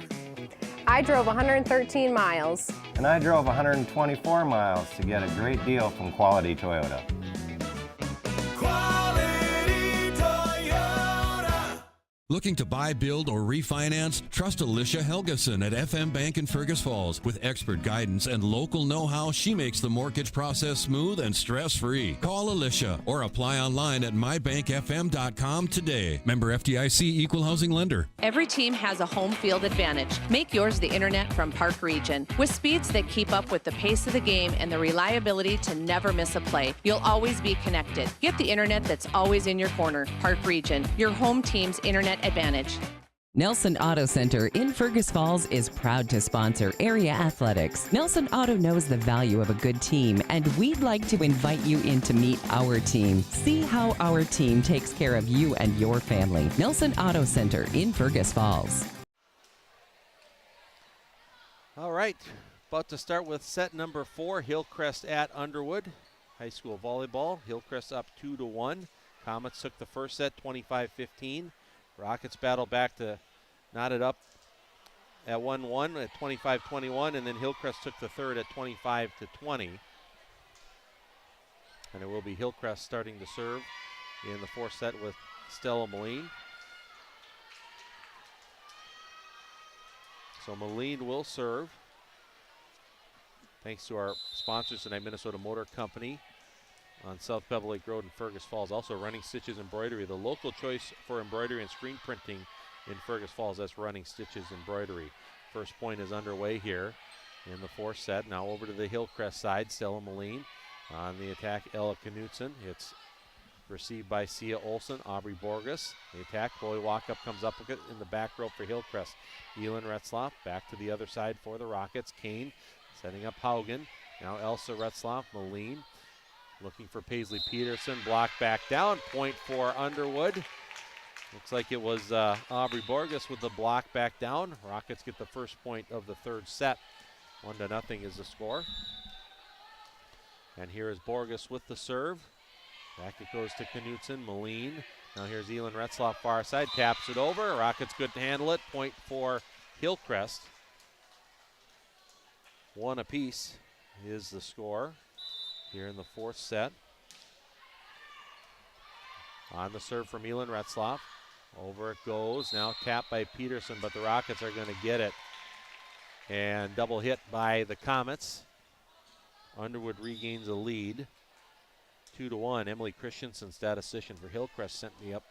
I drove 113 miles. And I drove 124 miles to get a great deal from Quality Toyota. Quality Toyota. Looking to buy, build, or refinance? Trust Alicia Helgeson at FM Bank in Fergus Falls. With expert guidance and local know-how, she makes the mortgage process smooth and stress-free. Call Alicia or apply online at mybankfm.com today. Member FDIC, Equal Housing Lender. Every team has a home field advantage. Make yours the internet from Park Region. With speeds that keep up with the pace of the game and the reliability to never miss a play, you'll always be connected. Get the internet that's always in your corner. Park Region, your home team's internet advantage. Nelson Auto Center in Fergus Falls is proud to sponsor area athletics. Nelson Auto knows the value of a good team, and we'd like to invite you in to meet our team. See how our team takes care of you and your family. Nelson Auto Center in Fergus Falls. All right, about to start with set number 4, Hillcrest at Underwood. High school volleyball. Hillcrest up 2-1. Comets took the first set 25-15. Rockets battle back to knot it up at 1-1 at 25-21, and then Hillcrest took the third at 25-20. And it will be Hillcrest starting to serve in the fourth set with Stella Moline. So Moline will serve. Thanks to our sponsors tonight, Minnesota Motor Company on South Pebble Lake Road in Fergus Falls. Also Running Stitches Embroidery, the local choice for embroidery and screen printing in Fergus Falls. That's Running Stitches Embroidery. First point is underway here in the fourth set. Now over to the Hillcrest side, Stella Moline on the attack, Ella Knutson. It's received by Sia Olsen, Aubrey Borges. The attack, Chloe Walkup comes up with it in the back row for Hillcrest. Elin Retzloff back to the other side for the Rockets. Kane setting up Haugen. Now Elsa Retzloff, Moline. Looking for Paisley Peterson, blocked back down, point for Underwood. Looks like it was Aubrey Borges with the block back down. Rockets get the first point of the third set. 1-0 is the score. And here is Borges with the serve. Back it goes to Knutson, Moline. Now here's Elin Retzloff far side, taps it over. Rockets good to handle it, point for Hillcrest. 1 apiece is the score here in the fourth set. On the serve from Elin Retzloff. Over it goes. Now tapped by Peterson, but the Rockets are going to get it. And double hit by the Comets. Underwood regains a lead. 2-1. Emily Christensen, statistician for Hillcrest, sent me up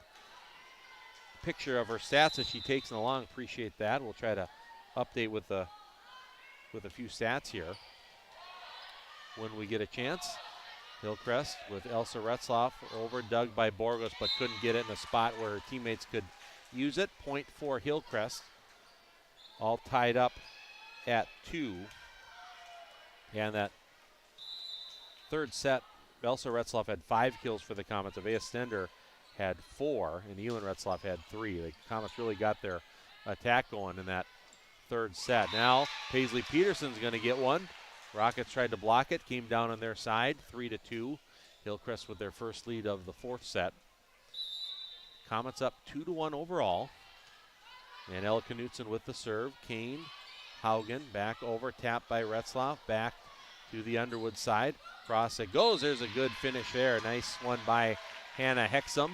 a picture of her stats as she takes it along. Appreciate that. We'll try to update with a few stats here when we get a chance. Hillcrest with Elsa Retzloff over, dug by Borges, but couldn't get it in a spot where her teammates could use it. Point for Hillcrest. All tied up at 2. And that third set, Elsa Retzloff had 5 kills for the Comets. Avea Stender had 4, and Elin Retzloff had 3. The Comets really got their attack going in that third set. Now Paisley Peterson's going to get one. Rockets tried to block it, came down on their side, 3-2. Hillcrest with their first lead of the fourth set. Comets up 2-1 overall. And Ella Knutson with the serve. Kane, Haugen back over, tapped by Retzloff, back to the Underwood side. Cross it goes. There's a good finish there. Nice one by Hannah Hexum.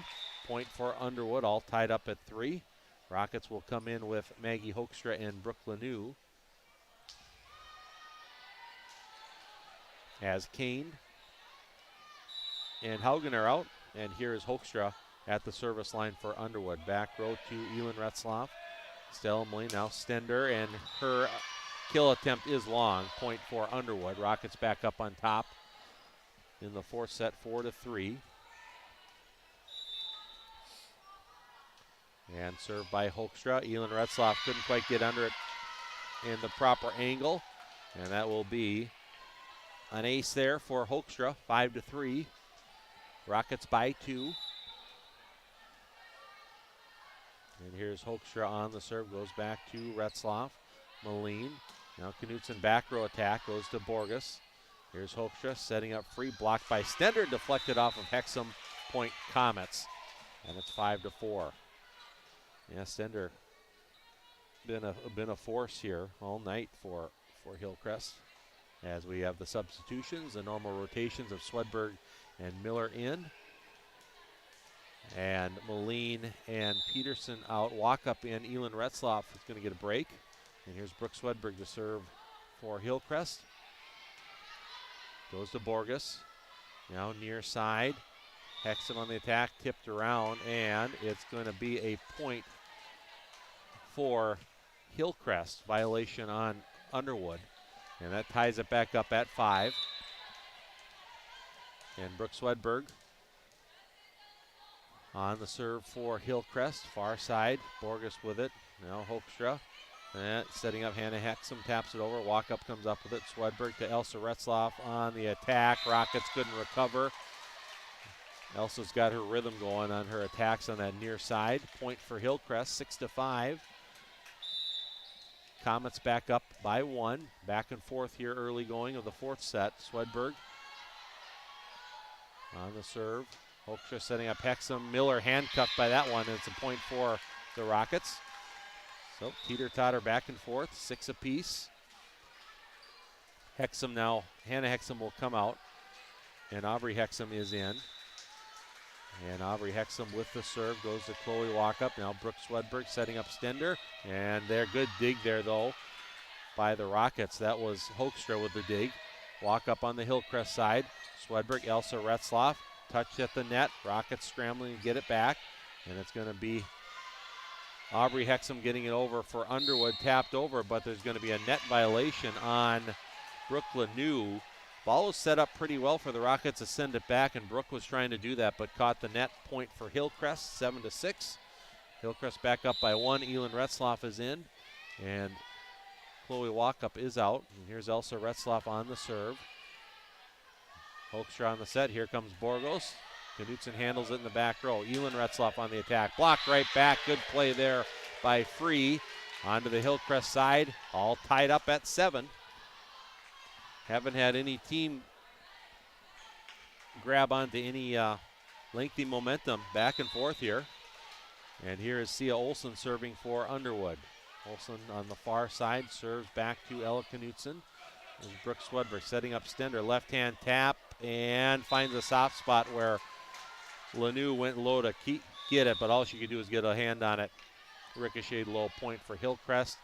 Point for Underwood, all tied up at 3. Rockets will come in with Maggie Hoekstra and Brooke Lanou. As Kane and Haugen are out, and here is Hoekstra at the service line for Underwood. Back row to Elin Retzloff. Stella Moline, now Stender, and her kill attempt is long. Point for Underwood. Rockets back up on top in the fourth set, 4-3. And served by Hoekstra. Elin Retzloff couldn't quite get under it in the proper angle, and that will be an ace there for Hoekstra, 5-3. Rockets by 2. And here's Hoekstra on the serve, goes back to Retzloff. Moline, now Knutson back row attack, goes to Borges. Here's Hoekstra setting up free, blocked by Stender, deflected off of Hexum, point Comets. And it's 5-4. Yeah, Stender been a force here all night for Hillcrest. As we have the substitutions, the normal rotations of Swedberg and Miller in. And Moline and Peterson out. Walk up in. Elin Retzloff is going to get a break. And here's Brooke Swedberg to serve for Hillcrest. Goes to Borges. Now near side. Hexum on the attack, tipped around, and it's going to be a point for Hillcrest. Violation on Underwood. And that ties it back up at 5. And Brooke Swedberg On the serve for Hillcrest, far side. Borges with it. Now Hoekstra. Setting up Hannah Hexum, taps it over. Walk up comes up with it. Swedberg to Elsa Retzloff on the attack. Rockets couldn't recover. Elsa's got her rhythm going on her attacks on that near side. Point for Hillcrest, 6-5. Comets back up by 1. Back and forth here early going of the fourth set. Swedberg on the serve. Hoekstra setting up Hexum. Miller handcuffed by that one, and it's a point for the Rockets. So teeter-totter back and forth, 6 apiece. Hexum now, Hannah Hexum will come out, and Aubrey Hexum is in. And Aubrey Hexum with the serve goes to Chloe Walkup. Now Brooke Swedberg setting up Stender, and they're good dig there though by the Rockets. That was Hoekstra with the dig. Walkup on the Hillcrest side. Swedberg, Elsa Retzloff, touched at the net. Rockets scrambling to get it back, and it's going to be Aubrey Hexum getting it over for Underwood, tapped over, but there's going to be a net violation on Brooke Lanoux. Ball was set up pretty well for the Rockets to send it back, and Brooke was trying to do that, but caught the net. Point for Hillcrest, 7-6. Hillcrest back up by 1. Elin Retzloff is in, and Chloe Walkup is out. And here's Elsa Retzloff on the serve. Hoekstra on the set. Here comes Borgos. Knutson handles it in the back row. Elin Retzloff on the attack. Blocked right back. Good play there by Free. Onto the Hillcrest side. All tied up at 7. Haven't had any team grab onto any lengthy momentum back and forth here. And here is Sia Olsen serving for Underwood. Olsen on the far side serves back to Ella Knutson. And Brooke Swedberg setting up Stender. Left-hand tap and finds a soft spot where Lanoux went low to get it, but all she could do is get a hand on it. Ricocheted low. Point for Hillcrest.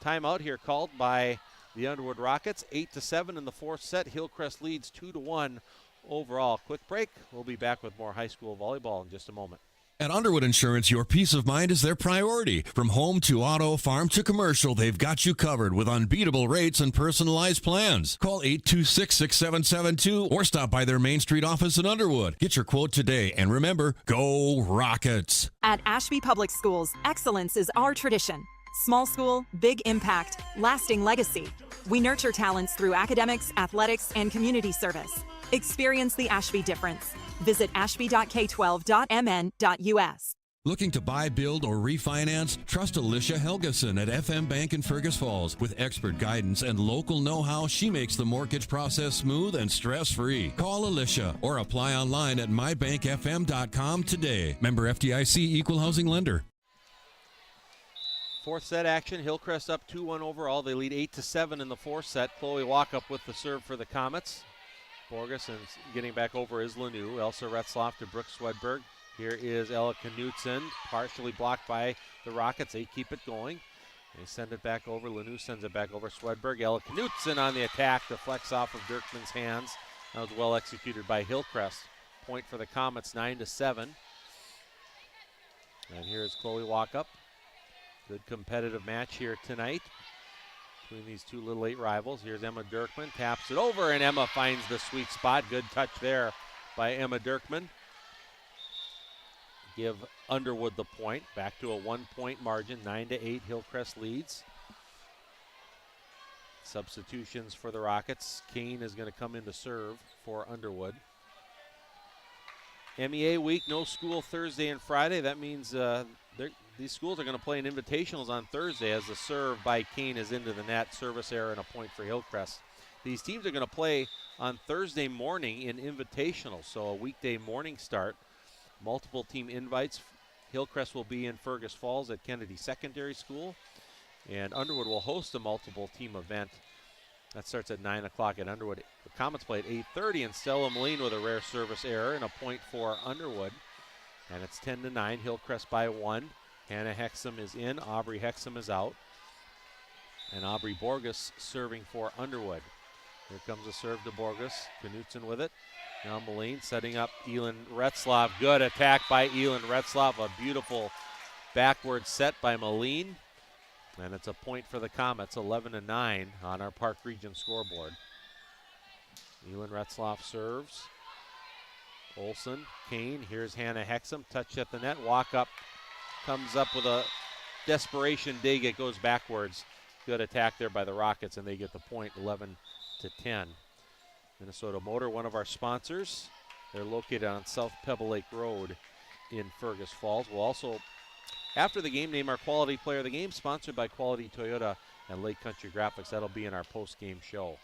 Timeout here called by the Underwood Rockets. 8-7 in the fourth set. Hillcrest leads 2-1 overall. Quick break. We'll be back with more high school volleyball in just a moment. At Underwood Insurance, your peace of mind is their priority. From home to auto, farm to commercial, they've got you covered with unbeatable rates and personalized plans. Call 826-6772 or stop by their Main Street office in Underwood. Get your quote today, and remember, go Rockets. At Ashby Public Schools, excellence is our tradition. Small school, big impact, lasting legacy. We nurture talents through academics, athletics, and community service. Experience the Ashby difference. Visit ashby.k12.mn.us. Looking to buy, build, or refinance? Trust Alicia Helgeson at FM Bank in Fergus Falls. With expert guidance and local know-how, she makes the mortgage process smooth and stress-free. Call Alicia or apply online at mybankfm.com today. Member FDIC, Equal Housing Lender. Fourth set action. Hillcrest up 2-1 overall. They lead 8-7 in the fourth set. Chloe Walkup with the serve for the Comets. Borges and getting back over is Lanoux. Elsa Retzloff to Brooke Swedberg. Here is Ella Knutson, partially blocked by the Rockets. They keep it going. They send it back over. Lanoux sends it back over. Swedberg. Ella Knutson on the attack. Deflects off of Dirkman's hands. That was well executed by Hillcrest. Point for the Comets, 9-7. And here's Chloe Walkup. Good competitive match here tonight between these two Little 8 rivals. Here's Emma Dirkman, taps it over, and Emma finds the sweet spot. Good touch there by Emma Dirkman. Give Underwood the point. Back to a 1-point margin, 9-8. Hillcrest leads. Substitutions for the Rockets. Kane is going to come in to serve for Underwood. MEA week, no school Thursday and Friday. That means these schools are going to play in invitationals on Thursday as the serve by Kane is into the net. Service error and a point for Hillcrest. These teams are going to play on Thursday morning in invitationals, so a weekday morning start. Multiple team invites. Hillcrest will be in Fergus Falls at Kennedy Secondary School, and Underwood will host a multiple team event. That starts at 9 o'clock at Underwood. The Comets play at 8:30, and Stella Moline with a rare service error and a point for Underwood. And it's 10-9, Hillcrest by 1. Hannah Hexum is in, Aubrey Hexum is out. And Aubrey Borges serving for Underwood. Here comes a serve to Borges. Knutson with it. Now Moline setting up Elin Retzloff. Good attack by Elin Retzloff. A beautiful backward set by Moline. And it's a point for the Comets, 11-9 on our Park Region scoreboard. Elin Retzloff serves. Olsen, Kane, here's Hannah Hexum, touch at the net, walk up, comes up with a desperation dig, it goes backwards. Good attack there by the Rockets, and they get the point, 11-10. Minnesota Motor, one of our sponsors. They're located on South Pebble Lake Road in Fergus Falls. We'll also, after the game, name our Quality Player of the Game, sponsored by Quality Toyota and Lake Country Graphics. That'll be in our post-game show.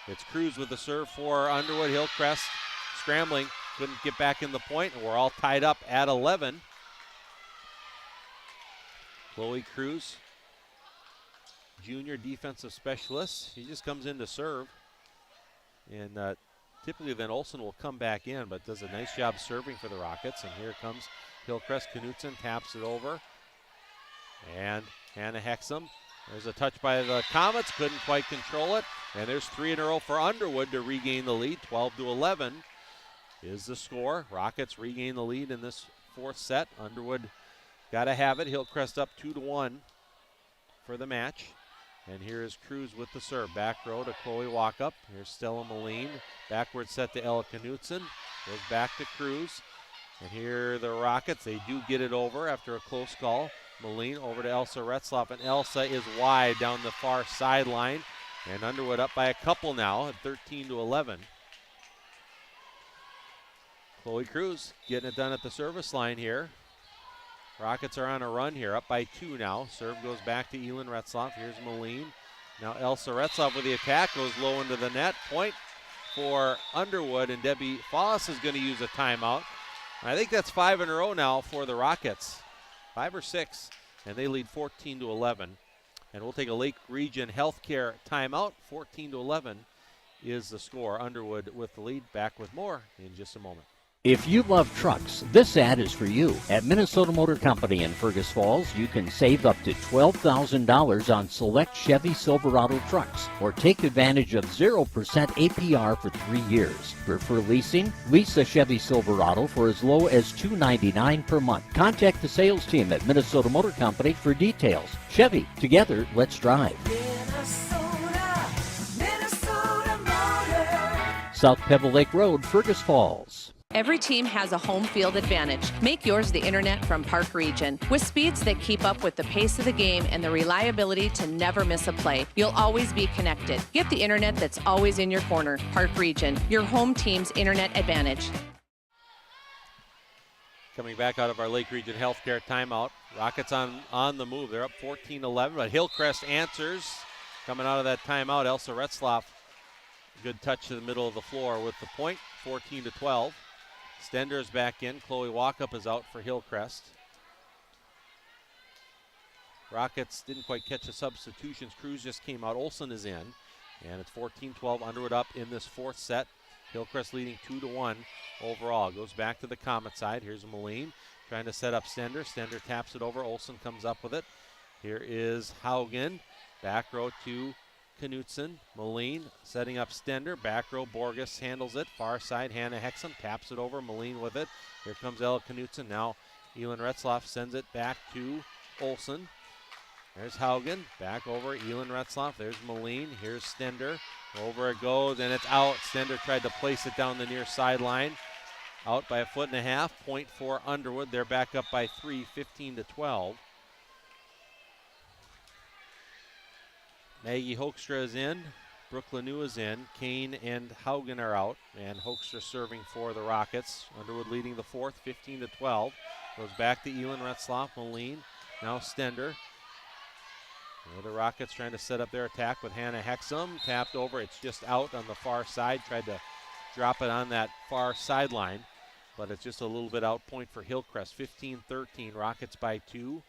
It's Cruz with the serve for Underwood. Hillcrest scrambling, couldn't get back in the point, and we're all tied up at 11. Chloe Cruz, junior defensive specialist. He just comes in to serve. And typically then Olsen will come back in, but does a nice job serving for the Rockets. And here comes Hillcrest. Knutson taps it over. And Hannah Hexum. There's a touch by the Comets. Couldn't quite control it. And there's 3 in a row for Underwood to regain the lead. 12-11 is the score. Rockets regain the lead in this fourth set. Underwood got to have it. Hillcrest up 2-1 for the match. And here is Cruz with the serve. Back row to Chloe Walkup. Here's Stella Moline. Backward set to Ella Knutson. Goes back to Cruz. And here the Rockets. They do get it over after a close call. Moline over to Elsa Retzloff. And Elsa is wide down the far sideline. And Underwood up by a couple now at 13-11. Chloe Cruz getting it done at the service line here. Rockets are on a run here, up by 2 now. Serve goes back to Elin Retzloff. Here's Moline. Now Elsa Retzloff with the attack, goes low into the net. Point for Underwood, and Debbie Foss is going to use a timeout. I think that's 5 in a row now for the Rockets. 5 or 6, and they lead 14-11. And we'll take a Lake Region Healthcare timeout. 14-11 is the score. Underwood with the lead. Back with more in just a moment. If you love trucks, this ad is for you. At Minnesota Motor Company in Fergus Falls, you can save up to $12,000 on select Chevy Silverado trucks, or take advantage of 0% APR for 3 years. Prefer leasing? Lease a Chevy Silverado for as low as $299 per month. Contact the sales team at Minnesota Motor Company for details. Chevy, together, let's drive. Minnesota Motor. South Pebble Lake Road, Fergus Falls. Every team has a home field advantage. Make yours the internet from Park Region. With speeds that keep up with the pace of the game and the reliability to never miss a play, you'll always be connected. Get the internet that's always in your corner. Park Region, your home team's internet advantage. Coming back out of our Lake Region Healthcare timeout. Rockets on the move. They're up 14-11, but Hillcrest answers. Coming out of that timeout, Elsa Retzloff. Good touch to the middle of the floor with the point, 14-12. Stender's back in. Chloe Walkup is out for Hillcrest. Rockets didn't quite catch the substitutions. Cruz just came out. Olsen is in. And it's 14-12. Underwood up in this fourth set. Hillcrest leading 2-1 overall. Goes back to the Comet side. Here's Moline trying to set up Stender. Stender taps it over. Olsen comes up with it. Here is Haugen. Back row to Knutson. Moline setting up Stender. Back row, Borges handles it. Far side, Hannah Hexum taps it over. Moline with it. Here comes Ella Knutson. Now Elin Retzloff sends it back to Olsen. There's Haugen. Back over, Elin Retzloff. There's Moline. Here's Stender. Over it goes, and it's out. Stender tried to place it down the near sideline. Out by 1.5 feet. Point for Underwood. They're back up by 3, 15-12. Maggie Hoekstra is in. Brooke Lanou is in. Kane and Haugen are out. And Hoekstra serving for the Rockets. Underwood leading the fourth, 15-12. Goes back to Elin Retzloff. Moline. Now Stender. The Rockets trying to set up their attack with Hannah Hexum. Tapped over. It's just out on the far side. Tried to drop it on that far sideline. But it's just a little bit out. Point for Hillcrest. 15-13. Rockets by 2.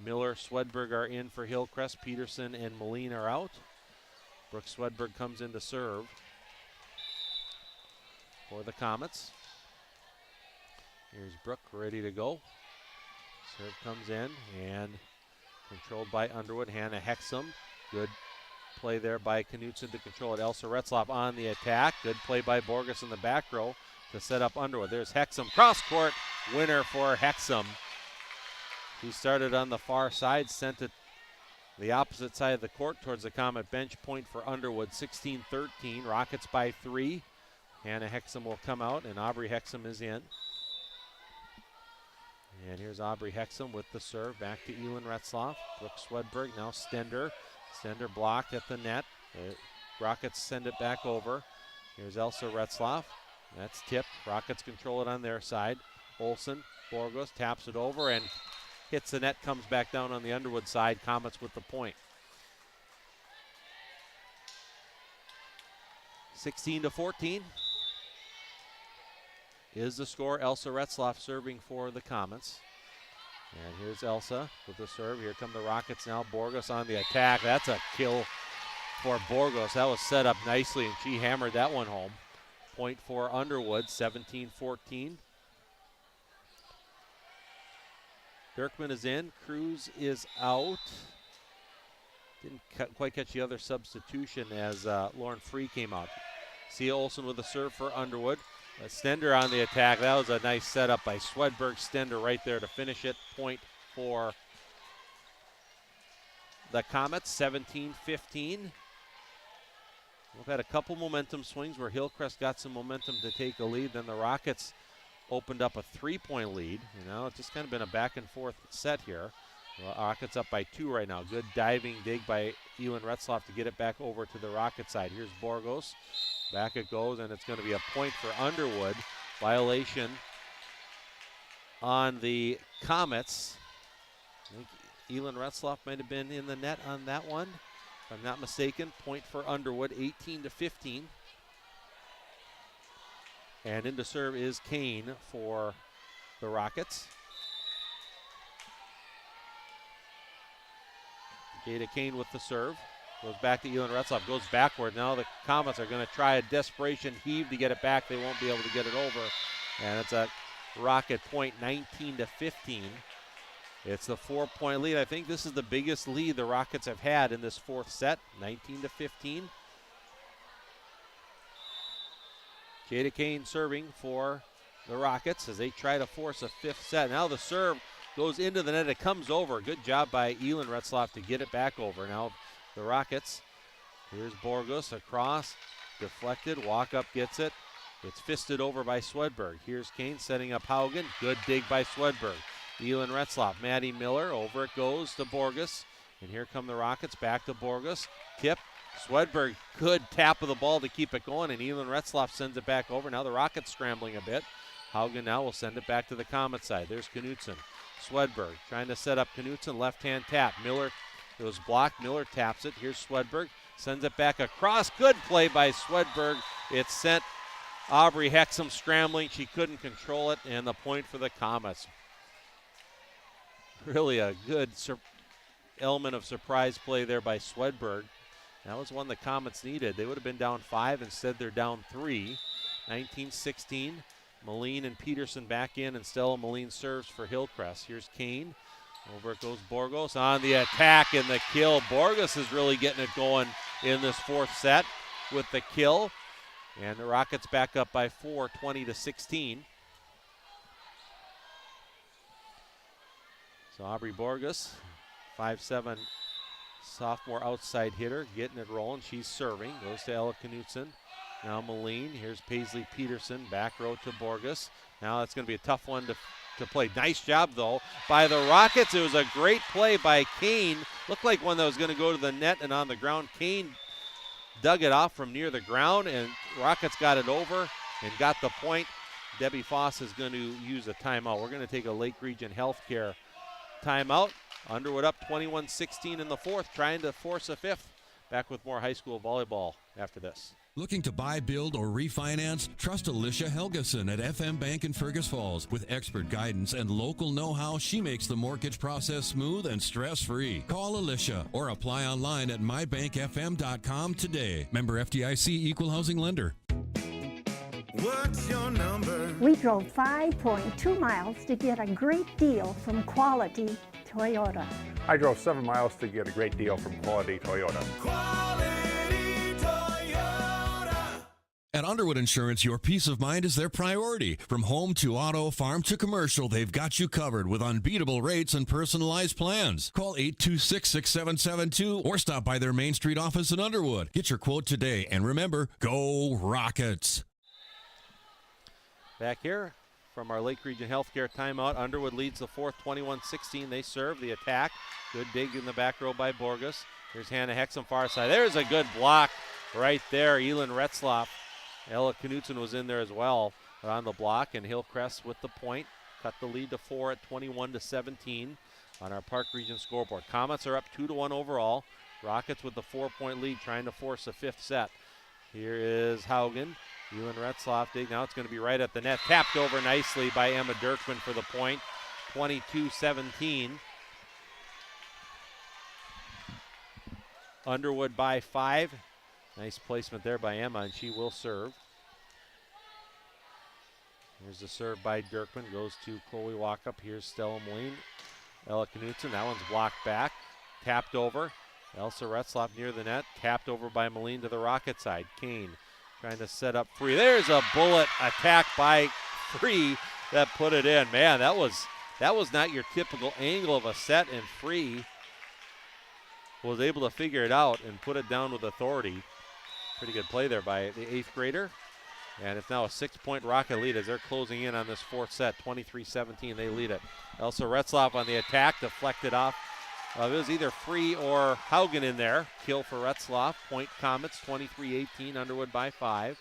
Miller, Swedberg are in for Hillcrest. Peterson and Moline are out. Brooke Swedberg comes in to serve for the Comets. Here's Brooke ready to go. Serve comes in and controlled by Underwood. Hannah Hexum. Good play there by Knutson to control it. Elsa Retzloff on the attack. Good play by Borges in the back row to set up Underwood. There's Hexum. Cross court winner for Hexum. He started on the far side, sent it the opposite side of the court towards the Comet bench. Point for Underwood, 16-13. Rockets by 3. Hannah Hexum will come out, and Aubrey Hexum is in. And here's Aubrey Hexum with the serve. Back to Elin Retzloff. Brooke Swedberg, now Stender. Stender blocked at the net. The Rockets send it back over. Here's Elsa Retzloff. That's tipped. Rockets control it on their side. Olsen, Borgos taps it over and hits the net, comes back down on the Underwood side. Comets with the point. 16-14 is the score. Elsa Retzloff serving for the Comets. And here's Elsa with the serve. Here come the Rockets now. Borgos on the attack. That's a kill for Borgos. That was set up nicely, and she hammered that one home. Point for Underwood, 17-14. Dirkman is in. Cruz is out. Didn't quite catch the other substitution as Lauren Free came out. Sia Olsen with the serve for Underwood. Stender on the attack. That was a nice setup by Swedberg. Stender right there to finish it. Point for the Comets, 17-15. We've had a couple momentum swings where Hillcrest got some momentum to take a lead. Then the Rockets opened up a 3-point lead. You know, it's just kind of been a back and forth set here. Rockets up by 2 right now. Good diving dig by Elin Retzloff to get it back over to the Rocket side. Here's Borgos. Back it goes, and it's going to be a point for Underwood. Violation on the Comets. I think Elin Retzloff might have been in the net on that one, if I'm not mistaken. Point for Underwood, 18-15. And in to serve is Kane for the Rockets. Jada Kane with the serve. Goes back to Elin Retzloff, goes backward. Now the Comets are going to try a desperation heave to get it back. They won't be able to get it over. And it's a Rocket point, 19-15. It's the 4-point lead. I think this is the biggest lead the Rockets have had in this fourth set, 19-15. Jada Kane serving for the Rockets as they try to force a fifth set. Now the serve goes into the net. It comes over. Good job by Elin Retzloff to get it back over. Now the Rockets. Here's Borgos across. Deflected. Walk up gets it. It's fisted over by Swedberg. Here's Kane setting up Haugen. Good dig by Swedberg. Elin Retzloff. Maddie Miller. Over it goes to Borgos. And here come the Rockets. Back to Borgos. Tip. Swedberg. Good tap of the ball to keep it going. And Elin Retzloff sends it back over. Now the Rockets scrambling a bit. Haugen now will send it back to the Comet side. There's Knutson. Swedberg trying to set up Knutson. Left-hand tap. Miller. It was blocked. Miller taps it. Here's Swedberg. Sends it back across. Good play by Swedberg. It sent Aubrey Hexum scrambling. She couldn't control it. And the point for the Comets. Really a good element of surprise play there by Swedberg. That was one the Comets needed. They would have been down 5. Instead, they're down 3. 19-16. Moline and Peterson back in, and Stella Moline serves for Hillcrest. Here's Kane. Over it goes Borgos on the attack and the kill. Borgos is really getting it going in this fourth set with the kill. And the Rockets back up by 4, 20-16. So Aubrey Borgos, 5'7" sophomore outside hitter, getting it rolling. She's serving. Goes to Ella Knutson. Now Moline. Here's Paisley Peterson. Back row to Borgos. Now that's going to be a tough one to play. Nice job, though, by the Rockets. It was a great play by Kane. Looked like one that was going to go to the net and on the ground. Kane dug it off from near the ground, and Rockets got it over and got the point. Debbie Foss is going to use a timeout. We're going to take a Lake Region Healthcare timeout. Underwood up 21-16 in the fourth, trying to force a fifth. Back with more high school volleyball after this. Looking to buy, build, or refinance? Trust Alicia Helgeson at FM Bank in Fergus Falls. With expert guidance and local know-how, she makes the mortgage process smooth and stress-free. Call Alicia or apply online at mybankfm.com today. Member FDIC Equal Housing Lender. What's your number? We drove 5.2 miles to get a great deal from Quality Toyota. I drove 7 miles to get a great deal from Quality Toyota. At Underwood Insurance, your peace of mind is their priority. From home to auto, farm to commercial, they've got you covered with unbeatable rates and personalized plans. Call 826-6772 or stop by their Main Street office in Underwood. Get your quote today, and remember, go Rockets! Back here from our Lake Region Healthcare timeout. Underwood leads the fourth 21-16. They serve the attack. Good dig in the back row by Borges. Here's Hannah Hexum far side. There's a good block right there. Elin Retzloff. Ella Knutson was in there as well on the block, and Hillcrest with the point. Cut the lead to 4 at 21-17 on our Park Region scoreboard. Comets are up 2-1 overall. Rockets with the 4-point lead trying to force a fifth set. Here is Haugen. Elin Retzloff dig. Now it's going to be right at the net. Tapped over nicely by Emma Dirkman for the point. 22-17. Underwood by 5. Nice placement there by Emma, and she will serve. Here's the serve by Dirkman. Goes to Chloe Walkup. Here's Stella Moline. Ella Knutson. That one's blocked back. Tapped over. Elsa Retzloff near the net. Tapped over by Moline to the Rocket side. Kane trying to set up Free. There's a bullet attack by Free that put it in. Man, that was not your typical angle of a set, and Free was able to figure it out and put it down with authority. Pretty good play there by the 8th grader. And it's now a 6-point Rocket lead as they're closing in on this fourth set. 23-17, they lead it. Elsa Retzloff on the attack, deflected off. It was either Free or Haugen in there. Kill for Retzloff. Point Comets, 23-18, Underwood by 5.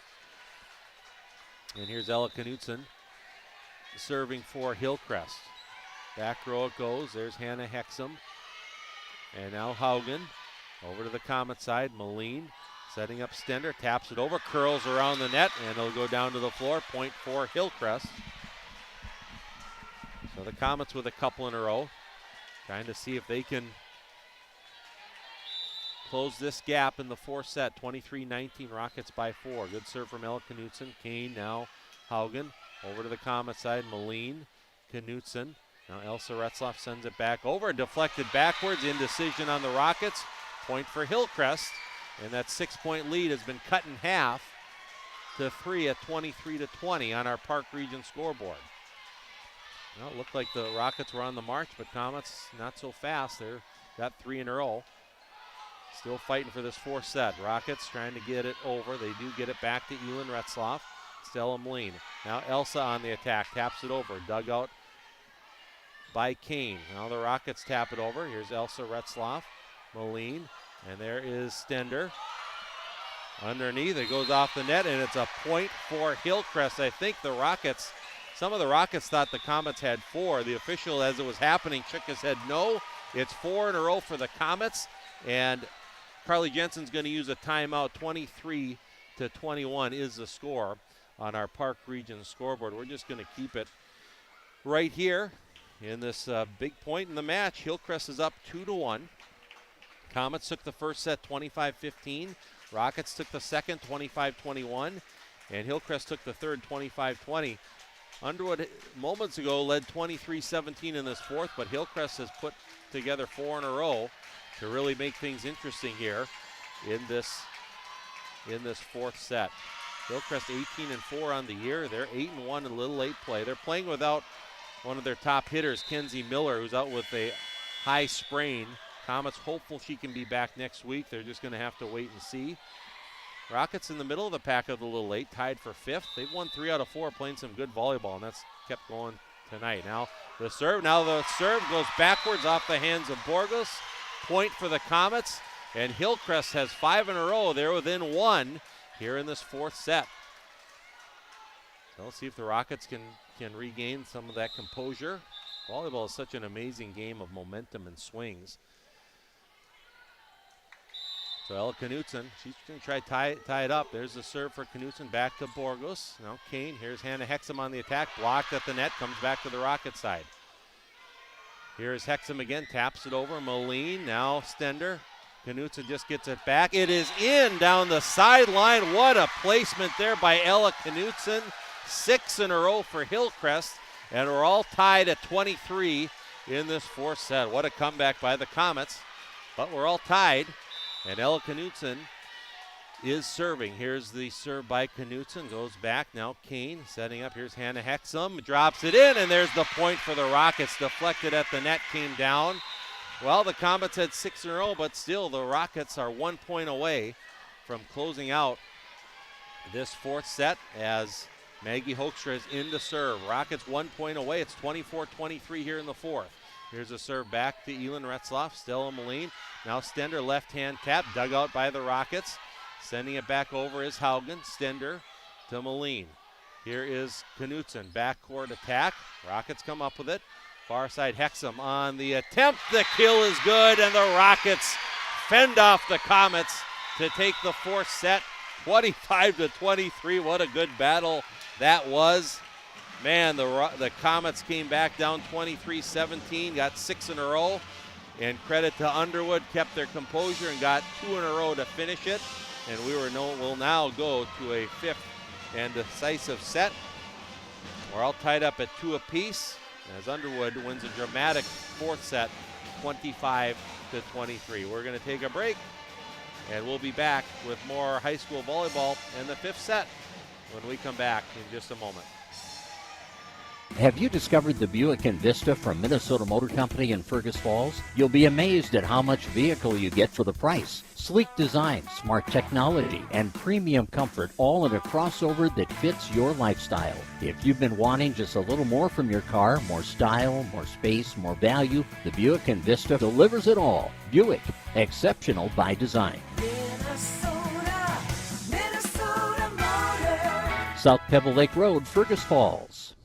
And here's Ella Knutson serving for Hillcrest. Back row it goes. There's Hannah Hexum. And now Haugen over to the Comet side. Moline setting up Stender. Taps it over. Curls around the net. And it'll go down to the floor. Point for Hillcrest. So the Comets with a couple in a row. Trying to see if they can close this gap in the fourth set. 23-19, Rockets by 4. Good serve from Ella Knutson. Kane now Haugen over to the Comet side. Moline, Knutson. Now Elsa Retzloff sends it back over. Deflected backwards. Indecision on the Rockets. Point for Hillcrest. And that 6-point lead has been cut in half to 3 at 23-20 on our Park Region scoreboard. Well, it looked like the Rockets were on the march, but Comets not so fast. They've got 3 in a row. Still fighting for this fourth set. Rockets trying to get it over. They do get it back to Elin Retzloff. Stella Moline. Now Elsa on the attack. Taps it over. Dug out by Kane. Now the Rockets tap it over. Here's Elsa Retzloff. Moline. And there is Stender. Underneath. It goes off the net, and it's a point for Hillcrest. I think the Rockets... Some of the Rockets thought the Comets had 4. The official, as it was happening, shook his head no. It's 4 in a row for the Comets. And Carly Jensen's going to use a timeout. 23-21 is the score on our Park Region scoreboard. We're just going to keep it right here in this big point in the match. Hillcrest is up 2-1. Comets took the first set 25-15. Rockets took the second 25-21. And Hillcrest took the third 25-20. Underwood moments ago led 23-17 in this fourth, but Hillcrest has put together 4 in a row to really make things interesting here in this fourth set. Hillcrest 18-4 on the year. They're 8-1 in Little 8 play. They're playing without one of their top hitters, Kenzie Miller, who's out with a high sprain. Comets hopeful she can be back next week. They're just going to have to wait and see. Rockets in the middle of the pack of the Little 8, tied for 5th. They've won 3 out of 4, playing some good volleyball, and that's kept going tonight. Now the serve goes backwards off the hands of Borges. Point for the Comets, and Hillcrest has 5 in a row. They're within 1 here in this fourth set. So let's see if the Rockets can regain some of that composure. Volleyball is such an amazing game of momentum and swings. So Ella Knutson, she's going to try to tie it up. There's the serve for Knutson, back to Borges. Now Kane, here's Hannah Hexum on the attack, blocked at the net, comes back to the Rocket side. Here's Hexum again, taps it over. Moline, now Stender. Knutson just gets it back. It is in down the sideline. What a placement there by Ella Knutson. 6 in a row for Hillcrest, and we're all tied at 23 in this fourth set. What a comeback by the Comets, but we're all tied. And Ella Knutson is serving. Here's the serve by Knutson. Goes back. Now Kane setting up. Here's Hannah Hexum. Drops it in, and there's the point for the Rockets. Deflected at the net. Came down. Well, the Comets had 6 in a row, but still the Rockets are 1 point away from closing out this fourth set as Maggie Hoekstra is in to serve. Rockets 1 point away. It's 24-23 here in the fourth. Here's a serve back to Elin Retzloff. Stella Moline. Now Stender left-hand tap. Dug out by the Rockets. Sending it back over is Haugen. Stender to Moline. Here is Knutson. Backcourt attack. Rockets come up with it. Far side Hexum on the attempt. The kill is good, and the Rockets fend off the Comets to take the fourth set. 25-23. What a good battle that was. Man, the Comets came back down 23-17, got 6 in a row. And credit to Underwood, kept their composure and got 2 in a row to finish it. And we'll now go to a fifth and decisive set. We're all tied up at 2 apiece as Underwood wins a dramatic fourth set, 25-23. We're going to take a break, and we'll be back with more high school volleyball in the fifth set when we come back in just a moment. Have you discovered the Buick Envista from Minnesota Motor Company in Fergus Falls? You'll be amazed at how much vehicle you get for the price. Sleek design, smart technology, and premium comfort, all in a crossover that fits your lifestyle. If you've been wanting just a little more from your car, more style, more space, more value, the Buick Envista delivers it all. Buick, exceptional by design. Minnesota Motor. South Pebble Lake Road, Fergus Falls.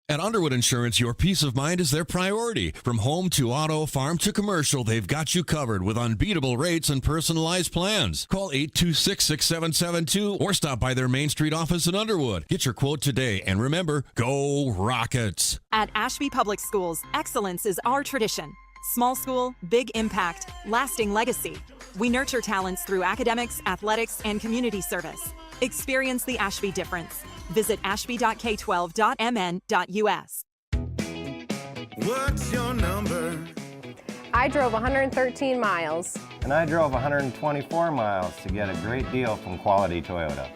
At Underwood Insurance, your peace of mind is their priority. From home to auto, farm to commercial, they've got you covered with unbeatable rates and personalized plans. Call 826-6772 or stop by their Main Street office in Underwood. Get your quote today, and remember, go Rockets. At Ashby Public Schools, excellence is our tradition. Small school, big impact, lasting legacy. We nurture talents through academics, athletics, and community service. Experience the Ashby difference. Visit ashby.k12.mn.us. What's your number? I drove 113 miles. And I drove 124 miles to get a great deal from Quality Toyota.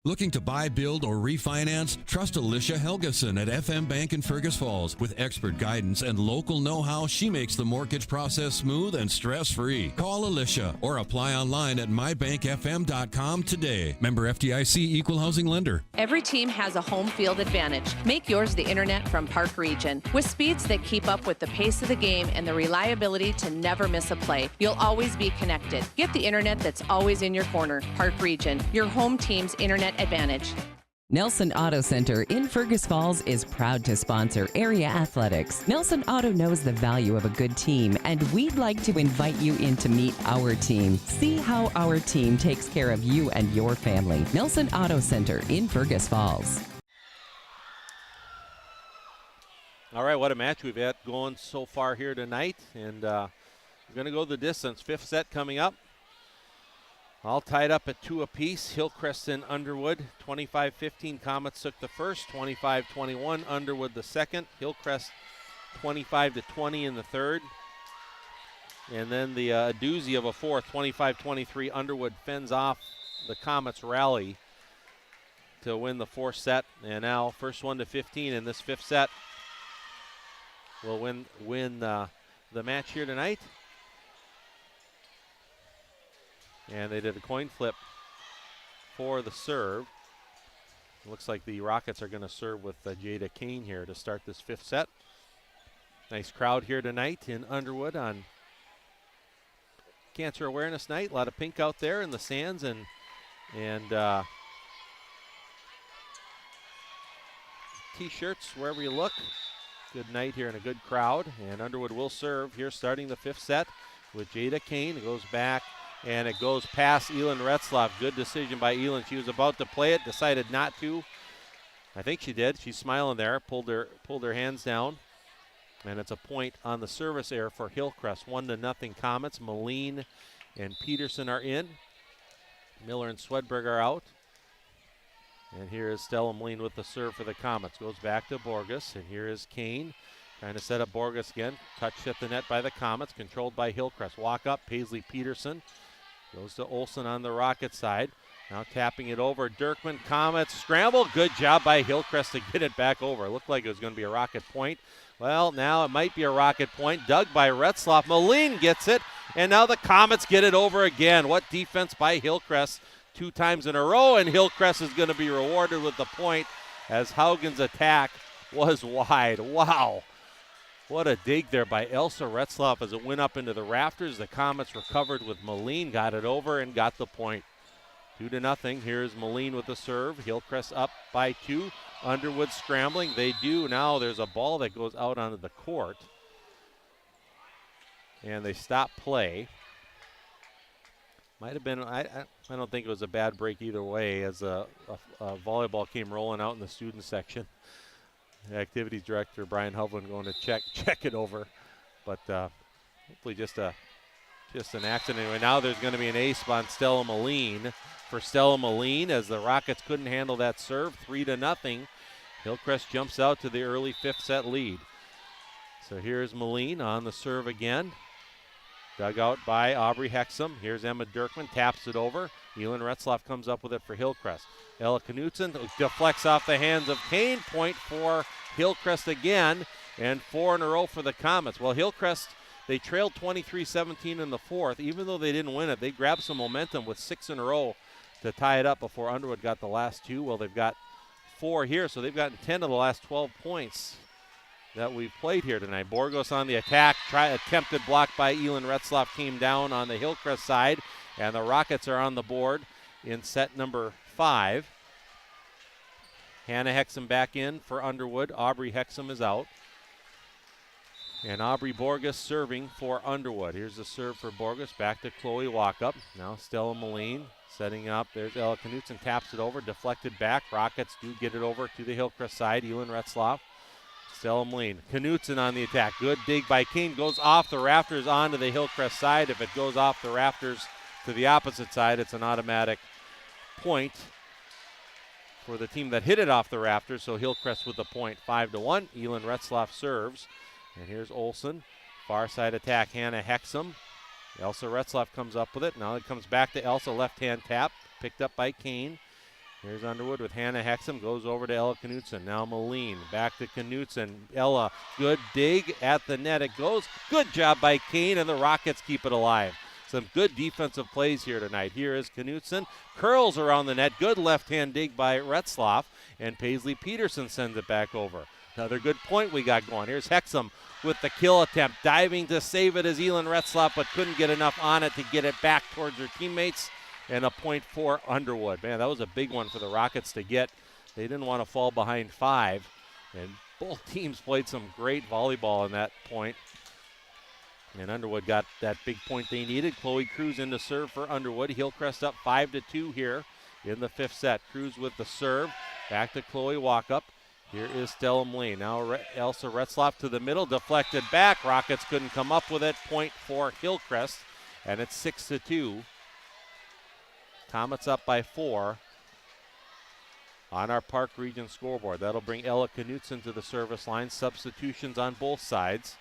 Looking to buy, build, or refinance? Trust Alicia Helgeson at FM Bank in Fergus Falls. With expert guidance and local know-how, she makes the mortgage process smooth and stress-free. Call Alicia or apply online at mybankfm.com today. Member FDIC, Equal Housing Lender. Every team has a home field advantage. Make yours the internet from Park Region. With speeds that keep up with the pace of the game and the reliability to never miss a play, you'll always be connected. Get the internet that's always in your corner. Park Region, your home team's internet advantage. Nelson Auto Center in Fergus Falls is proud to sponsor area athletics. Nelson Auto knows the value of a good team, and we'd like to invite you in to meet our team. See how our team takes care of you and your family. Nelson Auto Center in Fergus Falls. All right, what a match we've had going so far here tonight, and we're going to go the distance. Fifth set coming up. All tied up at 2 apiece. Hillcrest and Underwood, 25-15. Comets took the first, 25-21. Underwood the second. Hillcrest 25-20 in the third. And then the doozy of a fourth, 25-23. Underwood fends off the Comets rally to win the fourth set. And now first one to 15 in this fifth set will win the match here tonight. And they did a coin flip for the serve. It looks like the Rockets are going to serve with Jada Kane here to start this fifth set. Nice crowd here tonight in Underwood on Cancer Awareness Night. A lot of pink out there in the stands and T-shirts wherever you look. Good night here and a good crowd. And Underwood will serve here starting the fifth set with Jada Kane. It goes back. And it goes past Elin Retzloff. Good decision by Elin. She was about to play it, decided not to. I think she did. She's smiling there, pulled her hands down. And it's a point on the service error for Hillcrest. 1-0 Comets. Moline and Peterson are in. Miller and Swedberg are out. And here is Stella Moline with the serve for the Comets. Goes back to Borges. And here is Kane. Trying to set up Borges again. Touched at the net by the Comets. Controlled by Hillcrest. Walk up. Paisley Peterson. Goes to Olsen on the Rocket side. Now tapping it over. Dirkman, Comets, scramble. Good job by Hillcrest to get it back over. It looked like it was going to be a rocket point. Well, now it might be a rocket point. Dug by Retzloff. Moline gets it, and now the Comets get it over again. What defense by Hillcrest 2 times in a row, and Hillcrest is going to be rewarded with the point as Haugen's attack was wide. Wow. What a dig there by Elsa Retzloff as it went up into the rafters. The Comets recovered with Moline, got it over, and got the point. 2-0. Here's Moline with the serve. Hillcrest up by 2. Underwood scrambling. They do. Now there's a ball that goes out onto the court. And they stop play. Might have been, I don't think it was a bad break either way as a volleyball came rolling out in the student section. The activities director, Brian Hovland, going to check it over. But hopefully just an accident. Anyway, now there's going to be an ace on Stella Moline. For Stella Moline, as the Rockets couldn't handle that serve, 3-0. Hillcrest jumps out to the early 5th set lead. So here's Moline on the serve again. Dug out by Aubrey Hexum. Here's Emma Dirkman, taps it over. Elin Retzloff comes up with it for Hillcrest. Ella Knutson deflects off the hands of Kane. Point for Hillcrest again, and 4 in a row for the Comets. Well, Hillcrest, they trailed 23-17 in the 4th. Even though they didn't win it, they grabbed some momentum with 6 in a row to tie it up before Underwood got the last 2. Well, they've got 4 here, so they've gotten 10 of the last 12 points that we've played here tonight. Borgos on the attack, attempted block by Elin Retzloff came down on the Hillcrest side, and the Rockets are on the board in set number 5. Hannah Hexum back in for Underwood. Aubrey Hexum is out. And Aubrey Borges serving for Underwood. Here's the serve for Borges. Back to Chloe Walkup. Now Stella Moline setting up. There's Ella Knutson, taps it over. Deflected back. Rockets do get it over to the Hillcrest side. Elin Retzloff. Stella Moline. Knutson on the attack. Good dig by Kane. Goes off the rafters onto the Hillcrest side. If it goes off the rafters to the opposite side, it's an automatic point for the team that hit it off the rafters. So Hillcrest with the point, 5-1. Elin Retzloff serves. And here's Olsen. Far side attack, Hannah Hexum. Elsa Retzloff comes up with it. Now it comes back to Elsa, left-hand tap. Picked up by Kane. Here's Underwood with Hannah Hexum. Goes over to Ella Knutson. Now Moline. Back to Knutson. Ella, good dig at the net. It goes. Good job by Kane, and the Rockets keep it alive. Some good defensive plays here tonight. Here is Knutson. Curls around the net. Good left-hand dig by Retzloff. And Paisley Peterson sends it back over. Another good point we got going. Here's Hexum with the kill attempt. Diving to save it as Elin Retzloff, but couldn't get enough on it to get it back towards her teammates. And a point for Underwood. Man, that was a big one for the Rockets to get. They didn't want to fall behind 5. And both teams played some great volleyball in that point. And Underwood got that big point they needed. Chloe Cruz in to serve for Underwood. Hillcrest up 5-2 here in the 5th set. Cruz with the serve. Back to Chloe Walkup. Here is Stella Moline. Now Elsa Retzloff to the middle. Deflected back. Rockets couldn't come up with it. Point for Hillcrest. And it's 6-2. Comets up by 4 on our Park Region scoreboard. That'll bring Ella Knutson to the service line. Substitutions on both sides.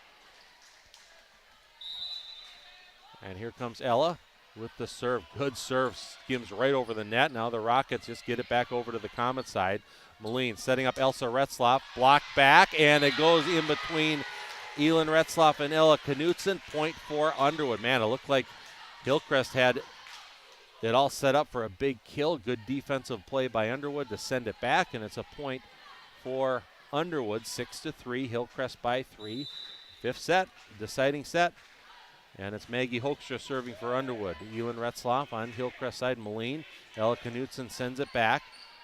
And here comes Ella with the serve. Good serve. Skims right over the net. Now the Rockets just get it back over to the Comet side. Moline setting up Elsa Retzloff. Block back, and it goes in between Elin Retzloff and Ella Knutson. Point for Underwood. Man, it looked like Hillcrest had it all set up for a big kill. Good defensive play by Underwood to send it back, and it's a point for Underwood. 6-3. Hillcrest by 3. 5th set, deciding set. And it's Maggie Hoekstra serving for Underwood. Elin Retzloff on Hillcrest side. Moline. Ella Knutson sends it back.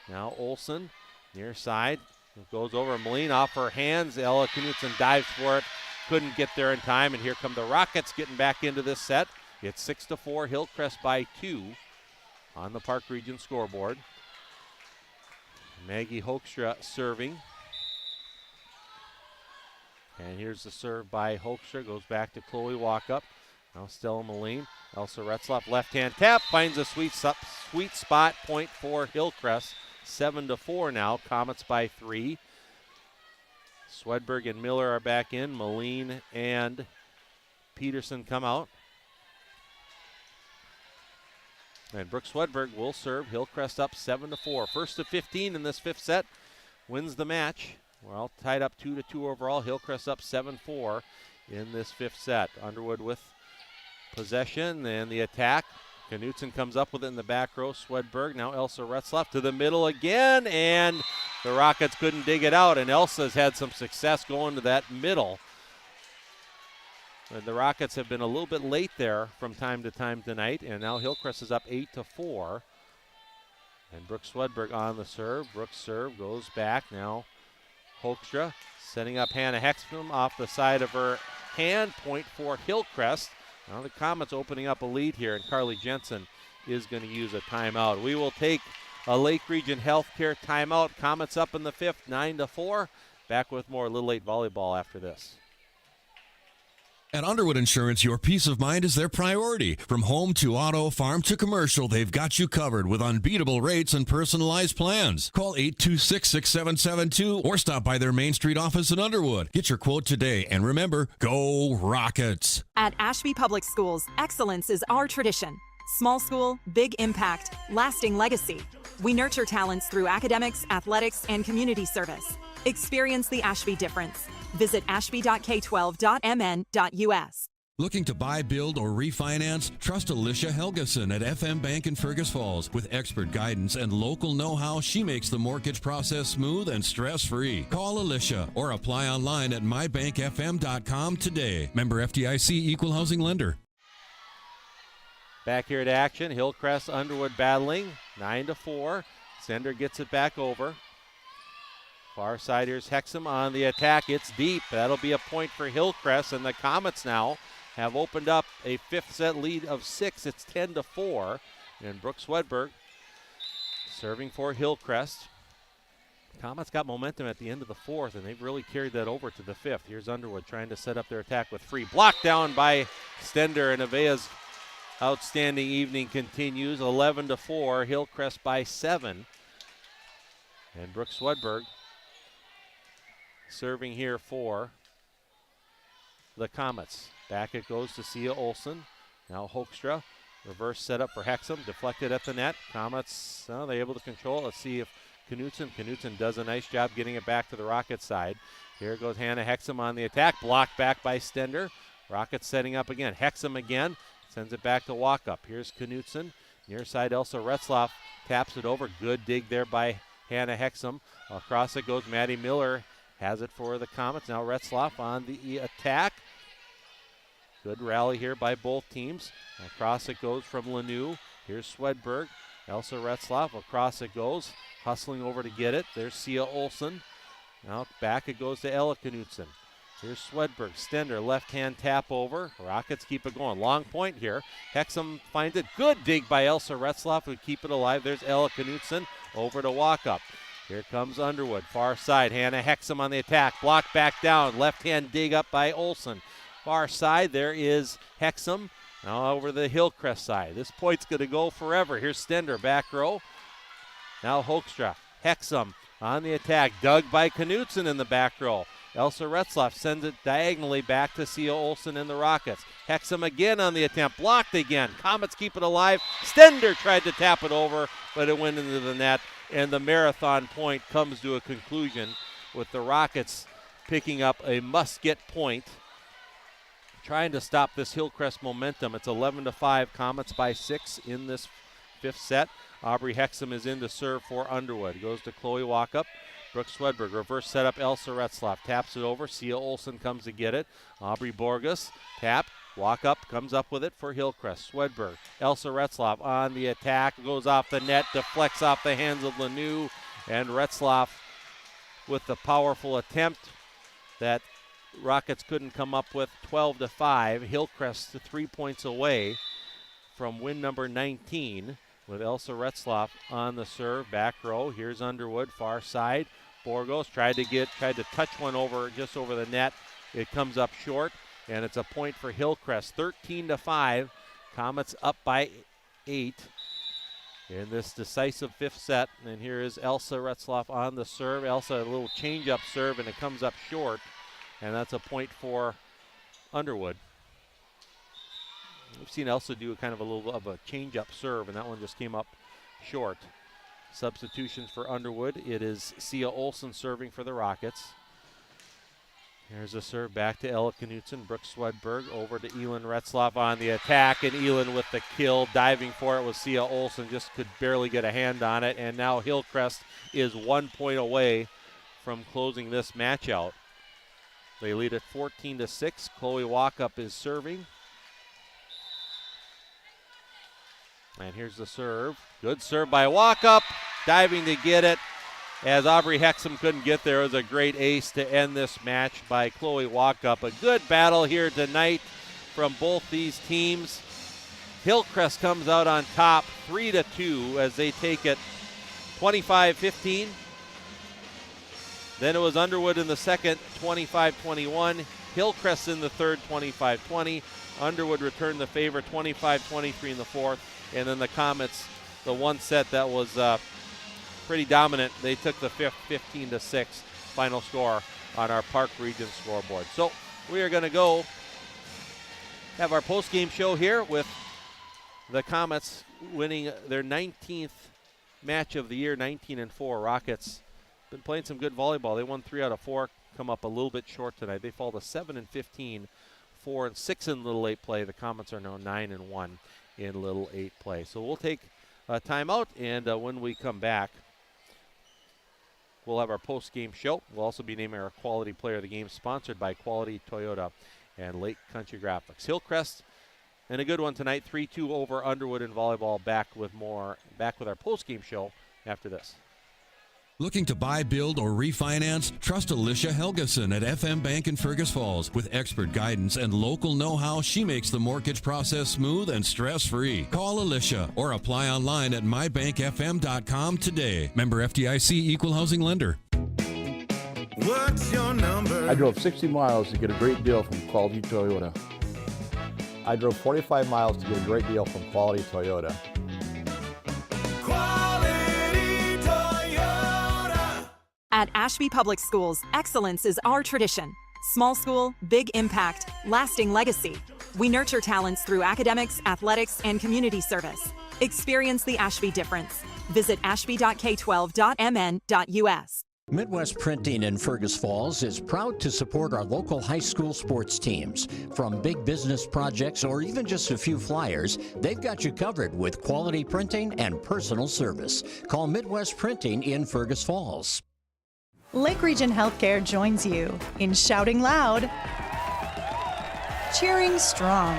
Now Olsen near side. It goes over. Moline off her hands. Ella Knutson dives for it. Couldn't get there in time. And here come the Rockets getting back into this set. It's 6-4. Hillcrest by 2 on the Park Region scoreboard. Maggie Hoekstra serving. And here's the serve by Hoekstra. Goes back to Chloe Walkup. Now Stella Moline. Elsa Retzloff left-hand tap. Finds a sweet spot. Point for Hillcrest. 7-4 now. Comets by 3. Swedberg and Miller are back in. Moline and Peterson come out. And Brooke Swedberg will serve. Hillcrest up 7-4. First of 15 in this fifth set wins the match. We're all tied up 2-2 overall. Hillcrest up 7-4 in this fifth set. Underwood with possession and the attack. Knutson comes up with it in the back row. Swedberg, now Elsa Retzlaff to the middle again, and the Rockets couldn't dig it out, and Elsa's had some success going to that middle. And the Rockets have been a little bit late there from time to time tonight, and now Hillcrest is up 8-4. And Brooke Swedberg on the serve. Brooks' serve goes back. Now Hoekstra setting up Hannah Hexum off the side of her hand. Point for Hillcrest. Now the Comets opening up a lead here, and Carly Jensen is going to use a timeout. We will take a Lake Region Healthcare timeout. Comets up in the fifth, 9-4. Back with more Little 8 volleyball after this. At Underwood Insurance, your peace of mind is their priority. From home to auto, farm to commercial, they've got you covered with unbeatable rates and personalized plans. Call 826-6772 or stop by their Main Street office in Underwood. Get your quote today, and remember, go Rockets. At Ashby Public Schools, excellence is our tradition. Small school, big impact, lasting legacy. We nurture talents through academics, athletics, and community service. Experience the Ashby difference. Visit ashby.k12.mn.us. Looking to buy, build, or refinance? Trust Alicia Helgeson at FM Bank in Fergus Falls. With expert guidance and local know-how, she makes the mortgage process smooth and stress-free. Call Alicia or apply online at mybankfm.com today. Member FDIC, Equal Housing Lender. Back here to action. Hillcrest, Underwood battling. 9-4. Sender gets it back over. Far side, here's Hexum on the attack. It's deep. That'll be a point for Hillcrest, and the Comets now have opened up a fifth set lead of 6. It's 10-4. And Brooke Swedberg serving for Hillcrest. Comets got momentum at the end of the fourth, and they've really carried that over to the fifth. Here's Underwood trying to set up their attack with free. Blocked down by Stender, and Avea's outstanding evening continues. 11-4. Hillcrest by 7. And Brooke Swedberg serving here for the Comets. Back it goes to Sia Olsen. Now Hoekstra. Reverse setup for Hexum. Deflected at the net. Comets, they're able to control it. Let's see if Knutson does a nice job getting it back to the Rockets side. Here goes Hannah Hexum on the attack. Blocked back by Stender. Rockets setting up again. Hexum again. Sends it back to Walkup. Here's Knutson. Near side Elsa Retzlaff taps it over. Good dig there by Hannah Hexum. Across it goes Maddie Miller. Has it for the Comets. Now Retzlaff on the attack. Good rally here by both teams. Across it goes from Lanou. Here's Swedberg. Elsa Retzlaff. Across it goes. Hustling over to get it. There's Sia Olsen. Now back it goes to Ella Knutson. Here's Swedberg. Stender, left-hand tap over. Rockets keep it going. Long point here. Hexum finds it. Good dig by Elsa Retzlaff who keep it alive. There's Ella Knutson over to Walkup. Here comes Underwood. Far side. Hannah Hexum on the attack. Blocked back down. Left-hand dig up by Olsen. Far side. There is Hexum. Now over the Hillcrest side. This point's going to go forever. Here's Stender. Back row. Now Hoekstra. Hexum on the attack. Dug by Knutson in the back row. Elsa Retzlaff sends it diagonally back to Sia Olsen and the Rockets. Hexum again on the attempt. Blocked again. Comets keep it alive. Stender tried to tap it over, but it went into the net. And the marathon point comes to a conclusion with the Rockets picking up a must-get point, trying to stop this Hillcrest momentum. It's 11-5. Comets by 6 in this fifth set. Aubrey Hexum is in to serve for Underwood. Goes to Chloe Walkup. Brooke Swedberg, reverse setup, Elsa Retzlaff taps it over. Sia Olsen comes to get it. Aubrey Borges, tap, walk up, comes up with it for Hillcrest. Swedberg, Elsa Retzlaff on the attack, goes off the net, deflects off the hands of Lanou, and Retzlaff with the powerful attempt that Rockets couldn't come up with. 12-5. Hillcrest 3 points away from win number 19 with Elsa Retzlaff on the serve. Back row, here's Underwood, far side. Borgos tried to touch one over, just over the net. It comes up short, and it's a point for Hillcrest. 13-5. Comets up by 8 in this decisive fifth set. And here is Elsa Retzlaff on the serve. Elsa, a little change-up serve, and it comes up short. And that's a point for Underwood. We've seen Elsa do kind of a little of a change-up serve, and that one just came up short. Substitutions for Underwood. It is Sia Olsen serving for the Rockets. Here's a serve back to Ella Knutson. Brooke Swedberg over to Elin Retzloff on the attack, and Elin with the kill. Diving for it was Sia Olsen, just could barely get a hand on it, and now Hillcrest is 1 point away from closing this match out. They lead at 14-6. Chloe Walkup is serving. And here's the serve. Good serve by Walkup. Diving to get it. As Aubrey Hexam couldn't get there, it was a great ace to end this match by Chloe Walkup. A good battle here tonight from both these teams. Hillcrest comes out on top 3-2 as they take it 25-15. Then it was Underwood in the second, 25-21. Hillcrest in the third, 25-20. Underwood returned the favor, 25-23 in the fourth. And then the Comets, the one set that was pretty dominant, they took the fifth, 15-6 final score on our Park Region scoreboard. So we are going to go have our post-game show here with the Comets winning their 19th match of the year, 19-4. Rockets been playing some good volleyball. They won 3 out of 4, come up a little bit short tonight. They fall to 7-15, 4-6 in Little 8 play. The Comets are now 9-1 in Little 8 play. So we'll take a timeout, and when we come back, we'll have our post-game show. We'll also be naming our Quality Player of the Game, sponsored by Quality Toyota and Lake Country Graphics. Hillcrest, and a good one tonight, 3-2 over Underwood in volleyball. Back with our post-game show after this. Looking to buy, build, or refinance? Trust Alicia Helgeson at FM Bank in Fergus Falls. With expert guidance and local know-how, she makes the mortgage process smooth and stress-free. Call Alicia or apply online at mybankfm.com today. Member FDIC, Equal Housing Lender. What's your number? I drove 60 miles to get a great deal from Quality Toyota. I drove 45 miles to get a great deal from Quality Toyota. At Ashby Public Schools, excellence is our tradition. Small school, big impact, lasting legacy. We nurture talents through academics, athletics, and community service. Experience the Ashby difference. Visit ashby.k12.mn.us. Midwest Printing in Fergus Falls is proud to support our local high school sports teams. From big business projects or even just a few flyers, they've got you covered with quality printing and personal service. Call Midwest Printing in Fergus Falls. Lake Region Healthcare joins you in shouting loud, cheering strong,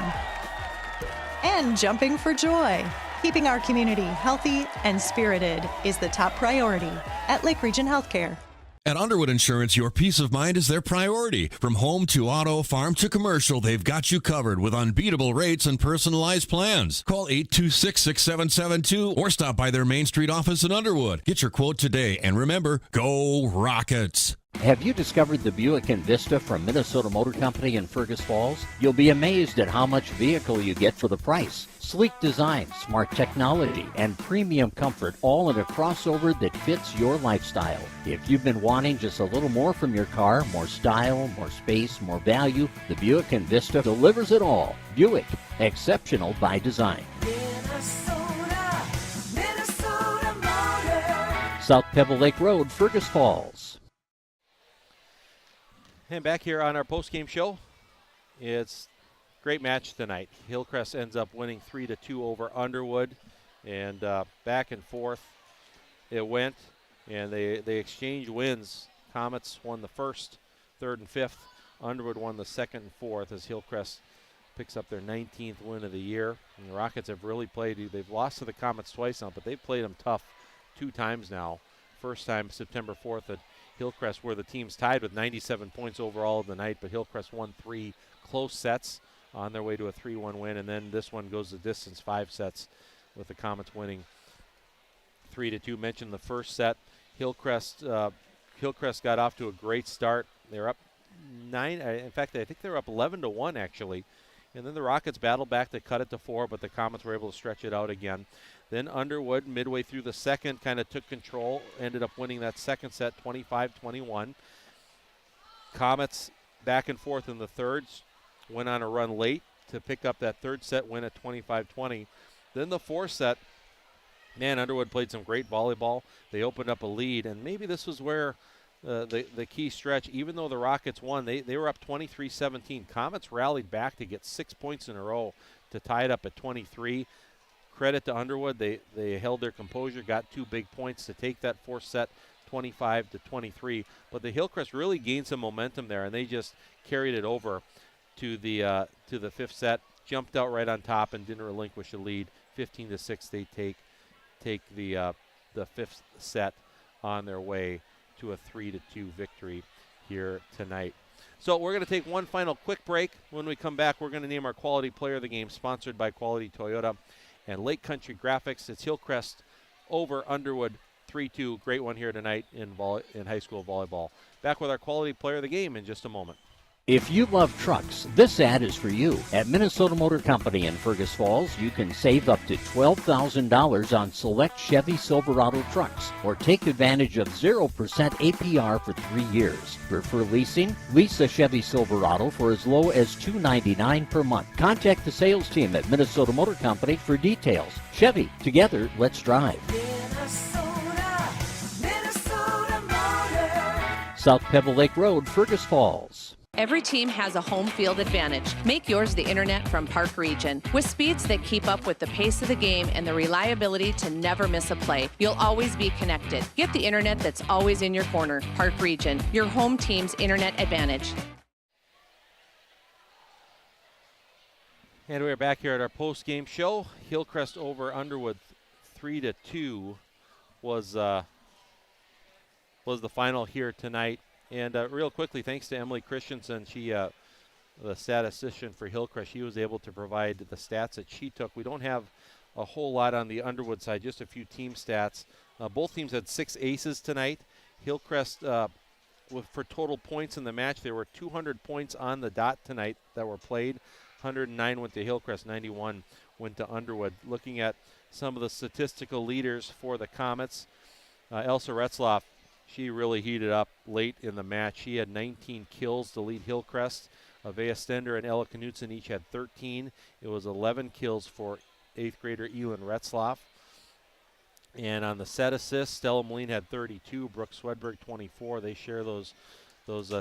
and jumping for joy. Keeping our community healthy and spirited is the top priority at Lake Region Healthcare. At Underwood Insurance, your peace of mind is their priority. From home to auto, farm to commercial, they've got you covered with unbeatable rates and personalized plans. Call 826-6772 or stop by their Main Street office in Underwood. Get your quote today, and remember, go Rockets! Have you discovered the Buick Envista from Minnesota Motor Company in Fergus Falls? You'll be amazed at how much vehicle you get for the price. Sleek design, smart technology, and premium comfort, all in a crossover that fits your lifestyle. If you've been wanting just a little more from your car, more style, more space, more value, the Buick Envista delivers it all. Buick, exceptional by design. Minnesota Motor. South Pebble Lake Road, Fergus Falls. And back here on our post-game show, it's a great match tonight. Hillcrest ends up winning 3-2 over Underwood, and back and forth it went, and they exchanged wins. Comets won the first, third, and fifth. Underwood won the second and fourth as Hillcrest picks up their 19th win of the year. And the Rockets have really played. They've lost to the Comets twice now, but they've played them tough 2 times now. First time September 4th at Hillcrest, where the team's tied with 97 points overall of the night, but Hillcrest won 3 close sets on their way to a 3-1 win, and then this one goes the distance, 5 sets, with the Comets winning 3-2. Mentioned the first set. Hillcrest got off to a great start. They're up 9. In fact, I think they were up 11-1 actually, and then the Rockets battled back to cut it to 4, but the Comets were able to stretch it out again. Then Underwood, midway through the second, kind of took control, ended up winning that second set 25-21. Comets back and forth in the thirds, went on a run late, to pick up that third set win at 25-20. Then the fourth set, man, Underwood played some great volleyball. They opened up a lead, and maybe this was where the key stretch, even though the Rockets won, they were up 23-17. Comets rallied back to get 6 points in a row to tie it up at 23. Credit to Underwood. They held their composure, got 2 big points to take that fourth set 25-23. But the Hillcrest really gained some momentum there, and they just carried it over to the fifth set, jumped out right on top and didn't relinquish a lead. 15-6, they take the fifth set on their way to a 3-2 victory here tonight. So we're going to take one final quick break. When we come back, we're going to name our Quality Player of the Game, sponsored by Quality Toyota and Lake Country Graphics. It's Hillcrest over Underwood 3-2. Great one here tonight in high school volleyball. Back with our Quality Player of the Game in just a moment. If you love trucks, this ad is for you. At Minnesota Motor Company in Fergus Falls, you can save up to $12,000 on select Chevy Silverado trucks, or take advantage of 0% APR for 3 years. Prefer leasing? Lease a Chevy Silverado for as low as $299 per month. Contact the sales team at Minnesota Motor Company for details. Chevy, together, let's drive. Minnesota Motor. South Pebble Lake Road, Fergus Falls. Every team has a home field advantage. Make yours the internet from Park Region. With speeds that keep up with the pace of the game and the reliability to never miss a play, you'll always be connected. Get the internet that's always in your corner. Park Region, your home team's internet advantage. And we're back here at our post-game show. Hillcrest over Underwood 3-2 was the final here tonight. And real quickly, thanks to Emily Christensen, she, the statistician for Hillcrest, she was able to provide the stats that she took. We don't have a whole lot on the Underwood side, just a few team stats. Both teams had 6 aces tonight. Hillcrest, for total points in the match, there were 200 points on the dot tonight that were played. 109 went to Hillcrest, 91 went to Underwood. Looking at some of the statistical leaders for the Comets, Elsa Retzloff, she really heated up late in the match. She had 19 kills to lead Hillcrest. Avea Stender and Ella Knutson each had 13. It was 11 kills for 8th grader Elin Retzloff. And on the set assists, Stella Moline had 32, Brooke Swedberg 24. They share those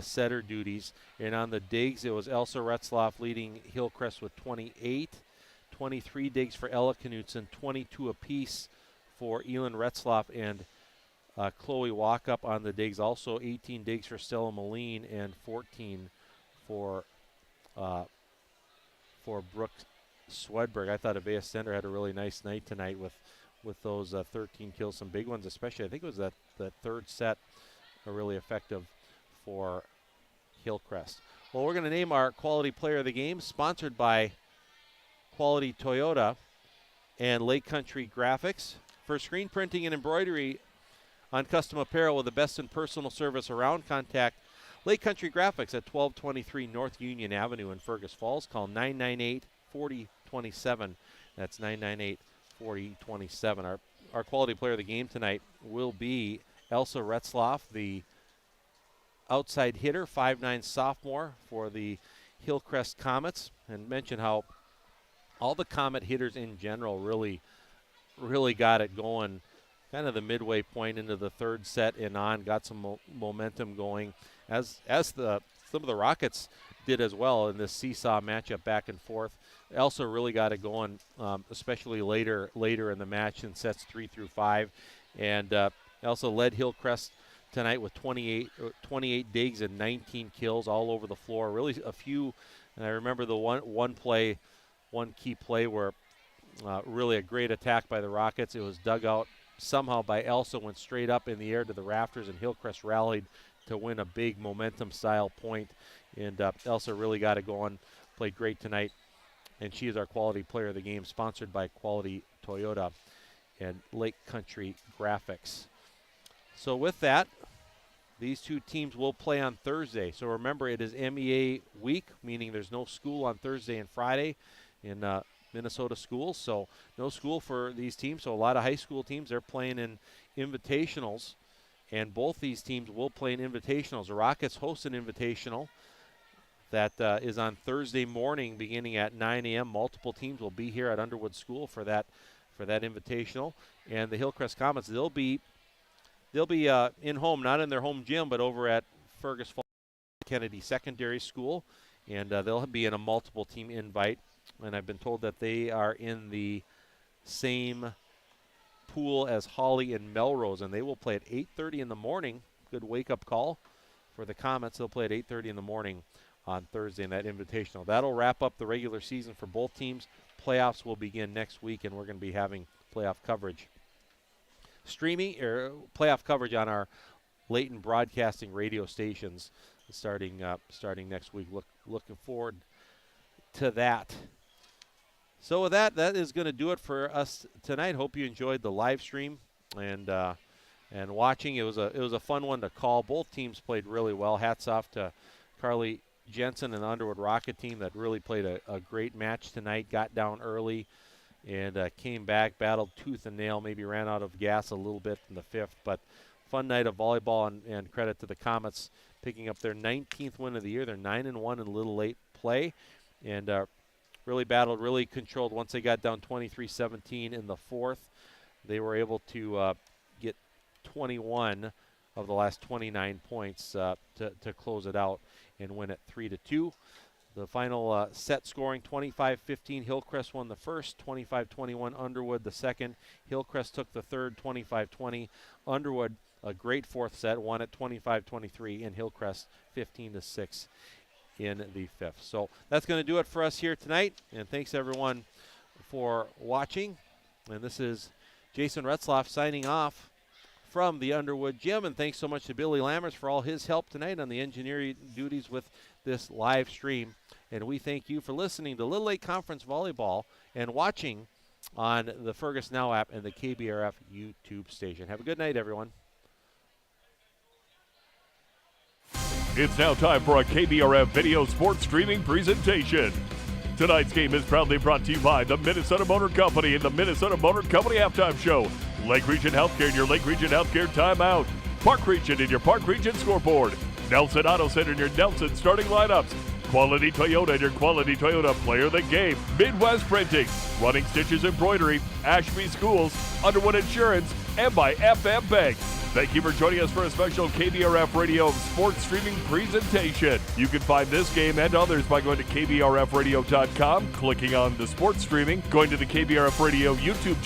setter duties. And on the digs, it was Elsa Retzloff leading Hillcrest with 28. 23 digs for Ella Knutson, 22 apiece for Elin Retzloff and Chloe Walkup on the digs. Also 18 digs for Stella Moline and 14 for Brooke Swedberg. I thought Avea Stender had a really nice night tonight with those 13 kills, some big ones, especially. I think it was that third set really effective for Hillcrest. Well, we're going to name our Quality Player of the Game, sponsored by Quality Toyota and Lake Country Graphics. For screen printing and embroidery on custom apparel with the best in personal service around, contact Lake Country Graphics at 1223 North Union Avenue in Fergus Falls. Call 998-4027. That's 998-4027. Our Quality Player of the Game tonight will be Elsa Retzloff, the outside hitter, 5'9" sophomore for the Hillcrest Comets. And mention how all the Comet hitters in general really got it going kind of the midway point into the third set and on, got some momentum going, as some of the Rockets did as well in this seesaw matchup back and forth. Elsa really got it going, especially later in the match in sets 3 through 5. And Elsa led Hillcrest tonight with 28 digs and 19 kills all over the floor. Really a few, and I remember the one key play where really a great attack by the Rockets. It was dug out somehow by Elsa, went straight up in the air to the rafters, and Hillcrest rallied to win a big momentum-style point. And Elsa really got it going, played great tonight, and she is our Quality Player of the Game, sponsored by Quality Toyota and Lake Country Graphics. So with that, these two teams will play on Thursday. So remember, it is MEA week, meaning there's no school on Thursday and Friday in Minnesota schools, so no school for these teams. So a lot of high school teams, they're playing in invitationals, and both these teams will play in invitationals. The Rockets host an invitational. That is on Thursday morning beginning at 9 a.m. Multiple teams will be here at Underwood School for that invitational. And the Hillcrest Comets, they'll be in home, not in their home gym, but over at Fergus Falls Kennedy Secondary School. And they'll be in a multiple team invite. And I've been told that they are in the same pool as Holly and Melrose, and they will play at 8:30 in the morning. Good wake-up call for the Comets. They'll play at 8:30 in the morning on Thursday in that invitational. That'll wrap up the regular season for both teams. Playoffs will begin next week, and we're going to be having playoff coverage. Streaming playoff coverage on our Layton Broadcasting radio stations starting next week. Looking forward to that. So with that is going to do it for us tonight. Hope you enjoyed the live stream and watching. It was a fun one to call. Both teams played really well. Hats off to Carly Jensen and the Underwood Rocket team that really played a great match tonight. Got down early and came back, battled tooth and nail, maybe ran out of gas a little bit in the fifth. But fun night of volleyball, and credit to the Comets picking up their 19th win of the year. They're 9-1 in Little Late play, and really battled, really controlled. Once they got down 23-17 in the fourth, they were able to get 21 of the last 29 points to close it out and win it 3-2. The final set scoring 25-15. Hillcrest won the first, 25-21 Underwood the second. Hillcrest took the third, 25-20. Underwood, a great fourth set, won at 25-23, and Hillcrest 15-6 in the fifth. So that's going to do it for us here tonight, and thanks everyone for watching. And this is Jason Retzloff signing off from the Underwood Gym, and thanks so much to Billy Lammers for all his help tonight on the engineering duties with this live stream. And we thank you for listening to Little Lake Conference Volleyball and watching on the Fergus Now app and the KBRF YouTube station. Have a good night, everyone. It's now time for a KBRF video sports streaming presentation. Tonight's game is proudly brought to you by the Minnesota Motor Company and the Minnesota Motor Company Halftime Show. Lake Region Healthcare and your Lake Region Healthcare timeout. Park Region and your Park Region scoreboard. Nelson Auto Center and your Nelson starting lineups. Quality Toyota and your Quality Toyota player of the game. Midwest Printing, Running Stitches Embroidery, Ashby Schools, Underwood Insurance, and by FM Bank. Thank you for joining us for a special KBRF Radio sports streaming presentation. You can find this game and others by going to KBRFradio.com, clicking on the sports streaming, going to the KBRF Radio YouTube channel.